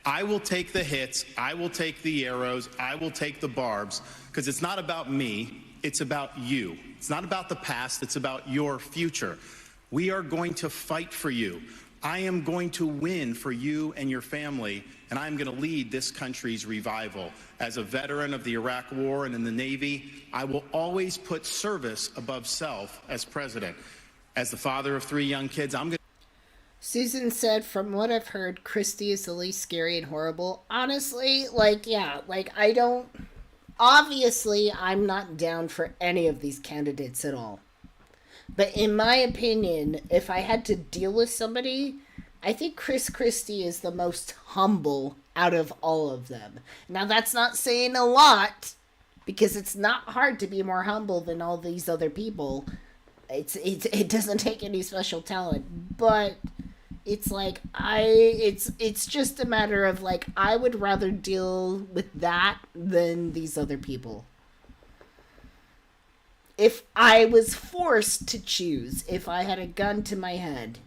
I will take the hits, I will take the arrows, I will take the barbs, because it's not about me, it's about you. It's not about the past, it's about your future. We are going to fight for you. I am going to win for you and your family, and I'm going to lead this country's revival. As a veteran of the Iraq War and in the Navy, I will always put service above self as president. As the father of 3 young kids, I'm going to... Susan said, from what I've heard, Christie is the least scary and horrible. Honestly, like, yeah, like, I don't... Obviously, I'm not down for any of these candidates at all. But in my opinion, if I had to deal with somebody, I think Chris Christie is the most humble out of all of them. Now, that's not saying a lot, because it's not hard to be more humble than all these other people. It doesn't take any special talent, but it's like it's just a matter of like I would rather deal with that than these other people. If I was forced to choose, if I had a gun to my head,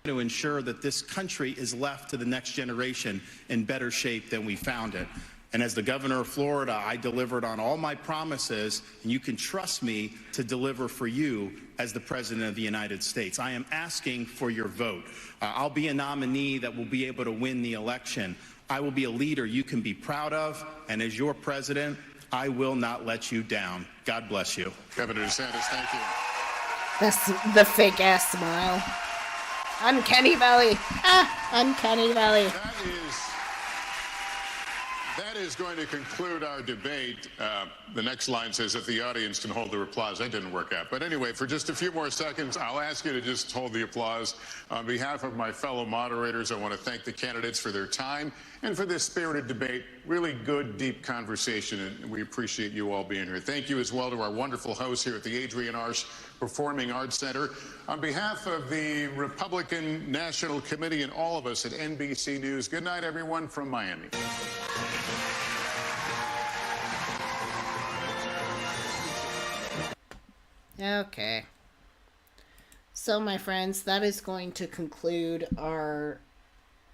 to ensure that this country is left to the next generation in better shape than we found it. And as the governor of Florida, I delivered on all my promises, and you can trust me to deliver for you as the President of the United States. I am asking for your vote. I'll be a nominee that will be able to win the election. I will be a leader you can be proud of, and as your president, I will not let you down. God bless you. Governor DeSantis, thank you. That's the fake-ass smile. Uncanny Valley. Uncanny Valley. That is going to conclude our debate. The next line says that the audience can hold their applause. That didn't work out. But anyway, for just a few more seconds, I'll ask you to just hold the applause. On behalf of my fellow moderators, I want to thank the candidates for their time and for this spirited debate. Really good, deep conversation, and we appreciate you all being here. Thank you as well to our wonderful hosts here at the Adrienne Arsh Performing Arts Center. On behalf of the Republican National Committee and all of us at NBC News, good night, everyone, from Miami. Okay. So, my friends, that is going to conclude our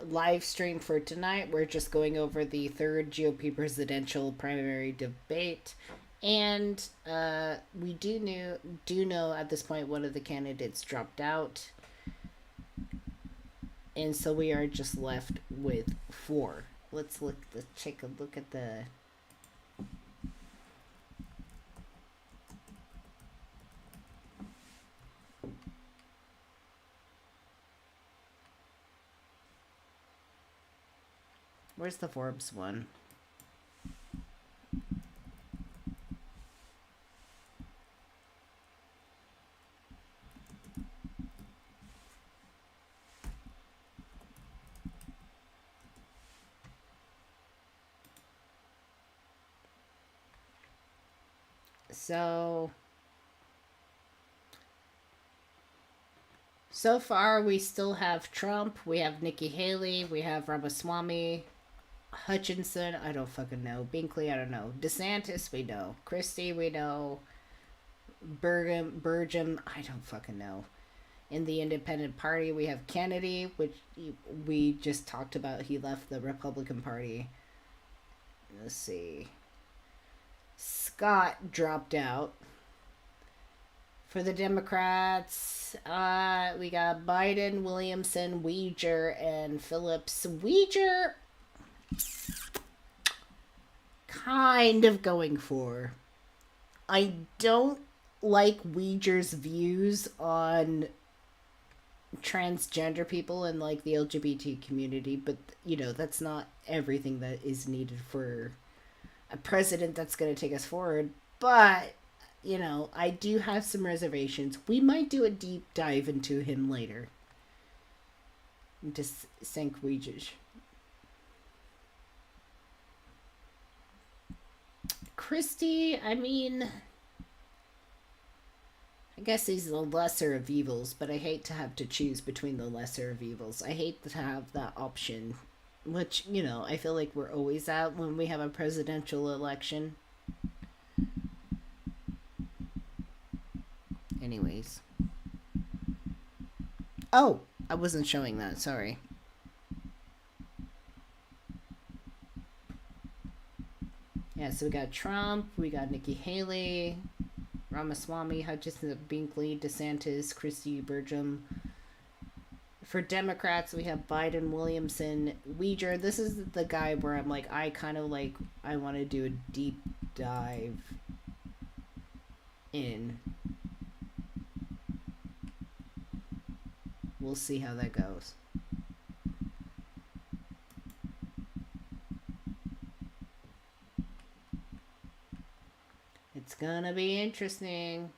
live stream for tonight. We're just going over the third GOP presidential primary debate. And we do know at this point one of the candidates dropped out. And so we are just left with 4. Let's take a look at the... Where's the Forbes one? So far, we still have Trump, we have Nikki Haley, we have Ramaswamy, Hutchinson, I don't fucking know. Binkley, I don't know. DeSantis, we know. Christie, we know. Burgum, I don't fucking know. In the Independent Party, we have Kennedy, which we just talked about. He left the Republican Party. Let's see. Scott dropped out. For the Democrats, we got Biden, Williamson, Weeger, and Phillips. Weeger, kind of going for. I don't like Weeger's views on transgender people and like the LGBT community, but you know, that's not everything that is needed for a president that's going to take us forward. But you know, I do have some reservations. We might do a deep dive into him later. Just think Weegish. Christie, I mean, I guess he's the lesser of evils, but I hate to have to choose between the lesser of evils. I hate to have that option, which, you know, I feel like we're always at when we have a presidential election. Anyways. Oh, I wasn't showing that, sorry. Yeah, so we got Trump, we got Nikki Haley, Ramaswamy, Hutchinson, Binkley, DeSantis, Christie, Burgum. For Democrats, we have Biden, Williamson, Weeger. This is the guy where I'm like, I want to do a deep dive in. We'll see how that goes. It's gonna be interesting.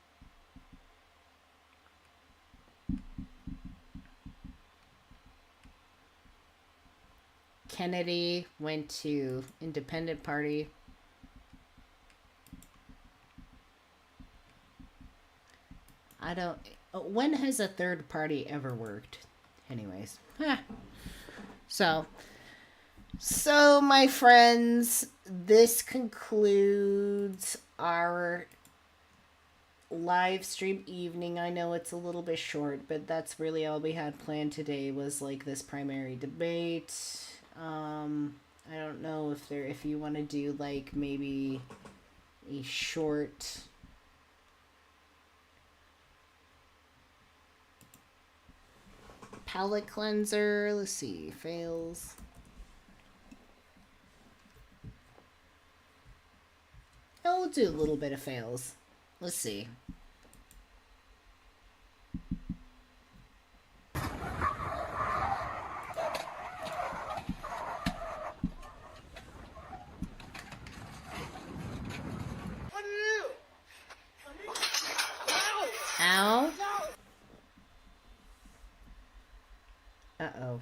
Kennedy went to Independent Party. I don't... When has a third party ever worked? Anyways. So, my friends, this concludes our live stream evening. I know it's a little bit short, but that's really all we had planned today was like this primary debate. I don't know if you want to do like maybe a short palette cleanser. Let's see, fails. Oh, we'll do a little bit of fails. Let's see. Ow. Uh-oh.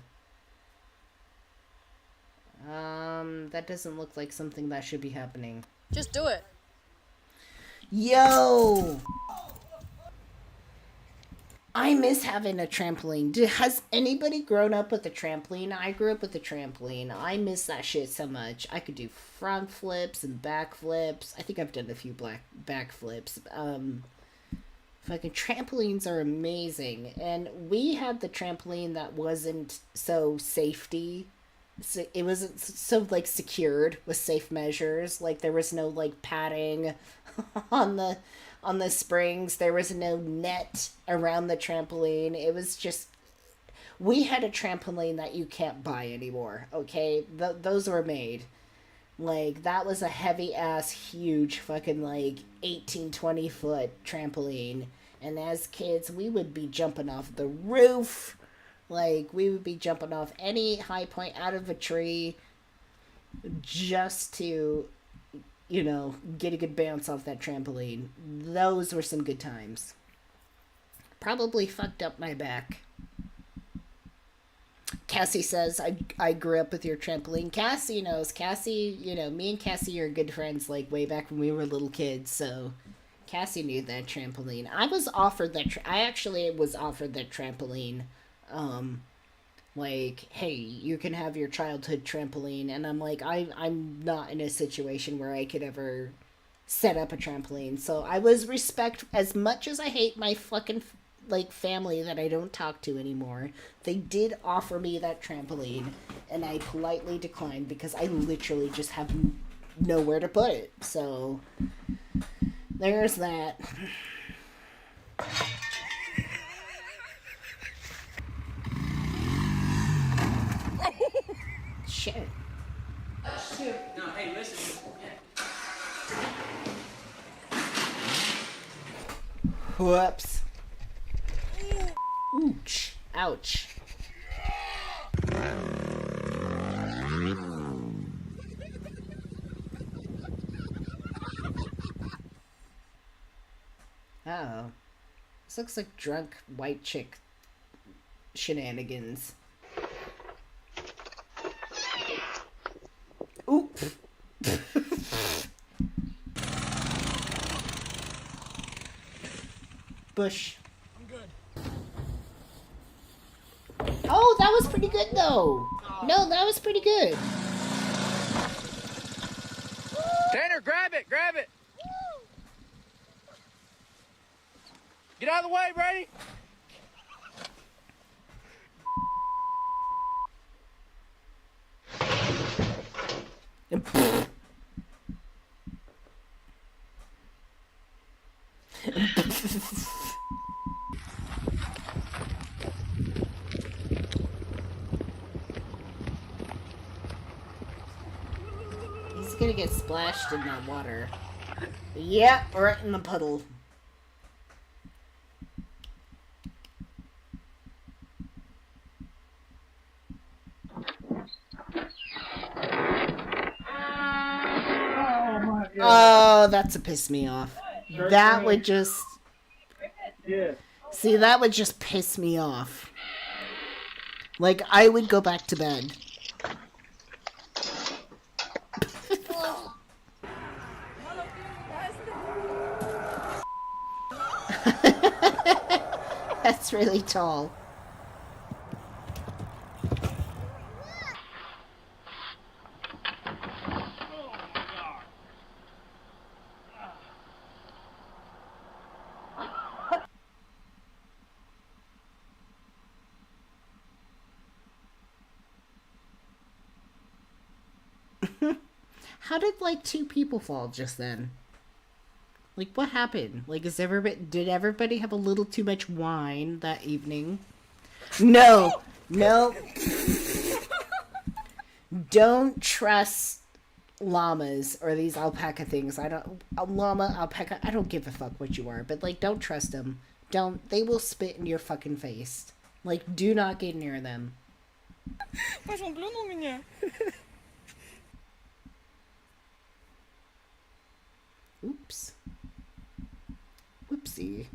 That doesn't look like something that should be happening. Just do it. Yo! I miss having a trampoline. Has anybody grown up with a trampoline? I grew up with a trampoline. I miss that shit so much. I could do front flips and back flips. I think I've done a few back flips. Fucking trampolines are amazing. And we had the trampoline that wasn't so safety. So it wasn't so like secured with safe measures. Like there was no like padding on the springs. There was no net around the trampoline. It was just, we had a trampoline that you can't buy anymore. Okay, those were made. Like that was a heavy ass, huge fucking like 18-20 foot trampoline. And as kids, we would be jumping off the roof. Like, we would be jumping off any high point out of a tree just to, you know, get a good bounce off that trampoline. Those were some good times. Probably fucked up my back. Cassie says, I grew up with your trampoline. Cassie knows. Cassie, you know, me and Cassie are good friends, like, way back when we were little kids, so Cassie knew that trampoline. I was offered that. I actually was offered that trampoline. Like, hey, you can have your childhood trampoline, and I'm like, I'm not in a situation where I could ever set up a trampoline. So I was as much as I hate my fucking like family that I don't talk to anymore. They did offer me that trampoline, and I politely declined because I literally just have nowhere to put it. So there's that. Shit. No, hey, listen. Whoops. Ouch. Ouch. Oh. This looks like drunk white chick shenanigans. Oop. Bush. I'm good. Oh, that was pretty good though. No, that was pretty good. Tanner, grab it, grab it. Get out of the way, Brady. He's gonna get splashed in that water. Yep, right in the puddle. Oh, that's a piss me off. That would just... See, that would just piss me off. Like, I would go back to bed. That's really tall. How did, like, 2 people fall just then? Like, what happened? Like, did everybody have a little too much wine that evening? No! No! Don't trust llamas or these alpaca things. Alpaca, I don't give a fuck what you are, but, like, don't trust them. They will spit in your fucking face. Like, do not get near them. Oops. Whoopsie.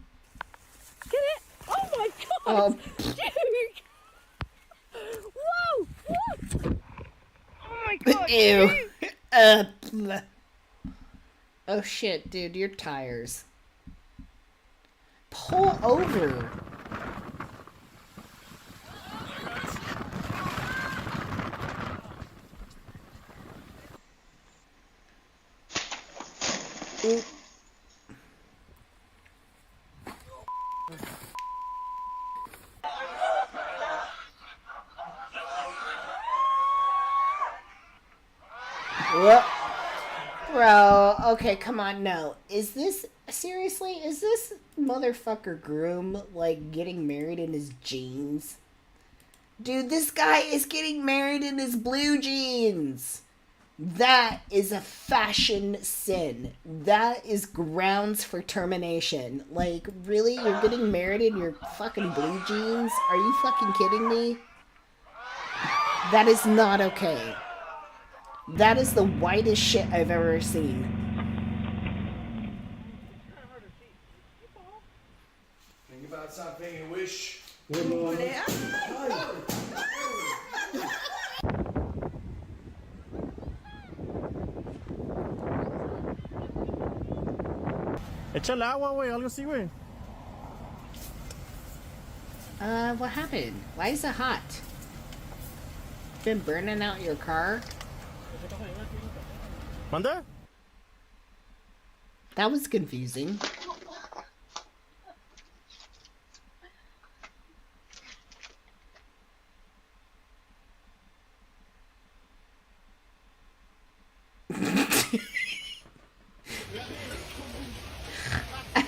Get it? Oh my god! Dude! Whoa! Whoa! Oh my god! Ew. Oh shit, dude, your tires. Pull over. Ooh. What? Bro, okay, come on, no. Is this motherfucker groom, like, getting married in his jeans? Dude, this guy is getting married in his blue jeans! That is a fashion sin. That is grounds for termination. Like, really? You're getting married in your fucking blue jeans? Are you fucking kidding me? That is not okay. That is the whitest shit I've ever seen. Think about something you wish. Échale agua, güey, algo así, güey. What happened? Why is it hot? Been burning out your car? ¿Manda? That was confusing.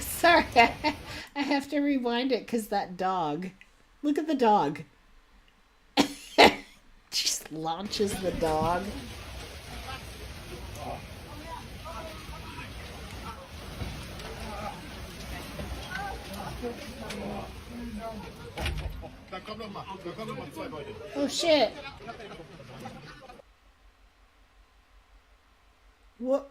Sorry, I have to rewind it because that dog. Look at the dog. Just launches the dog. Oh shit. What?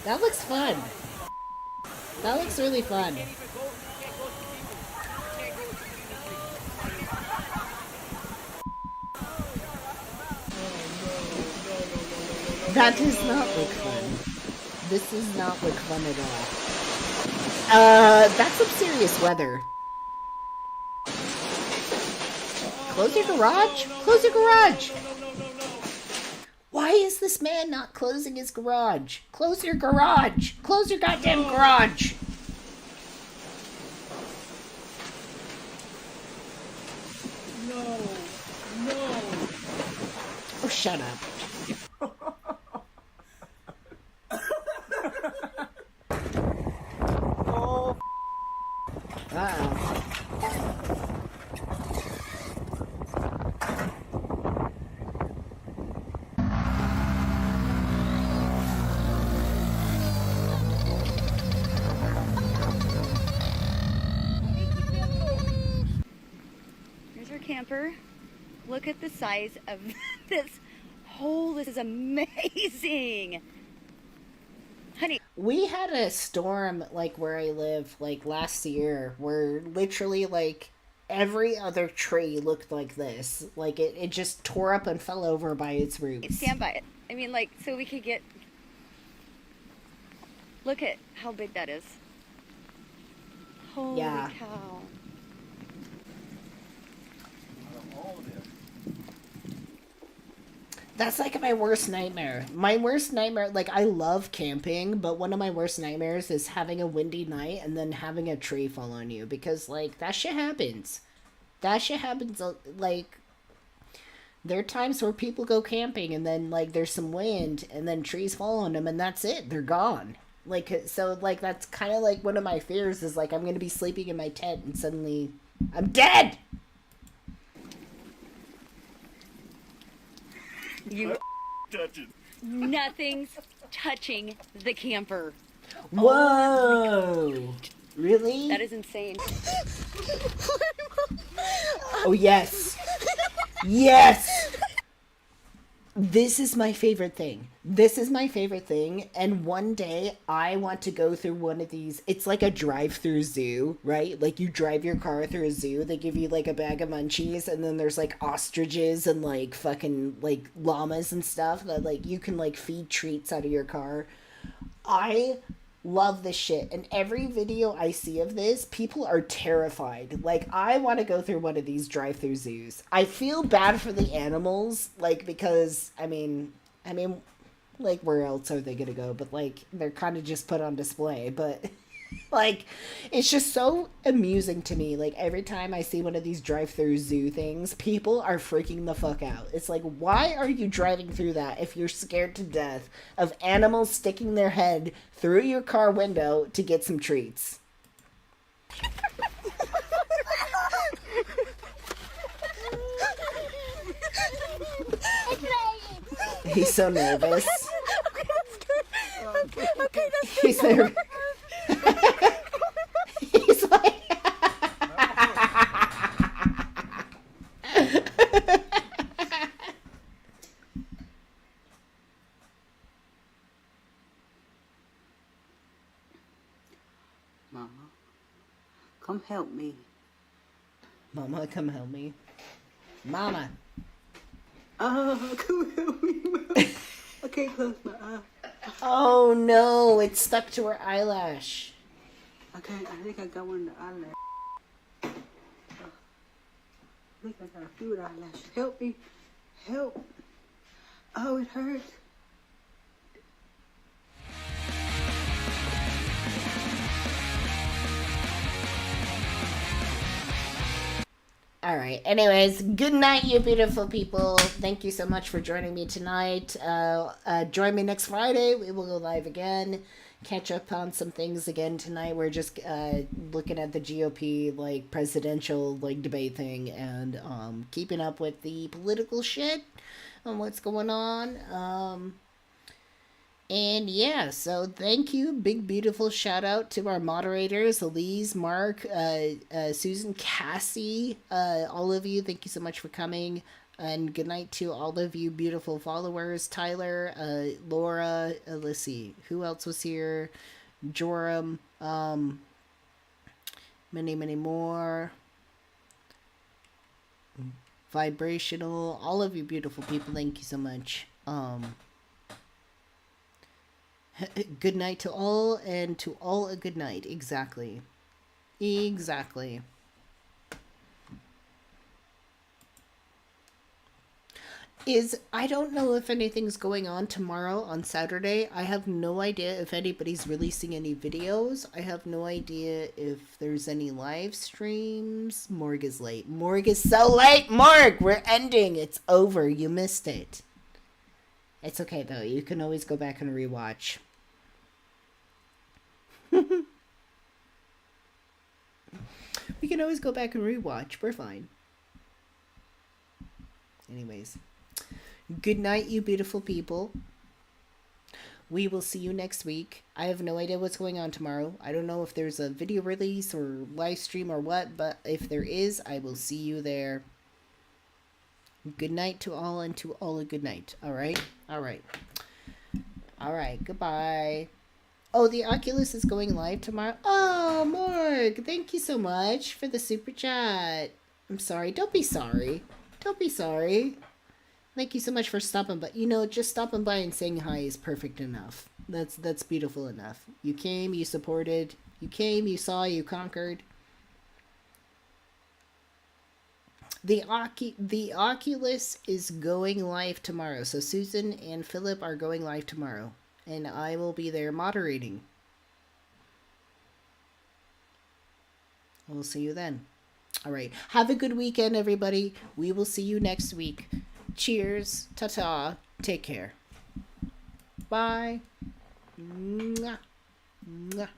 That looks fun. That looks really fun. That does not look fun. This does not look fun at all. That's some serious weather. Close your garage? Close your garage! Why is this man not closing his garage? Close your garage! Close your goddamn garage! No, no. Oh, shut up. Oh. Uh-oh. Here's our camper. Look at the size of this hole. This is amazing. Honey. We had a storm, like, where I live, like, last year, where literally, like, every other tree looked like this. Like, it just tore up and fell over by its roots. Stand by it. I mean, like, so we could get... Look at how big that is. Holy cow. That's like my worst nightmare. My worst nightmare, like, I love camping, but one of my worst nightmares is having a windy night and then having a tree fall on you, because, like, that shit happens. That shit happens, like, there are times where people go camping and then, like, there's some wind and then trees fall on them and that's it. They're gone. Like, so, like, that's kind of like one of my fears is, like, I'm going to be sleeping in my tent and suddenly I'm dead! You Nothing's touching the camper. Whoa! Really? That is insane. Oh, yes. Yes! This is my favorite thing. This is my favorite thing. And one day I want to go through one of these. It's like a drive-through zoo, right? Like you drive your car through a zoo. They give you like a bag of munchies and then there's like ostriches and like fucking like llamas and stuff that like you can like feed treats out of your car. I love this shit. And every video I see of this, people are terrified. Like, I want to go through one of these drive-through zoos. I feel bad for the animals, like, because, I mean, like, where else are they gonna go? But, like, they're kind of just put on display. But, like, it's just so amusing to me. Like, every time I see one of these drive-through zoo things, people are freaking the fuck out. It's like, why are you driving through that if you're scared to death of animals sticking their head through your car window to get some treats? He's so nervous. Okay, that's good. He's nervous. He's like... Mama, come help me. Mama, come help me. Mama. Come help me, Mom. I can't close my eye. Oh no, it's stuck to her eyelash. I think I got one in the eyelash. I think I got a few eyelashes. Help me. Help. Oh, it hurts. All right. Anyways, good night, you beautiful people. Thank you so much for joining me tonight. Join me next Friday. We will go live again. Catch up on some things again tonight. We're just looking at the GOP like presidential like debate thing and keeping up with the political shit and what's going on. And yeah, so thank you. Big, beautiful shout out to our moderators, Elise, Mark, Susan, Cassie, all of you. Thank you so much for coming. And good night to all of you beautiful followers. Tyler, Laura, let's see, who else was here? Joram, many, many more. Vibrational, all of you beautiful people. Thank you so much. Good night to all, and to all a good night. Exactly. Exactly. I don't know if anything's going on tomorrow on Saturday. I have no idea if anybody's releasing any videos. I have no idea if there's any live streams. Morg is late. Morg is so late. Morg, we're ending. It's over. You missed it. It's okay, though. You can always go back and rewatch. We can always go back and rewatch. We're fine. Anyways. Good night, you beautiful people. We will see you next week. I have no idea what's going on tomorrow. I don't know if there's a video release or live stream or what, but if there is, I will see you there. Good night to all, and to all a good night. All right? All right. All right. Goodbye. Oh, the Oculus is going live tomorrow. Oh, Morg, thank you so much for the super chat. I'm sorry. Don't be sorry. Don't be sorry. Thank you so much for stopping by. You know, just stopping by and saying hi is perfect enough. That's beautiful enough. You came, you supported. You came, you saw, you conquered. The Oculus is going live tomorrow. So Susan and Philip are going live tomorrow. And I will be there moderating. We'll see you then. All right. Have a good weekend, everybody. We will see you next week. Cheers. Ta-ta. Take care. Bye. Mwah. Mwah.